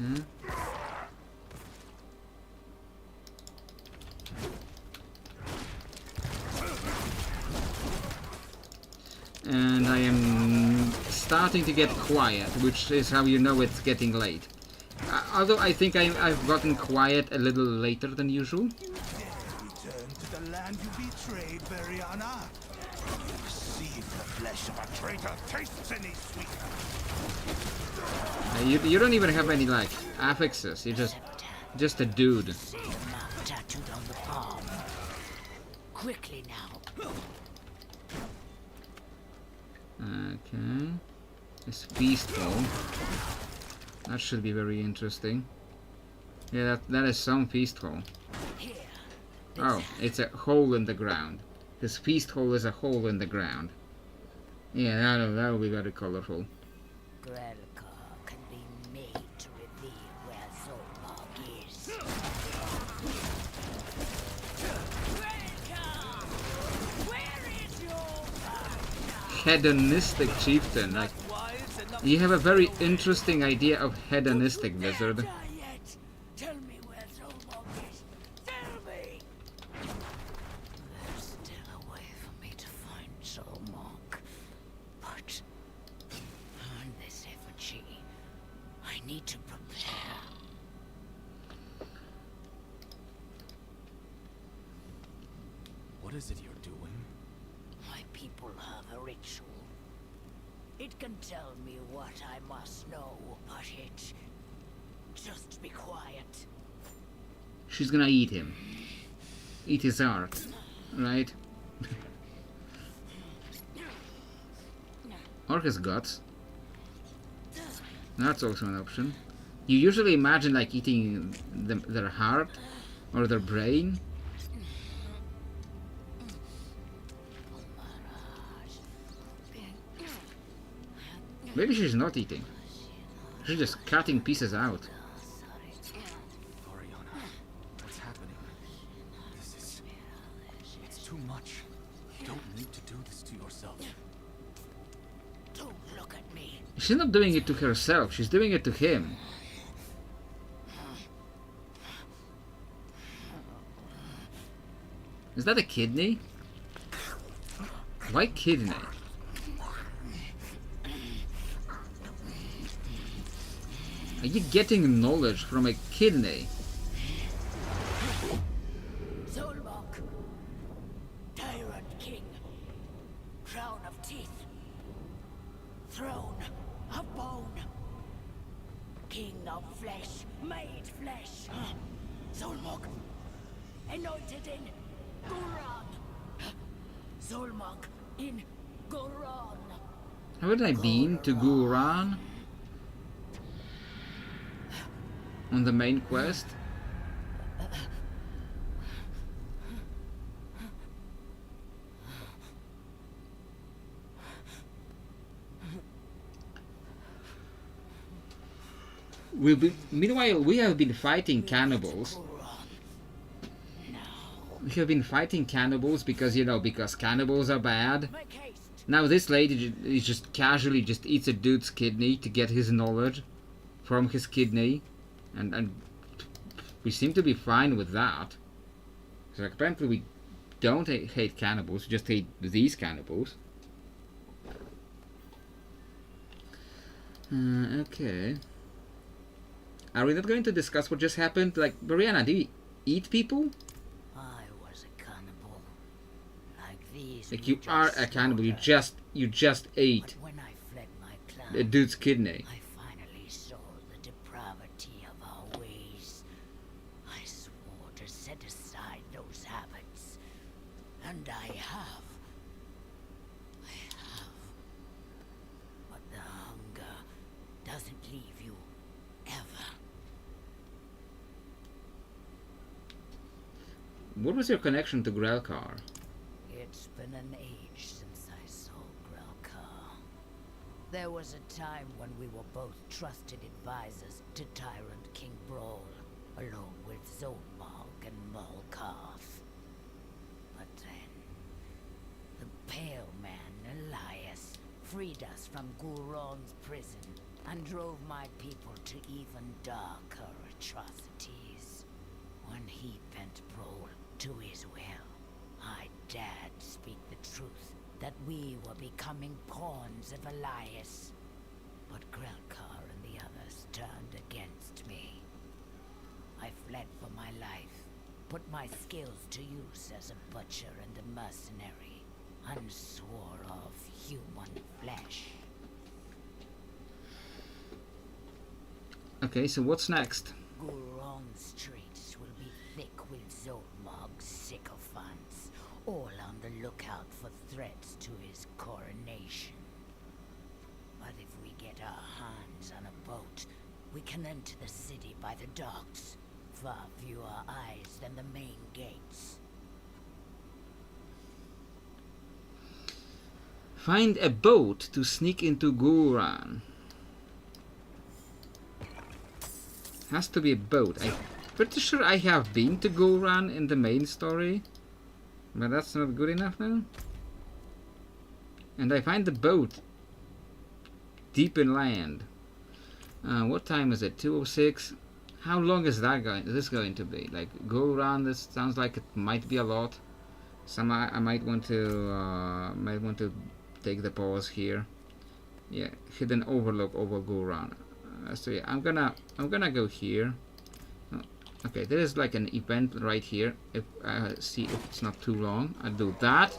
Speaker 1: Okay. And I am starting to get quiet, which is how you know it's getting late. Although I think I've gotten quiet a little later than usual.
Speaker 8: Return to the land you betrayed, Variana. See if the flesh of a traitor tastes any sweeter.
Speaker 1: You don't even have any like affixes. You're just a dude.
Speaker 11: See a mark tattooed on the palm. Quickly now.
Speaker 1: Okay. This feast hall. That should be very interesting. Yeah, that is some feast hall. Oh, it's a hole in the ground. This feast hall is a hole in the ground. Yeah, that'll be very colorful.
Speaker 11: Grelkar can be made to reveal where Zolmark is. Grelkar! Where is your
Speaker 1: Hedonistic chieftain. Like, you have a very interesting idea of hedonistic, wizard.
Speaker 11: Tell me where Zolmark is. Tell me! There's still a way for me to find Zolmark. But on this effigy, I need to prepare.
Speaker 4: What is it you're doing?
Speaker 11: My people have a ritual. It can tell me what I must know, but it... Just be quiet.
Speaker 1: She's gonna eat him. Eat his art. Right? Or his guts. That's also an option. You usually imagine like eating their heart or their brain. Maybe she's not eating. She's just cutting pieces out.
Speaker 4: Ariana, what's happening? This is... It's too much. You don't need to do this to yourself.
Speaker 11: Don't look at me.
Speaker 1: She's not doing it to herself, she's doing it to him. Is that a kidney? Why kidney? Are you getting knowledge from a kidney?
Speaker 11: Zolmark, Tyrant King, Crown of Teeth, Throne of Bone, King of Flesh, made flesh. Zolmark, anointed in Guran. Zolmark in Guran.
Speaker 1: Haven't I been to Guran? On the main quest? Meanwhile, we have been fighting cannibals. We have been fighting cannibals because, you know, because cannibals are bad. Now this lady is just casually just eats a dude's kidney to get his knowledge from his kidney. And we seem to be fine with that. So apparently we don't hate cannibals, we just hate these cannibals. Okay. Are we not going to discuss what just happened? Like, Brianna, do you eat people?
Speaker 11: I was a cannibal. Like these.
Speaker 1: Like, you are a cannibal, you just ate
Speaker 11: when I fled my clan,
Speaker 1: a dude's kidney.
Speaker 11: I finally saw the depravity of our ways. I swore to set aside those habits. And I have. But the hunger doesn't leave you ever.
Speaker 1: What was your connection to Grelkar?
Speaker 11: It's been an age since I saw Grelkar. There was a time when we were both trusted advisors to Tyrant King Brawl, along with Zolmark and Malkarth. But then, the Pale Man, Elias, freed us from Guron's prison and drove my people to even darker atrocities. When he bent Brawl to his will, I dared speak the truth that we were becoming pawns of Elias. But Grelkar and the others turned against me. I fled for my life, put my skills to use as a butcher and a mercenary, and swore off human flesh.
Speaker 1: Okay, so what's next?
Speaker 11: Gurong's streets will be thick with Zolmog's sycophants, all on the lookout for threats to his coronation. But if we get our hands on a boat, we can enter the city by the docks. Far fewer eyes than the main gates.
Speaker 1: Find a boat to sneak into Guran. Has to be a boat. I'm pretty sure I have been to Guran in the main story, but that's not good enough now. And I find the boat deep in land. What time is it? 2:06. How long is this going to be? Like, go around. This sounds like it might be a lot. I might want to take the pause here. Yeah, hidden overlook over go around. So yeah, I'm gonna go here. Okay, there is like an event right here. If see if it's not too long, I'll do that.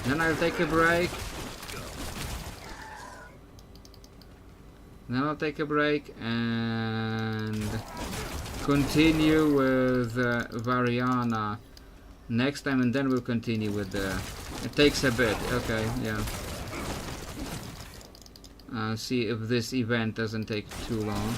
Speaker 1: Then I'll take a break. Then I'll take a break and continue with Variana next time, and then we'll continue with the... It takes a bit, okay, yeah. See if this event doesn't take too long.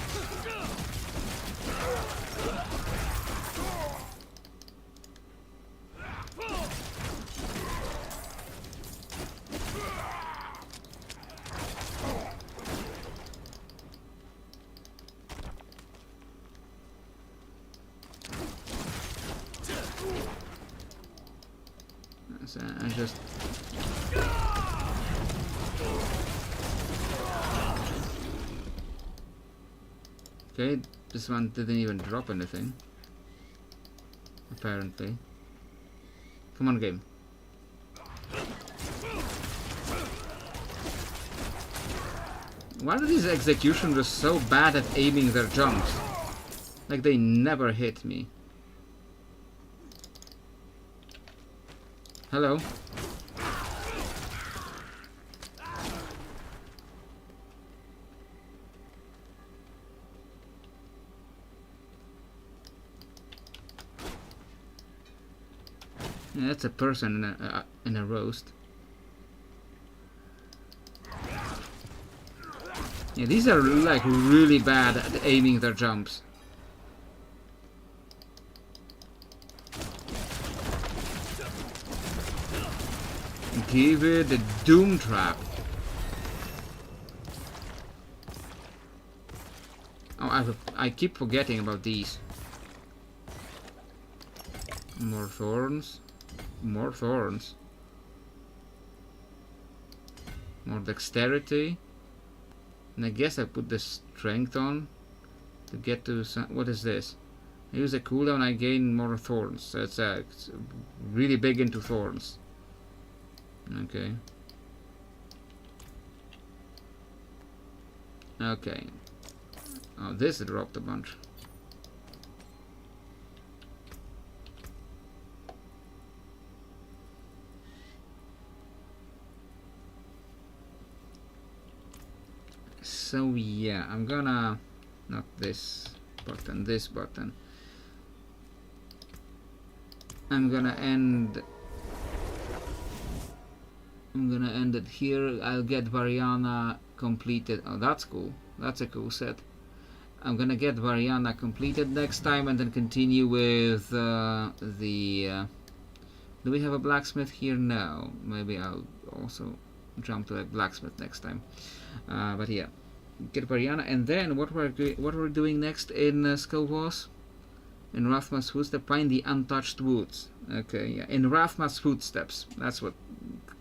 Speaker 1: So I just... Okay, this one didn't even drop anything. Apparently. Come on, game. Why are these executioners so bad at aiming their jumps? Like, they never hit me. Hello? Yeah, that's a person in a roast. Yeah, these are like really bad at aiming their jumps. Give it the doom trap. Oh, I keep forgetting about these. More thorns. More thorns. More dexterity. And I guess I put the strength on to get to some... What is this? I use a cooldown, I gain more thorns. So it's really big into thorns. Okay. Okay. Oh, this dropped a bunch. So yeah, I'm gonna... Not this button, this button. I'm gonna end it here. I'll get Variana completed. Oh, that's cool. That's a cool set. I'm gonna get Variana completed next time and then continue with do we have a blacksmith here? No. Maybe I'll also jump to a blacksmith next time. But yeah, get Variana, and then what we're doing next in Skullwars? In Rathma's footsteps, find the untouched woods. Okay, yeah, in Rathma's footsteps. That's what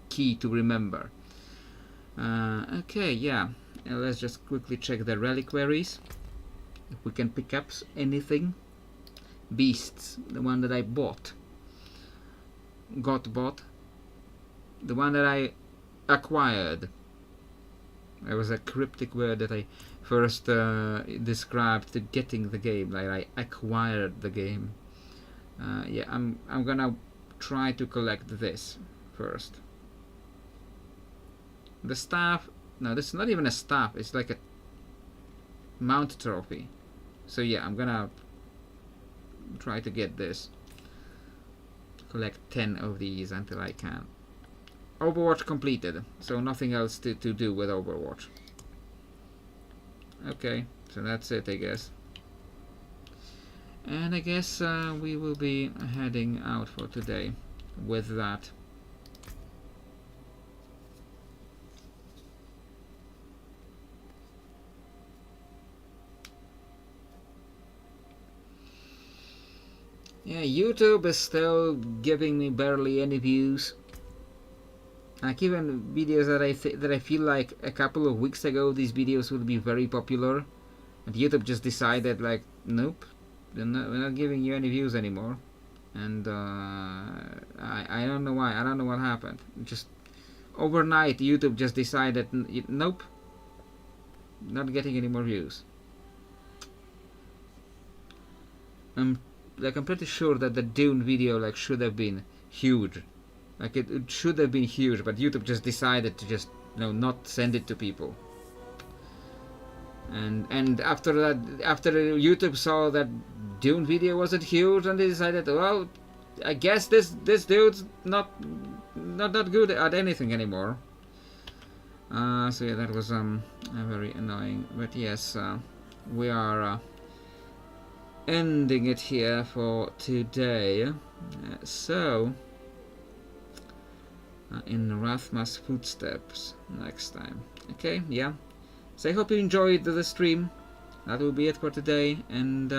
Speaker 1: key to remember. Okay, yeah. And let's just quickly check the reliquaries. If we can pick up anything. Beasts, the one that I bought. Bought. The one that I acquired. There was a cryptic word that I first described to getting the game. Like I acquired the game. Yeah, I'm gonna try to collect this first. The staff. No, this is not even a staff. It's like a mount trophy. So yeah, I'm gonna try to get this. Collect 10 of these until I can. Overwatch completed, so nothing else to do with Overwatch. Okay, so that's it, I guess. And I guess we will be heading out for today with that. Yeah, YouTube is still giving me barely any views. Like even videos that I feel like a couple of weeks ago these videos would be very popular, and YouTube just decided like, nope, we're not giving you any views anymore. And I don't know why. I don't know what happened. Just overnight YouTube just decided, nope, not getting any more views. I'm pretty sure that the Dune video like should have been huge. Like it should have been huge, but YouTube just decided to just not send it to people. And after that, after YouTube saw that Dune video wasn't huge, and they decided, well, I guess this dude's not good at anything anymore. So yeah, that was very annoying. But yes, we are ending it here for today. In Rathma's footsteps next time. Okay, yeah. So I hope you enjoyed the stream. That will be it for today, and